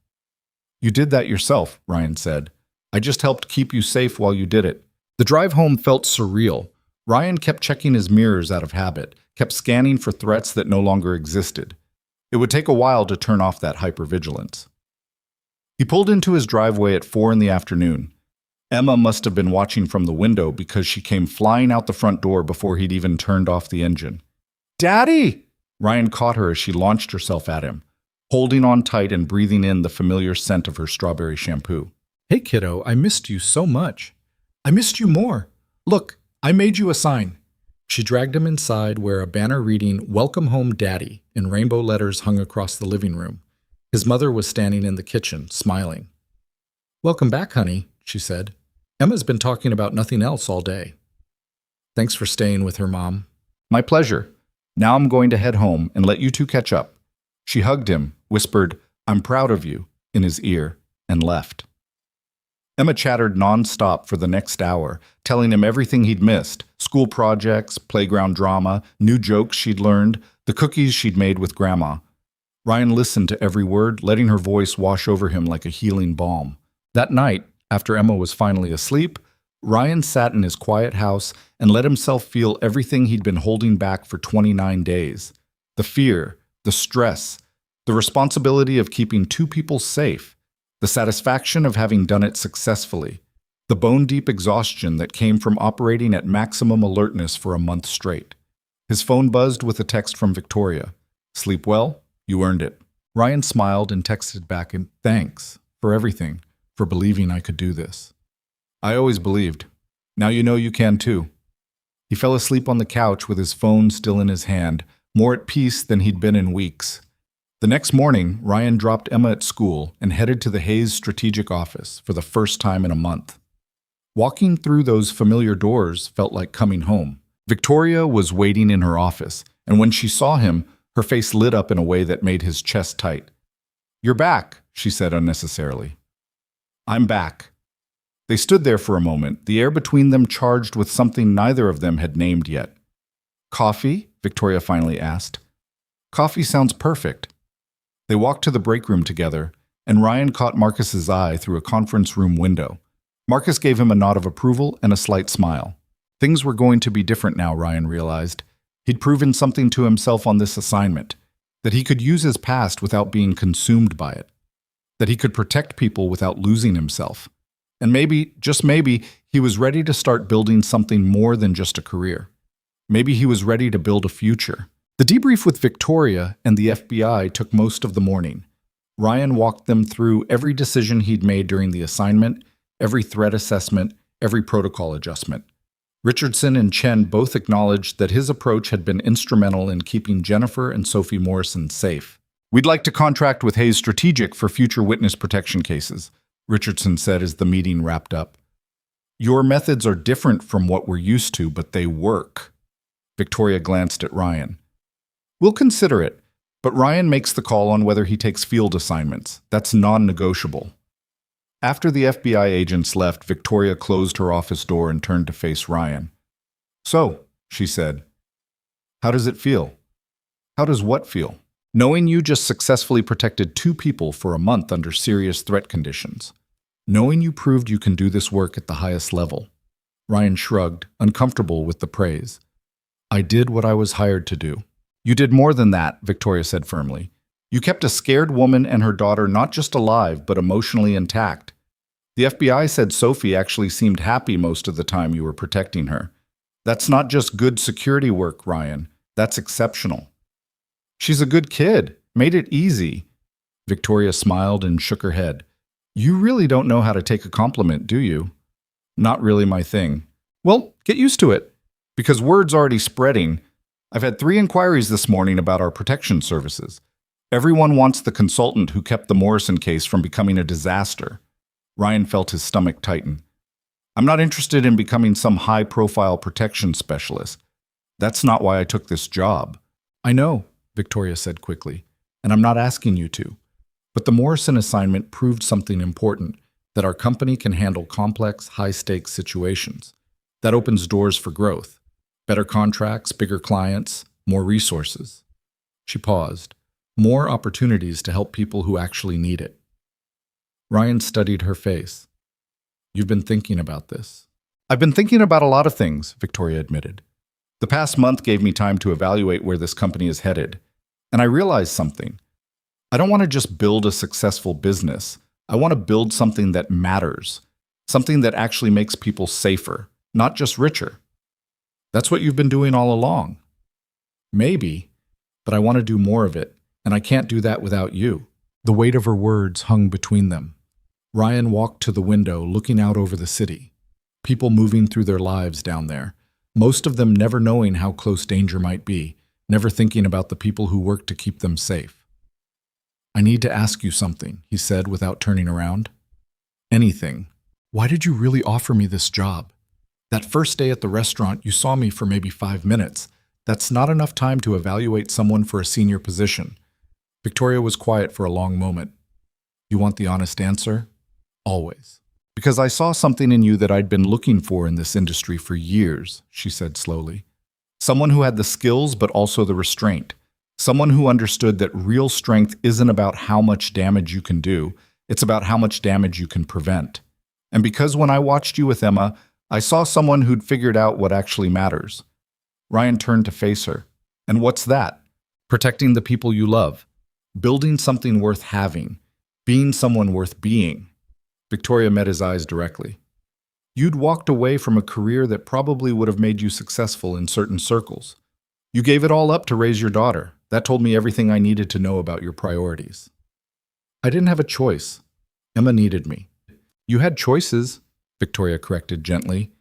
"You did that yourself," Ryan said. "I just helped keep you safe while you did it." The drive home felt surreal. Ryan kept checking his mirrors out of habit, kept scanning for threats that no longer existed. It would take a while to turn off that hypervigilance. He pulled into his driveway at 4 in the afternoon. Emma must have been watching from the window because she came flying out the front door before he'd even turned off the engine. "Daddy!" Ryan caught her as she launched herself at him, holding on tight and breathing in the familiar scent of her strawberry shampoo. Hey, kiddo, I missed you so much. I missed you more. Look, I made you a sign. She dragged him inside where a banner reading, "Welcome Home, Daddy," in rainbow letters hung across the living room. His mother was standing in the kitchen, smiling. "Welcome back, honey," she said. "Emma's been talking about nothing else all day." "Thanks for staying with her, Mom." "My pleasure. Now I'm going to head home and let you two catch up." She hugged him, whispered, "I'm proud of you," in his ear, and left. Emma chattered nonstop for the next hour, telling him everything he'd missed: school projects, playground drama, new jokes she'd learned, the cookies she'd made with Grandma. Ryan listened to every word, letting her voice wash over him like a healing balm. That night, after Emma was finally asleep, Ryan sat in his quiet house and let himself feel everything he'd been holding back for 29 days. The fear, the stress, the responsibility of keeping two people safe, the satisfaction of having done it successfully, the bone-deep exhaustion that came from operating at maximum alertness for a month straight. His phone buzzed with a text from Victoria. "Sleep well? You earned it." Ryan smiled and texted back, "And thanks for everything, for believing I could do this." "I always believed. Now you know you can too." He fell asleep on the couch with his phone still in his hand, more at peace than he'd been in weeks. The next morning, Ryan dropped Emma at school and headed to the Hayes strategic office for the first time in a month. Walking through those familiar doors felt like coming home. Victoria was waiting in her office, and when she saw him, her face lit up in a way that made his chest tight. "You're back," she said unnecessarily. "I'm back." They stood there for a moment, the air between them charged with something neither of them had named yet. "Coffee?" Victoria finally asked. "Coffee sounds perfect." They walked to the break room together, and Ryan caught Marcus's eye through a conference room window. Marcus gave him a nod of approval and a slight smile. Things were going to be different now, Ryan realized. He'd proven something to himself on this assignment, that he could use his past without being consumed by it, that he could protect people without losing himself. And maybe, just maybe, he was ready to start building something more than just a career. Maybe he was ready to build a future. The debrief with Victoria and the FBI took most of the morning. Ryan walked them through every decision he'd made during the assignment, every threat assessment, every protocol adjustment. Richardson and Chen both acknowledged that his approach had been instrumental in keeping Jennifer and Sophie Morrison safe. "We'd like to contract with Hayes Strategic for future witness protection cases," Richardson said as the meeting wrapped up. "Your methods are different from what we're used to, but they work." Victoria glanced at Ryan. "We'll consider it, but Ryan makes the call on whether he takes field assignments. That's non-negotiable." After the FBI agents left, Victoria closed her office door and turned to face Ryan. "So," she said, "how does it feel?" "How does what feel?" "Knowing you just successfully protected 2 people for a month under serious threat conditions. Knowing you proved you can do this work at the highest level." Ryan shrugged, uncomfortable with the praise. "I did what I was hired to do." "You did more than that," Victoria said firmly. "You kept a scared woman and her daughter not just alive, but emotionally intact. The FBI said Sophie actually seemed happy most of the time you were protecting her. That's not just good security work, Ryan. That's exceptional." "She's a good kid. Made it easy." Victoria smiled and shook her head. "You really don't know how to take a compliment, do you?" "Not really my thing." "Well, get used to it. Because word's already spreading. I've had 3 inquiries this morning about our protection services. Everyone wants the consultant who kept the Morrison case from becoming a disaster." Ryan felt his stomach tighten. "I'm not interested in becoming some high-profile protection specialist. That's not why I took this job." "I know," Victoria said quickly, "and I'm not asking you to. But the Morrison assignment proved something important, that our company can handle complex, high-stakes situations. That opens doors for growth. Better contracts, bigger clients, more resources." She paused. "More opportunities to help people who actually need it." Ryan studied her face. "You've been thinking about this." "I've been thinking about a lot of things," Victoria admitted. "The past month gave me time to evaluate where this company is headed. And I realized something. I don't want to just build a successful business. I want to build something that matters. Something that actually makes people safer, not just richer. That's what you've been doing all along. Maybe, but I want to do more of it, and I can't do that without you. The weight of her words hung between them. Ryan walked to the window, looking out over the city. People moving through their lives down there, most of them never knowing how close danger might be, never thinking about the people who work to keep them safe. I need to ask you something, he said without turning around. Anything. Why did you really offer me this job? That first day at the restaurant, you saw me for maybe 5 minutes. That's not enough time to evaluate someone for a senior position. Victoria was quiet for a long moment. You want the honest answer? Always. Because I saw something in you that I'd been looking for in this industry for years, she said slowly. Someone who had the skills but also the restraint. Someone who understood that real strength isn't about how much damage you can do, it's about how much damage you can prevent. And because when I watched you with Emma, I saw someone who'd figured out what actually matters. Ryan turned to face her. And what's that? Protecting the people you love. Building something worth having. Being someone worth being. Victoria met his eyes directly. You'd walked away from a career that probably would have made you successful in certain circles. You gave it all up to raise your daughter. That told me everything I needed to know about your priorities. I didn't have a choice. Emma needed me. You had choices, Victoria corrected gently.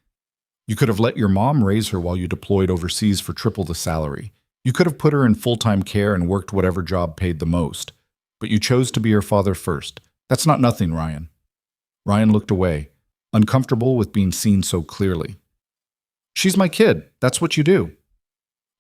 You could have let your mom raise her while you deployed overseas for triple the salary. You could have put her in full-time care and worked whatever job paid the most. But you chose to be her father first. That's not nothing, Ryan. Ryan looked away, uncomfortable with being seen so clearly. She's my kid. That's what you do.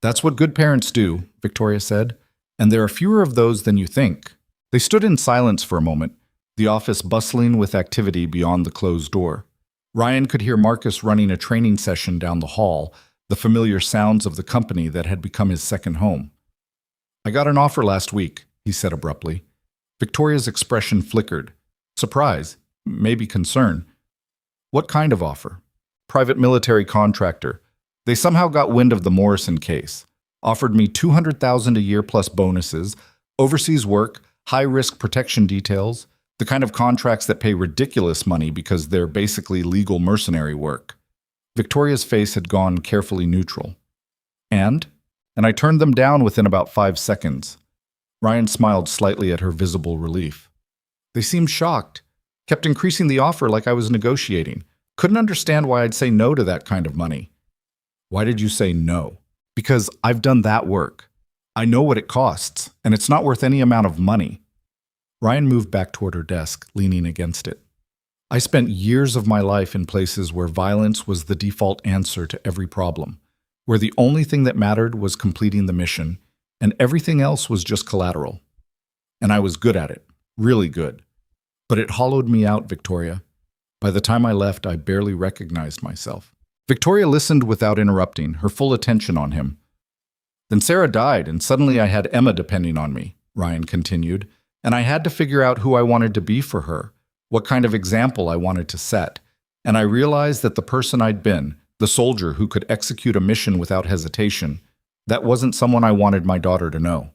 That's what good parents do, Victoria said. And there are fewer of those than you think. They stood in silence for a moment, the office bustling with activity beyond the closed door. Ryan could hear Marcus running a training session down the hall, the familiar sounds of the company that had become his second home. I got an offer last week, he said abruptly. Victoria's expression flickered. Surprise, maybe concern. What kind of offer? Private military contractor. They somehow got wind of the Morrison case. Offered me $200,000 a year plus bonuses, overseas work, high-risk protection details, the kind of contracts that pay ridiculous money because they're basically legal mercenary work. Victoria's face had gone carefully neutral. And I turned them down within about 5 seconds. Ryan smiled slightly at her visible relief. They seemed shocked, kept increasing the offer like I was negotiating. Couldn't understand why I'd say no to that kind of money. Why did you say no? Because I've done that work. I know what it costs, and it's not worth any amount of money. Ryan moved back toward her desk, leaning against it. I spent years of my life in places where violence was the default answer to every problem, where the only thing that mattered was completing the mission, and everything else was just collateral. And I was good at it, really good. But it hollowed me out, Victoria. By the time I left, I barely recognized myself. Victoria listened without interrupting, her full attention on him. Then Sarah died, and suddenly I had Emma depending on me, Ryan continued, and I had to figure out who I wanted to be for her, what kind of example I wanted to set. And I realized that the person I'd been, the soldier who could execute a mission without hesitation, that wasn't someone I wanted my daughter to know.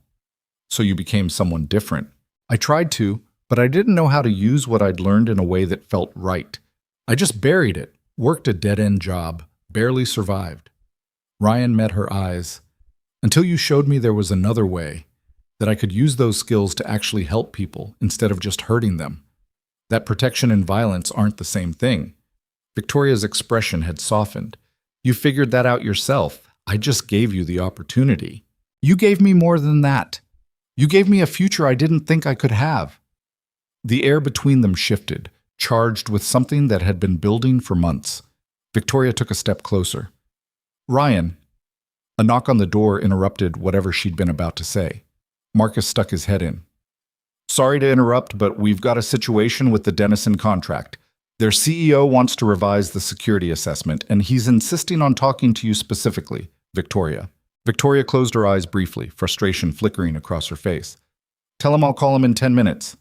So you became someone different. I tried to, but I didn't know how to use what I'd learned in a way that felt right. I just buried it, worked a dead-end job, barely survived. Ryan met her eyes. Until you showed me there was another way, that I could use those skills to actually help people instead of just hurting them. That protection and violence aren't the same thing. Victoria's expression had softened. You figured that out yourself. I just gave you the opportunity. You gave me more than that. You gave me a future I didn't think I could have. The air between them shifted, charged with something that had been building for months. Victoria took a step closer. Ryan. A knock on the door interrupted whatever she'd been about to say. Marcus stuck his head in. Sorry to interrupt, but we've got a situation with the Dennison contract. Their CEO wants to revise the security assessment, and he's insisting on talking to you specifically, Victoria. Victoria closed her eyes briefly, frustration flickering across her face. Tell him I'll call him in 10 minutes.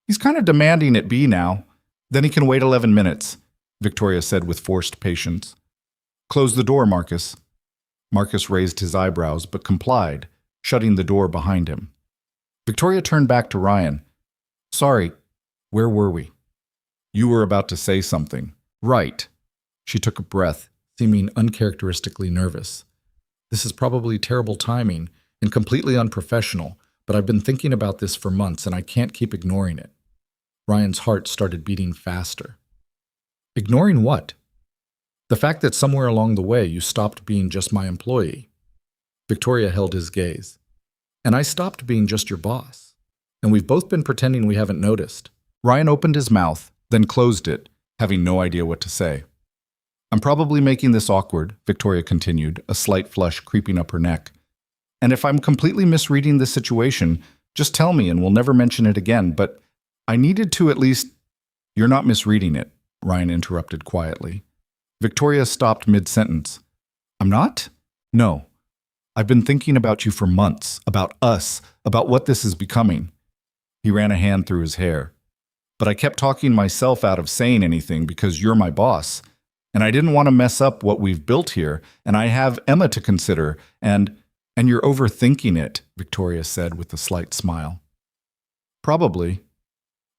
He's kind of demanding it be now. Then he can wait 11 minutes, Victoria said with forced patience. Close the door, Marcus. Marcus raised his eyebrows, but complied, shutting the door behind him. Victoria turned back to Ryan. Sorry, where were we? You were about to say something. Right. She took a breath, seeming uncharacteristically nervous. This is probably terrible timing and completely unprofessional, but I've been thinking about this for months and I can't keep ignoring it. Ryan's heart started beating faster. Ignoring what? The fact that somewhere along the way you stopped being just my employee. Victoria held his gaze. And I stopped being just your boss. And we've both been pretending we haven't noticed. Ryan opened his mouth, then closed it, having no idea what to say. I'm probably making this awkward, Victoria continued, a slight flush creeping up her neck. And if I'm completely misreading this situation, just tell me and we'll never mention it again, but I needed to at least— You're not misreading it, Ryan interrupted quietly. Victoria stopped mid-sentence. I'm not? No. I've been thinking about you for months, about us, about what this is becoming. He ran a hand through his hair. But I kept talking myself out of saying anything because you're my boss. And I didn't want to mess up what we've built here, and I have Emma to consider, and you're overthinking it, Victoria said with a slight smile. Probably.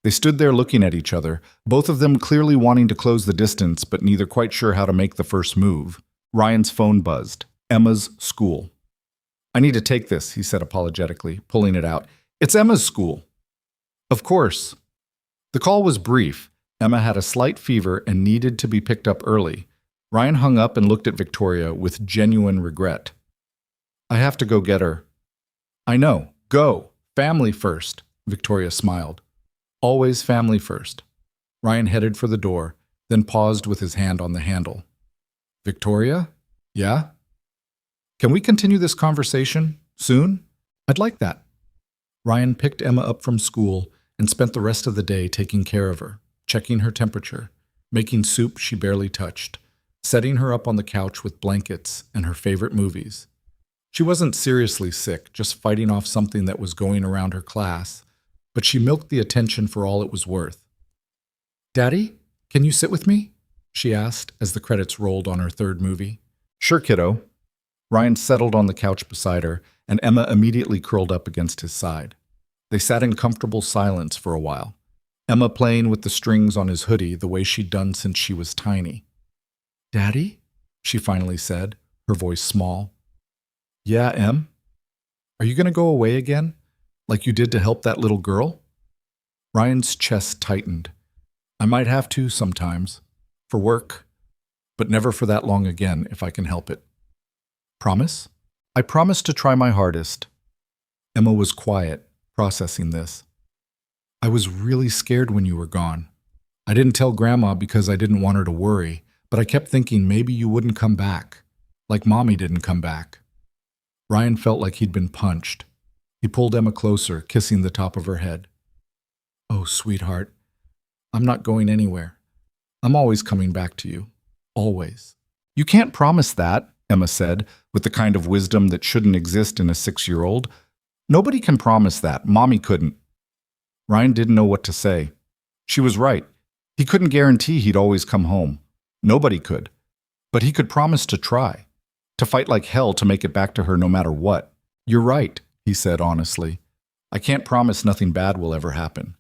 They stood there looking at each other, both of them clearly wanting to close the distance, but neither quite sure how to make the first move. Ryan's phone buzzed. Emma's school. I need to take this, he said apologetically, pulling it out. It's Emma's school. Of course. The call was brief. Emma had a slight fever and needed to be picked up early. Ryan hung up and looked at Victoria with genuine regret. I have to go get her. I know. Go. Family first, Victoria smiled. Always family first. Ryan headed for the door, then paused with his hand on the handle. Victoria? Yeah? Can we continue this conversation soon? I'd like that. Ryan picked Emma up from school and spent the rest of the day taking care of her, checking her temperature, making soup she barely touched, setting her up on the couch with blankets and her favorite movies. She wasn't seriously sick, just fighting off something that was going around her class, but she milked the attention for all it was worth. Daddy, can you sit with me? She asked as the credits rolled on her third movie. Sure, kiddo. Ryan settled on the couch beside her, and Emma immediately curled up against his side. They sat in comfortable silence for a while, Emma playing with the strings on his hoodie the way she'd done since she was tiny. Daddy? She finally said, her voice small. Yeah, Em? Are you going to go away again? Like you did to help that little girl? Ryan's chest tightened. I might have to sometimes. For work. But never for that long again, if I can help it. Promise? I promise to try my hardest. Emma was quiet, processing this. I was really scared when you were gone. I didn't tell Grandma because I didn't want her to worry, but I kept thinking maybe you wouldn't come back, like Mommy didn't come back. Ryan felt like he'd been punched. He pulled Emma closer, kissing the top of her head. Oh, sweetheart, I'm not going anywhere. I'm always coming back to you. Always. You can't promise that, Emma said, with the kind of wisdom that shouldn't exist in a 6-year-old. Nobody can promise that. Mommy couldn't. Ryan didn't know what to say. She was right. He couldn't guarantee he'd always come home. Nobody could. But he could promise to try, to fight like hell to make it back to her no matter what. You're right, he said honestly. I can't promise nothing bad will ever happen.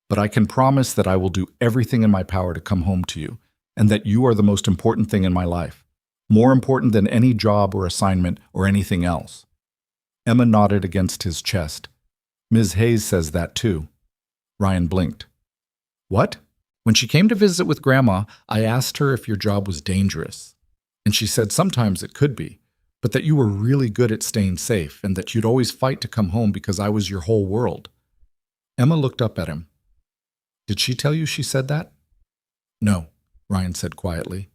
But I can promise that I will do everything in my power to come home to you, and that you are the most important thing in my life. More important than any job or assignment or anything else. Emma nodded against his chest. Ms. Hayes says that too. Ryan blinked. What? When she came to visit with Grandma, I asked her if your job was dangerous. And she said sometimes it could be, but that you were really good at staying safe and that you'd always fight to come home because I was your whole world. Emma looked up at him. Did she tell you she said that? No, Ryan said quietly.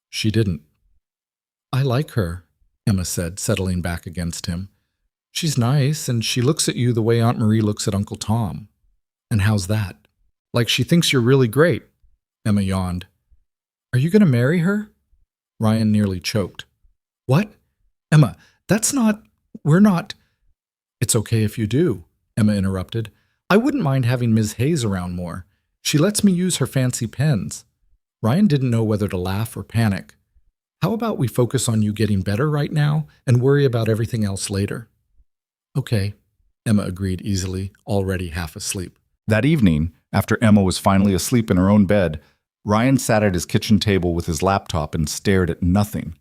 She didn't. I like her, Emma said, settling back against him. She's nice, and she looks at you the way Aunt Marie looks at Uncle Tom. And how's that? Like she thinks you're really great, Emma yawned. Are you going to marry her? Ryan nearly choked. What? Emma, we're not. It's okay if you do, Emma interrupted. I wouldn't mind having Ms. Hayes around more. She lets me use her fancy pens. Ryan didn't know whether to laugh or panic. How about we focus on you getting better right now and worry about everything else later? Okay, Emma agreed easily, already half asleep. That evening, after Emma was finally asleep in her own bed, Ryan sat at his kitchen table with his laptop and stared at nothing.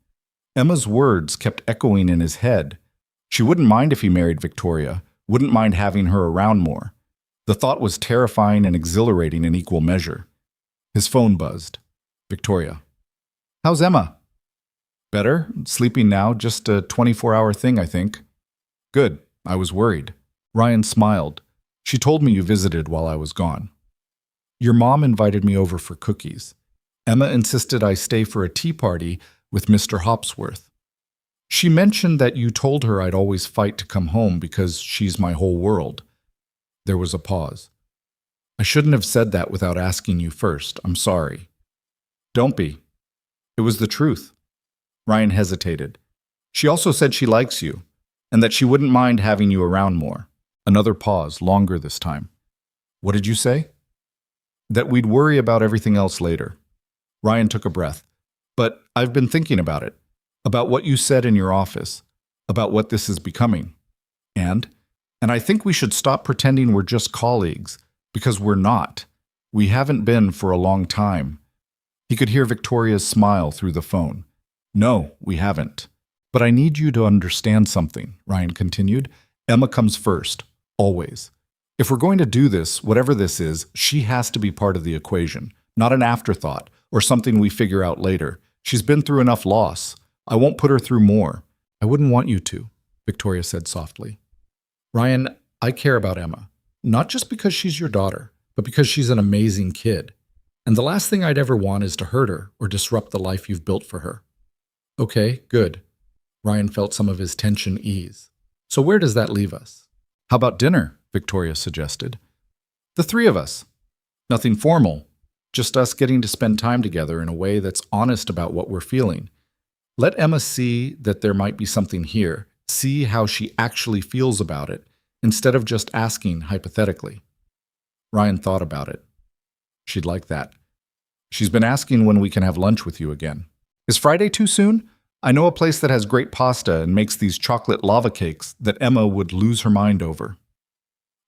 Emma's words kept echoing in his head. She wouldn't mind if he married Victoria, wouldn't mind having her around more. The thought was terrifying and exhilarating in equal measure. His phone buzzed. Victoria. How's Emma? Better. Sleeping now. Just a 24-hour thing, I think. Good. I was worried. Ryan smiled. She told me you visited while I was gone. Your mom invited me over for cookies. Emma insisted I stay for a tea party with Mr. Hopsworth. She mentioned that you told her I'd always fight to come home because she's my whole world. There was a pause. I shouldn't have said that without asking you first. I'm sorry. Don't be. It was the truth. Ryan hesitated. She also said she likes you, and that she wouldn't mind having you around more. Another pause, longer this time. What did you say? That we'd worry about everything else later. Ryan took a breath. But I've been thinking about it. About what you said in your office. About what this is becoming. And I think we should stop pretending we're just colleagues, because we're not. We haven't been for a long time. He could hear Victoria's smile through the phone. No, we haven't. But I need you to understand something, Ryan continued. Emma comes first, always. If we're going to do this, whatever this is, she has to be part of the equation, not an afterthought or something we figure out later. She's been through enough loss. I won't put her through more. I wouldn't want you to, Victoria said softly. Ryan, I care about Emma, not just because she's your daughter, but because she's an amazing kid. And the last thing I'd ever want is to hurt her or disrupt the life you've built for her. Okay, good. Ryan felt some of his tension ease. So where does that leave us? How about dinner? Victoria suggested. The three of us. Nothing formal. Just us getting to spend time together in a way that's honest about what we're feeling. Let Emma see that there might be something here. See how she actually feels about it, instead of just asking hypothetically. Ryan thought about it. She'd like that. She's been asking when we can have lunch with you again. Is Friday too soon? I know a place that has great pasta and makes these chocolate lava cakes that Emma would lose her mind over.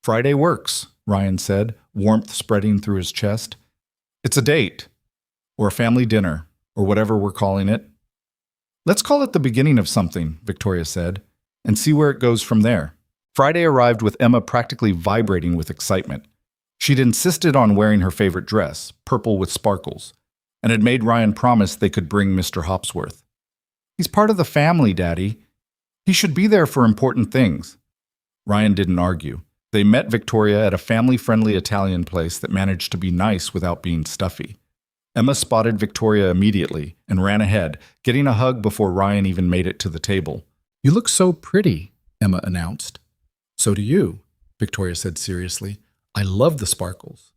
Friday works, Ryan said, warmth spreading through his chest. It's a date, or a family dinner, or whatever we're calling it. Let's call it the beginning of something, Victoria said, and see where it goes from there. Friday arrived with Emma practically vibrating with excitement. She'd insisted on wearing her favorite dress, purple with sparkles, and had made Ryan promise they could bring Mr. Hopsworth. He's part of the family, Daddy. He should be there for important things. Ryan didn't argue. They met Victoria at a family-friendly Italian place that managed to be nice without being stuffy. Emma spotted Victoria immediately and ran ahead, getting a hug before Ryan even made it to the table. You look so pretty, Emma announced. So do you, Victoria said seriously. I love the sparkles.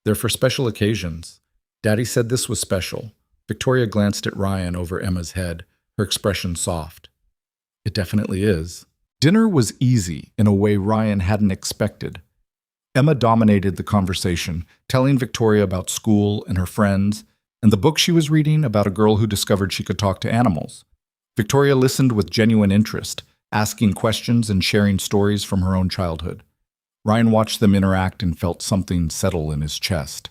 They're for special occasions. Daddy said this was special. Victoria glanced at Ryan over Emma's head, her expression soft. It definitely is. Dinner was easy in a way Ryan hadn't expected. Emma dominated the conversation, telling Victoria about school and her friends, and the book she was reading about a girl who discovered she could talk to animals. Victoria listened with genuine interest, asking questions and sharing stories from her own childhood. Ryan watched them interact and felt something settle in his chest.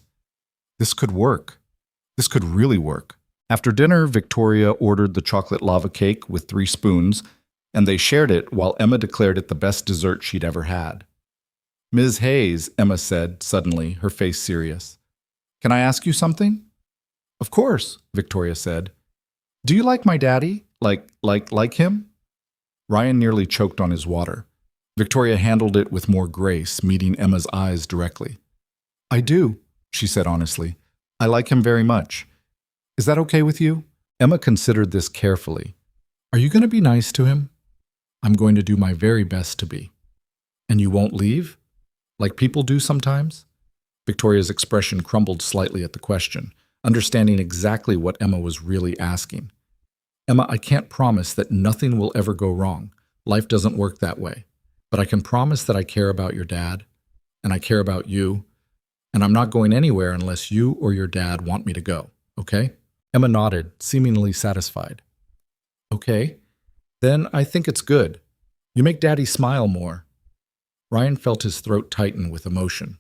This could work. This could really work. After dinner, Victoria ordered the chocolate lava cake with 3 spoons, and they shared it while Emma declared it the best dessert she'd ever had. Ms. Hayes, Emma said, suddenly, her face serious. Can I ask you something? Of course, Victoria said. Do you like my daddy? Like him? Ryan nearly choked on his water. Victoria handled it with more grace, meeting Emma's eyes directly. I do, she said honestly. I like him very much. Is that okay with you? Emma considered this carefully. Are you going to be nice to him? I'm going to do my very best to be. And you won't leave? Like people do sometimes? Victoria's expression crumbled slightly at the question, understanding exactly what Emma was really asking. Emma, I can't promise that nothing will ever go wrong. Life doesn't work that way. But I can promise that I care about your dad, and I care about you, and I'm not going anywhere unless you or your dad want me to go, okay? Emma nodded, seemingly satisfied. Okay, then I think it's good. You make Daddy smile more. Ryan felt his throat tighten with emotion.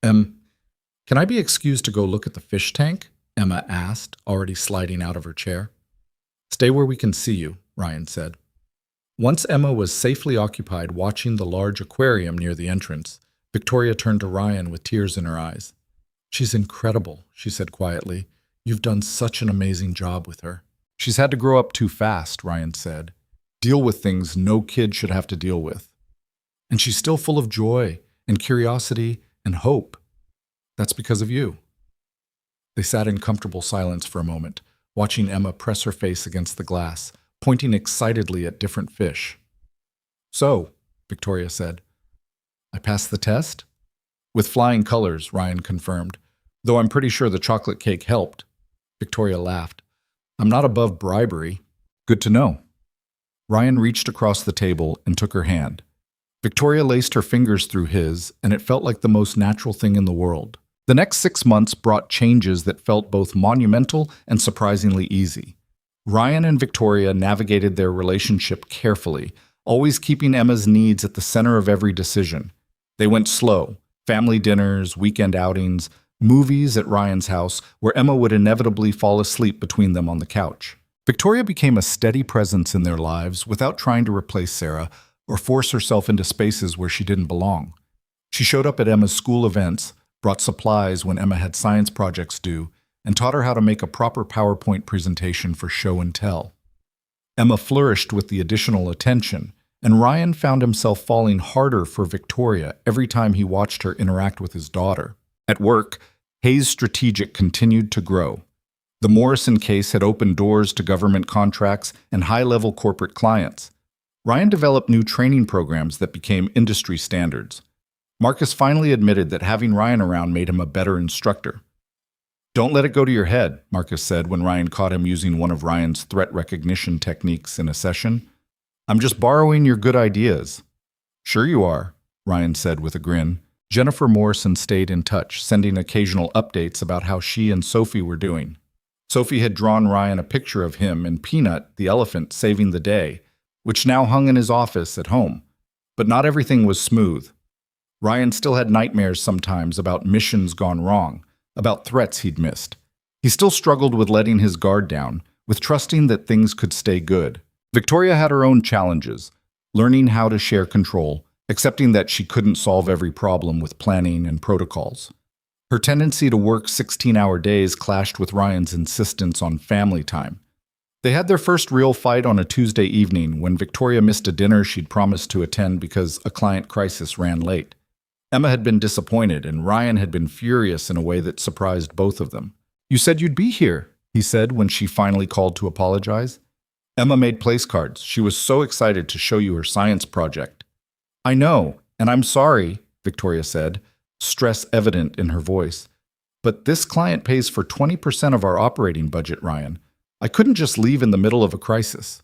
Can I be excused to go look at the fish tank? Emma asked, already sliding out of her chair. Stay where we can see you, Ryan said. Once Emma was safely occupied watching the large aquarium near the entrance, Victoria turned to Ryan with tears in her eyes. She's incredible, she said quietly. You've done such an amazing job with her. She's had to grow up too fast, Ryan said. Deal with things no kid should have to deal with. And she's still full of joy and curiosity and hope. That's because of you. They sat in comfortable silence for a moment, watching Emma press her face against the glass, pointing excitedly at different fish. So, Victoria said, I passed the test? With flying colors, Ryan confirmed, though I'm pretty sure the chocolate cake helped. Victoria laughed. I'm not above bribery. Good to know. Ryan reached across the table and took her hand. Victoria laced her fingers through his, and it felt like the most natural thing in the world. The next 6 months brought changes that felt both monumental and surprisingly easy. Ryan and Victoria navigated their relationship carefully, always keeping Emma's needs at the center of every decision. They went slow, family dinners, weekend outings, movies at Ryan's house, where Emma would inevitably fall asleep between them on the couch. Victoria became a steady presence in their lives without trying to replace Sarah or force herself into spaces where she didn't belong. She showed up at Emma's school events, brought supplies when Emma had science projects due, and taught her how to make a proper PowerPoint presentation for show and tell. Emma flourished with the additional attention, and Ryan found himself falling harder for Victoria every time he watched her interact with his daughter. At work, Hayes' strategic continued to grow. The Morrison case had opened doors to government contracts and high-level corporate clients. Ryan developed new training programs that became industry standards. Marcus finally admitted that having Ryan around made him a better instructor. Don't let it go to your head, Marcus said when Ryan caught him using one of Ryan's threat recognition techniques in a session. I'm just borrowing your good ideas. Sure you are, Ryan said with a grin. Jennifer Morrison stayed in touch, sending occasional updates about how she and Sophie were doing. Sophie had drawn Ryan a picture of him and Peanut, the elephant, saving the day, which now hung in his office at home. But not everything was smooth. Ryan still had nightmares sometimes about missions gone wrong, about threats he'd missed. He still struggled with letting his guard down, with trusting that things could stay good. Victoria had her own challenges, learning how to share control, accepting that she couldn't solve every problem with planning and protocols. Her tendency to work 16-hour days clashed with Ryan's insistence on family time. They had their first real fight on a Tuesday evening when Victoria missed a dinner she'd promised to attend because a client crisis ran late. Emma had been disappointed, and Ryan had been furious in a way that surprised both of them. You said you'd be here, he said when she finally called to apologize. Emma made place cards. She was so excited to show you her science project. I know, and I'm sorry, Victoria said, stress evident in her voice. But this client pays for 20% of our operating budget, Ryan. I couldn't just leave in the middle of a crisis.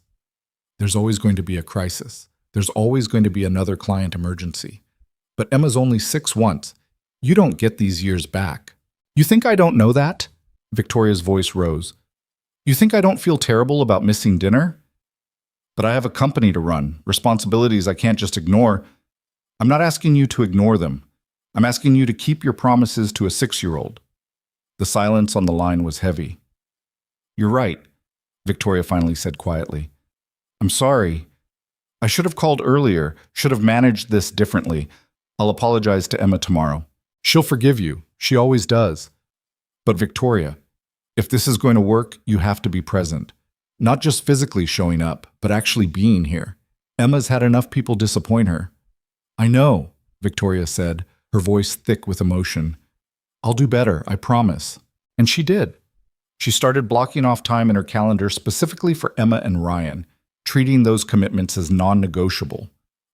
There's always going to be a crisis. There's always going to be another client emergency. But Emma's only 6 once. You don't get these years back. You think I don't know that? Victoria's voice rose. You think I don't feel terrible about missing dinner? But I have a company to run, responsibilities I can't just ignore. I'm not asking you to ignore them. I'm asking you to keep your promises to a 6-year-old. The silence on the line was heavy. You're right, Victoria finally said quietly. I'm sorry. I should have called earlier, should have managed this differently. I'll apologize to Emma tomorrow. She'll forgive you. She always does. But Victoria, if this is going to work, you have to be present. Not just physically showing up, but actually being here. Emma's had enough people disappoint her. I know, Victoria said, her voice thick with emotion. I'll do better, I promise. And she did. She started blocking off time in her calendar specifically for Emma and Ryan, treating those commitments as non-negotiable.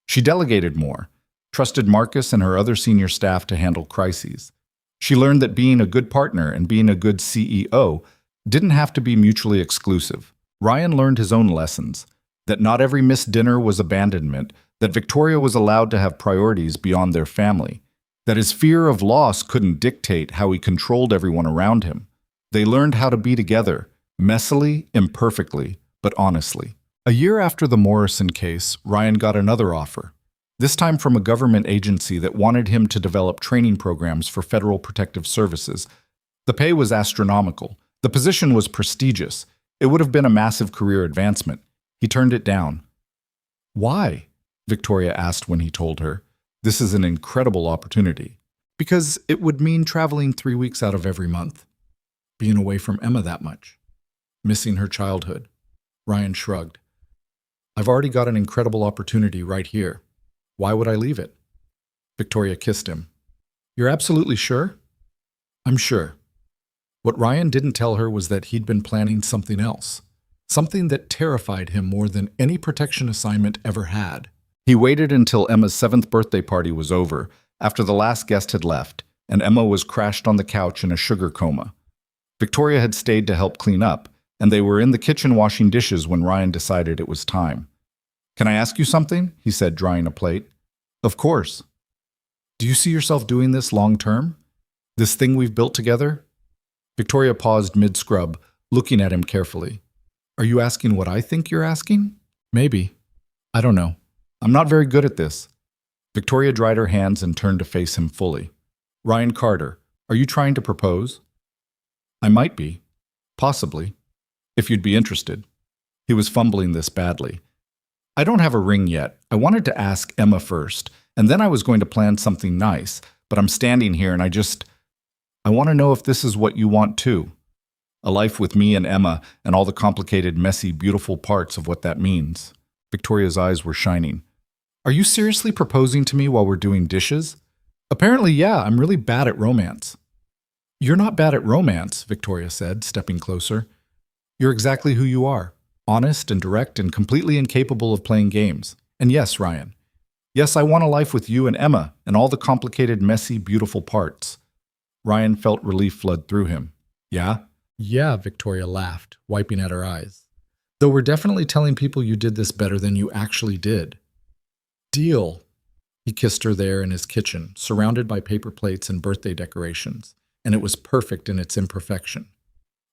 She delegated more, trusted Marcus and her other senior staff to handle crises. She learned that being a good partner and being a good CEO didn't have to be mutually exclusive. Ryan learned his own lessons, that not every missed dinner was abandonment, that Victoria was allowed to have priorities beyond their family, that his fear of loss couldn't dictate how he controlled everyone around him. They learned how to be together, messily, imperfectly, but honestly. A year after the Morrison case, Ryan got another offer, this time from a government agency that wanted him to develop training programs for federal protective services. The pay was astronomical, The position was prestigious. It would have been a massive career advancement. He turned it down. Why? Victoria asked when he told her. This is an incredible opportunity. Because it would mean traveling 3 weeks out of every month. Being away from Emma that much. Missing her childhood. Ryan shrugged. I've already got an incredible opportunity right here. Why would I leave it? Victoria kissed him. You're absolutely sure? I'm sure. What Ryan didn't tell her was that he'd been planning something else. Something that terrified him more than any protection assignment ever had. He waited until Emma's 7th birthday party was over, after the last guest had left, and Emma was crashed on the couch in a sugar coma. Victoria had stayed to help clean up, and they were in the kitchen washing dishes when Ryan decided it was time. Can I ask you something? He said, drying a plate. Of course. Do you see yourself doing this long term? This thing we've built together? Victoria paused mid-scrub, looking at him carefully. Are you asking what I think you're asking? Maybe. I don't know. I'm not very good at this. Victoria dried her hands and turned to face him fully. Ryan Carter, are you trying to propose? I might be. Possibly. If you'd be interested. He was fumbling this badly. I don't have a ring yet. I wanted to ask Emma first, and then I was going to plan something nice, but I'm standing here and I want to know if this is what you want too. A life with me and Emma and all the complicated, messy, beautiful parts of what that means. Victoria's eyes were shining. Are you seriously proposing to me while we're doing dishes? Apparently, yeah, I'm really bad at romance. You're not bad at romance, Victoria said, stepping closer. You're exactly who you are. Honest and direct and completely incapable of playing games. And yes, Ryan. Yes, I want a life with you and Emma and all the complicated, messy, beautiful parts. Ryan felt relief flood through him. Yeah? Yeah, Victoria laughed, wiping at her eyes. Though we're definitely telling people you did this better than you actually did. Deal. He kissed her there in his kitchen, surrounded by paper plates and birthday decorations, and it was perfect in its imperfection.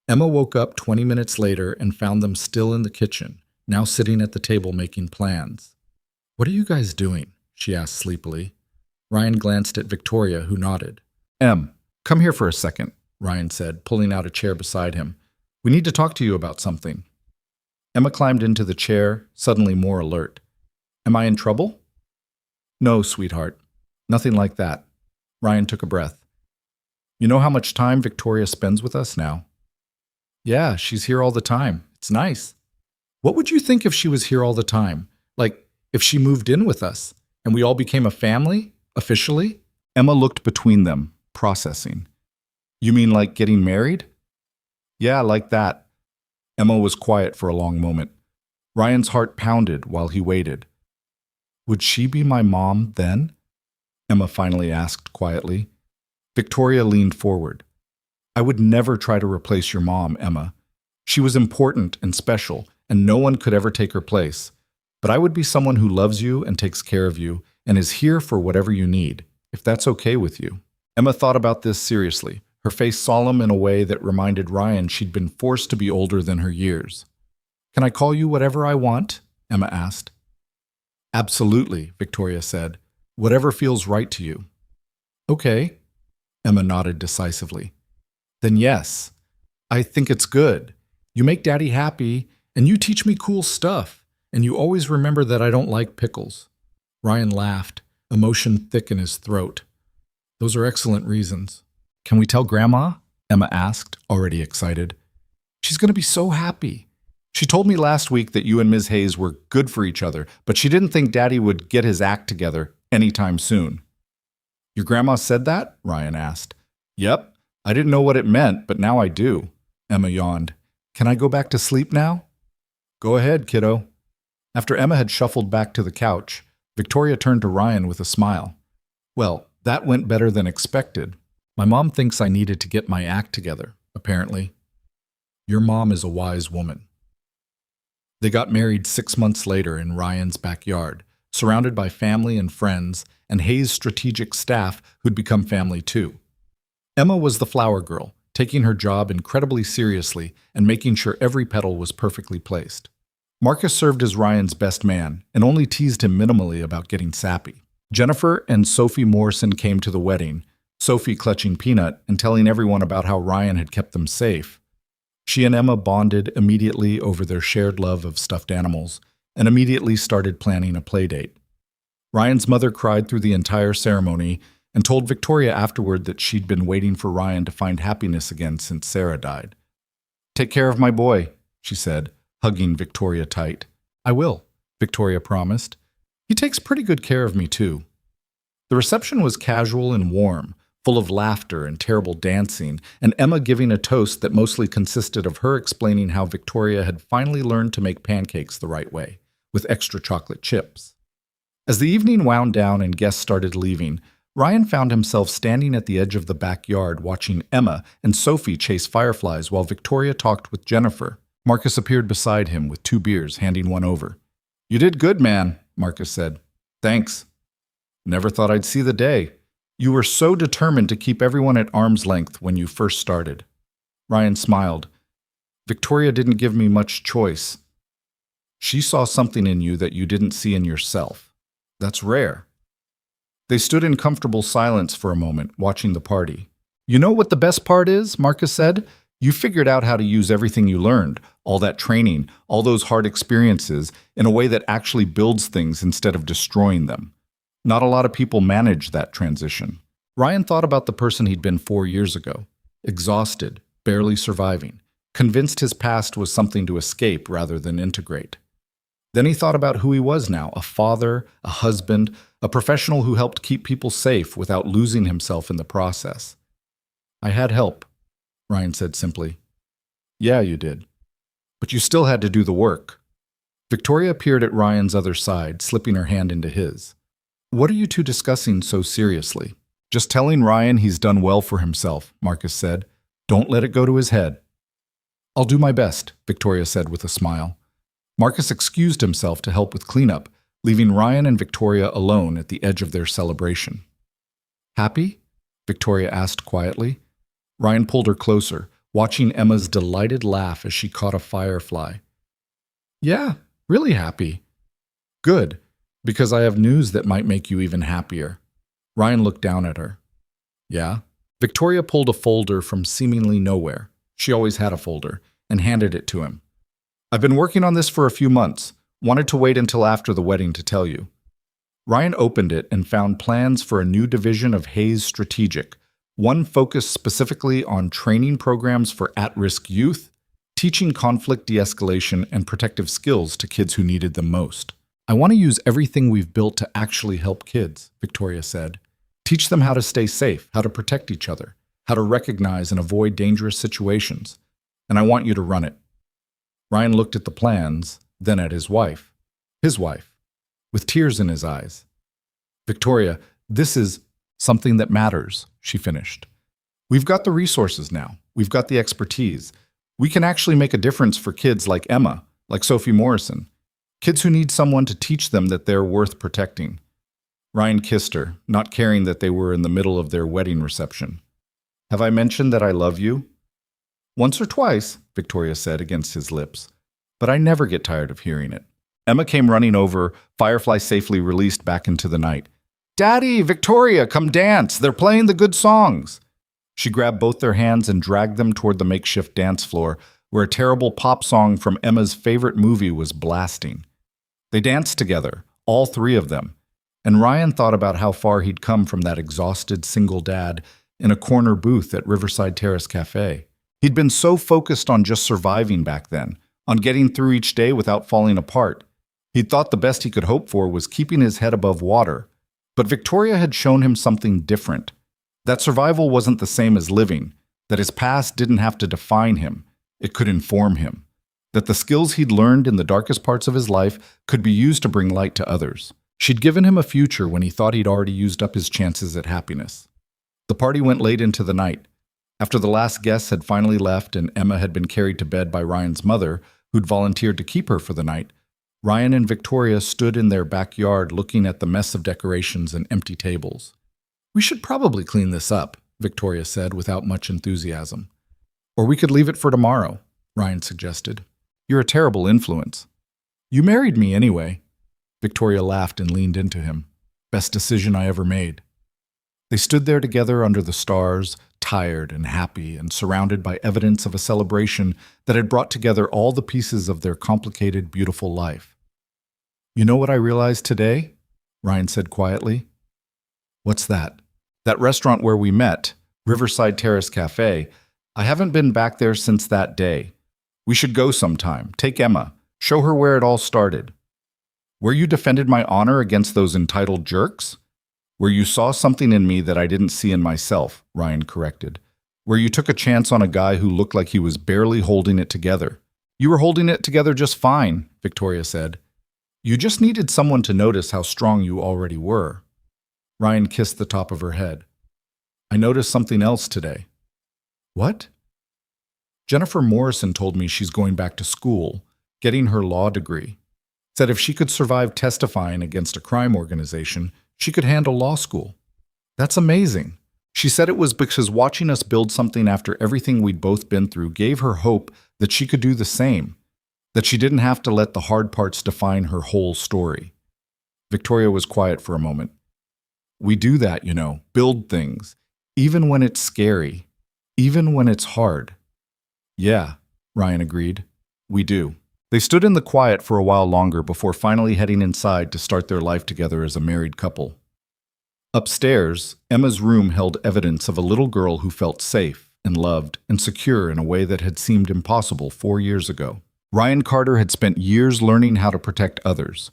Emma woke up 20 minutes later and found them still in the kitchen, now sitting at the table making plans. What are you guys doing? She asked sleepily. Ryan glanced at Victoria, who nodded. Em, come here for a second, Ryan said, pulling out a chair beside him. We need to talk to you about something. Emma climbed into the chair, suddenly more alert. Am I in trouble? No, sweetheart. Nothing like that. Ryan took a breath. You know how much time Victoria spends with us now? Yeah, she's here all the time. It's nice. What would you think if she was here all the time? Like, if she moved in with us, and we all became a family, officially? Emma looked between them, processing. You mean like getting married? Yeah, like that. Emma was quiet for a long moment. Ryan's heart pounded while he waited. Would she be my mom then? Emma finally asked quietly. Victoria leaned forward. I would never try to replace your mom, Emma. She was important and special, and no one could ever take her place. But I would be someone who loves you and takes care of you and is here for whatever you need, if that's okay with you. Emma thought about this seriously, her face solemn in a way that reminded Ryan she'd been forced to be older than her years. Can I call you whatever I want? Emma asked. Absolutely, Victoria said. Whatever feels right to you. Okay, Emma nodded decisively. Then yes, I think it's good. You make Daddy happy, and you teach me cool stuff, and you always remember that I don't like pickles. Ryan laughed, emotion thick in his throat. Those are excellent reasons. Can we tell Grandma? Emma asked, already excited. She's going to be so happy. She told me last week that you and Ms. Hayes were good for each other, but she didn't think Daddy would get his act together anytime soon. Your grandma said that? Ryan asked. Yep. I didn't know what it meant, but now I do. Emma yawned. Can I go back to sleep now? Go ahead, kiddo. After Emma had shuffled back to the couch, Victoria turned to Ryan with a smile. Well, that went better than expected. My mom thinks I needed to get my act together, apparently. Your mom is a wise woman. They got married 6 months later in Ryan's backyard, surrounded by family and friends and Hayes' strategic staff who'd become family too. Emma was the flower girl, taking her job incredibly seriously and making sure every petal was perfectly placed. Marcus served as Ryan's best man and only teased him minimally about getting sappy. Jennifer and Sophie Morrison came to the wedding, Sophie clutching Peanut and telling everyone about how Ryan had kept them safe. She and Emma bonded immediately over their shared love of stuffed animals and immediately started planning a play date. Ryan's mother cried through the entire ceremony and told Victoria afterward that she'd been waiting for Ryan to find happiness again since Sarah died. "Take care of my boy," she said, hugging Victoria tight. "I will," Victoria promised. "He takes pretty good care of me, too." The reception was casual and warm, full of laughter and terrible dancing, and Emma giving a toast that mostly consisted of her explaining how Victoria had finally learned to make pancakes the right way, with extra chocolate chips. As the evening wound down and guests started leaving, Ryan found himself standing at the edge of the backyard watching Emma and Sophie chase fireflies while Victoria talked with Jennifer. Marcus appeared beside him with 2 beers, handing one over. "You did good, man," Marcus said. "Thanks. Never thought I'd see the day. You were so determined to keep everyone at arm's length when you first started." Ryan smiled. "Victoria didn't give me much choice. She saw something in you that you didn't see in yourself. That's rare." They stood in comfortable silence for a moment, watching the party. "You know what the best part is?" Marcus said. "You figured out how to use everything you learned, all that training, all those hard experiences, in a way that actually builds things instead of destroying them. Not a lot of people manage that transition." Ryan thought about the person he'd been 4 years ago, exhausted, barely surviving, convinced his past was something to escape rather than integrate. Then he thought about who he was now, a father, a husband, a professional who helped keep people safe without losing himself in the process. "I had help," Ryan said simply. "Yeah, you did. But you still had to do the work." Victoria appeared at Ryan's other side, slipping her hand into his. "What are you two discussing so seriously?" "Just telling Ryan he's done well for himself," Marcus said. "Don't let it go to his head." "I'll do my best," Victoria said with a smile. Marcus excused himself to help with cleanup, leaving Ryan and Victoria alone at the edge of their celebration. "Happy?" Victoria asked quietly. Ryan pulled her closer, watching Emma's delighted laugh as she caught a firefly. "Yeah, really happy." "Good, because I have news that might make you even happier." Ryan looked down at her. "Yeah?" Victoria pulled a folder from seemingly nowhere. She always had a folder, and handed it to him. "I've been working on this for a few months. Wanted to wait until after the wedding to tell you." Ryan opened it and found plans for a new division of Hayes Strategic, one focused specifically on training programs for at-risk youth, teaching conflict de-escalation and protective skills to kids who needed them most. "I want to use everything we've built to actually help kids," Victoria said. "Teach them how to stay safe, how to protect each other, how to recognize and avoid dangerous situations. And I want you to run it." Ryan looked at the plans, then at his wife, with tears in his eyes. "Victoria, this is something that matters," she finished. "We've got the resources now. We've got the expertise. We can actually make a difference for kids like Emma, like Sophie Morrison, kids who need someone to teach them that they're worth protecting." Ryan kissed her, not caring that they were in the middle of their wedding reception. "Have I mentioned that I love you?" "Once or twice," Victoria said against his lips, "but I never get tired of hearing it." Emma came running over, Firefly safely released back into the night. "Daddy, Victoria, come dance! They're playing the good songs!" She grabbed both their hands and dragged them toward the makeshift dance floor, where a terrible pop song from Emma's favorite movie was blasting. They danced together, all 3 of them, and Ryan thought about how far he'd come from that exhausted single dad in a corner booth at Riverside Terrace Cafe. He'd been so focused on just surviving back then, on getting through each day without falling apart. He'd thought the best he could hope for was keeping his head above water. But Victoria had shown him something different. That survival wasn't the same as living, that his past didn't have to define him, it could inform him. That the skills he'd learned in the darkest parts of his life could be used to bring light to others. She'd given him a future when he thought he'd already used up his chances at happiness. The party went late into the night. After the last guests had finally left and Emma had been carried to bed by Ryan's mother, who'd volunteered to keep her for the night, Ryan and Victoria stood in their backyard looking at the mess of decorations and empty tables. "We should probably clean this up," Victoria said without much enthusiasm. "Or we could leave it for tomorrow," Ryan suggested. "You're a terrible influence." "You married me anyway." Victoria laughed and leaned into him. "Best decision I ever made." They stood there together under the stars, tired and happy and surrounded by evidence of a celebration that had brought together all the pieces of their complicated, beautiful life. "You know what I realized today?" Ryan said quietly. "What's that?" "That restaurant where we met, Riverside Terrace Cafe. I haven't been back there since that day. We should go sometime. Take Emma. Show her where it all started." "Where you defended my honor against those entitled jerks?" "Where you saw something in me that I didn't see in myself," Ryan corrected. "Where you took a chance on a guy who looked like he was barely holding it together." "You were holding it together just fine," Victoria said. "You just needed someone to notice how strong you already were." Ryan kissed the top of her head. "I noticed something else today." "What?" "Jennifer Morrison told me she's going back to school, getting her law degree. Said if she could survive testifying against a crime organization, she could handle law school." "That's amazing." "She said it was because watching us build something after everything we'd both been through gave her hope that she could do the same, that she didn't have to let the hard parts define her whole story." Victoria was quiet for a moment. "We do that, build things, even when it's scary, even when it's hard." "Yeah," Ryan agreed. "We do." They stood in the quiet for a while longer before finally heading inside to start their life together as a married couple. Upstairs, Emma's room held evidence of a little girl who felt safe and loved and secure in a way that had seemed impossible 4 years ago. Ryan Carter had spent years learning how to protect others.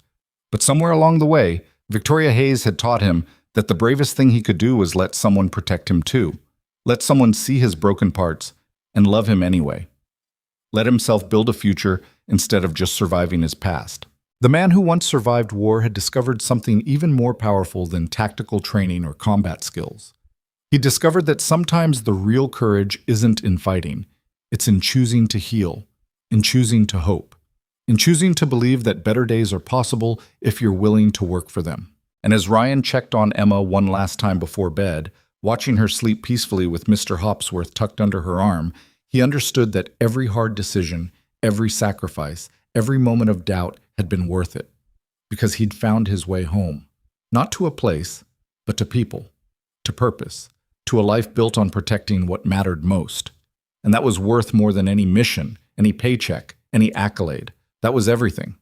But somewhere along the way, Victoria Hayes had taught him that the bravest thing he could do was let someone protect him too. Let someone see his broken parts and love him anyway. Let himself build a future instead of just surviving his past. The man who once survived war had discovered something even more powerful than tactical training or combat skills. He discovered that sometimes the real courage isn't in fighting, it's in choosing to heal, in choosing to hope, in choosing to believe that better days are possible if you're willing to work for them. And as Ryan checked on Emma one last time before bed, watching her sleep peacefully with Mr. Hopsworth tucked under her arm, he understood that every hard decision, every sacrifice, every moment of doubt had been worth it, because he'd found his way home, not to a place, but to people, to purpose, to a life built on protecting what mattered most. And that was worth more than any mission, any paycheck, any accolade. That was everything.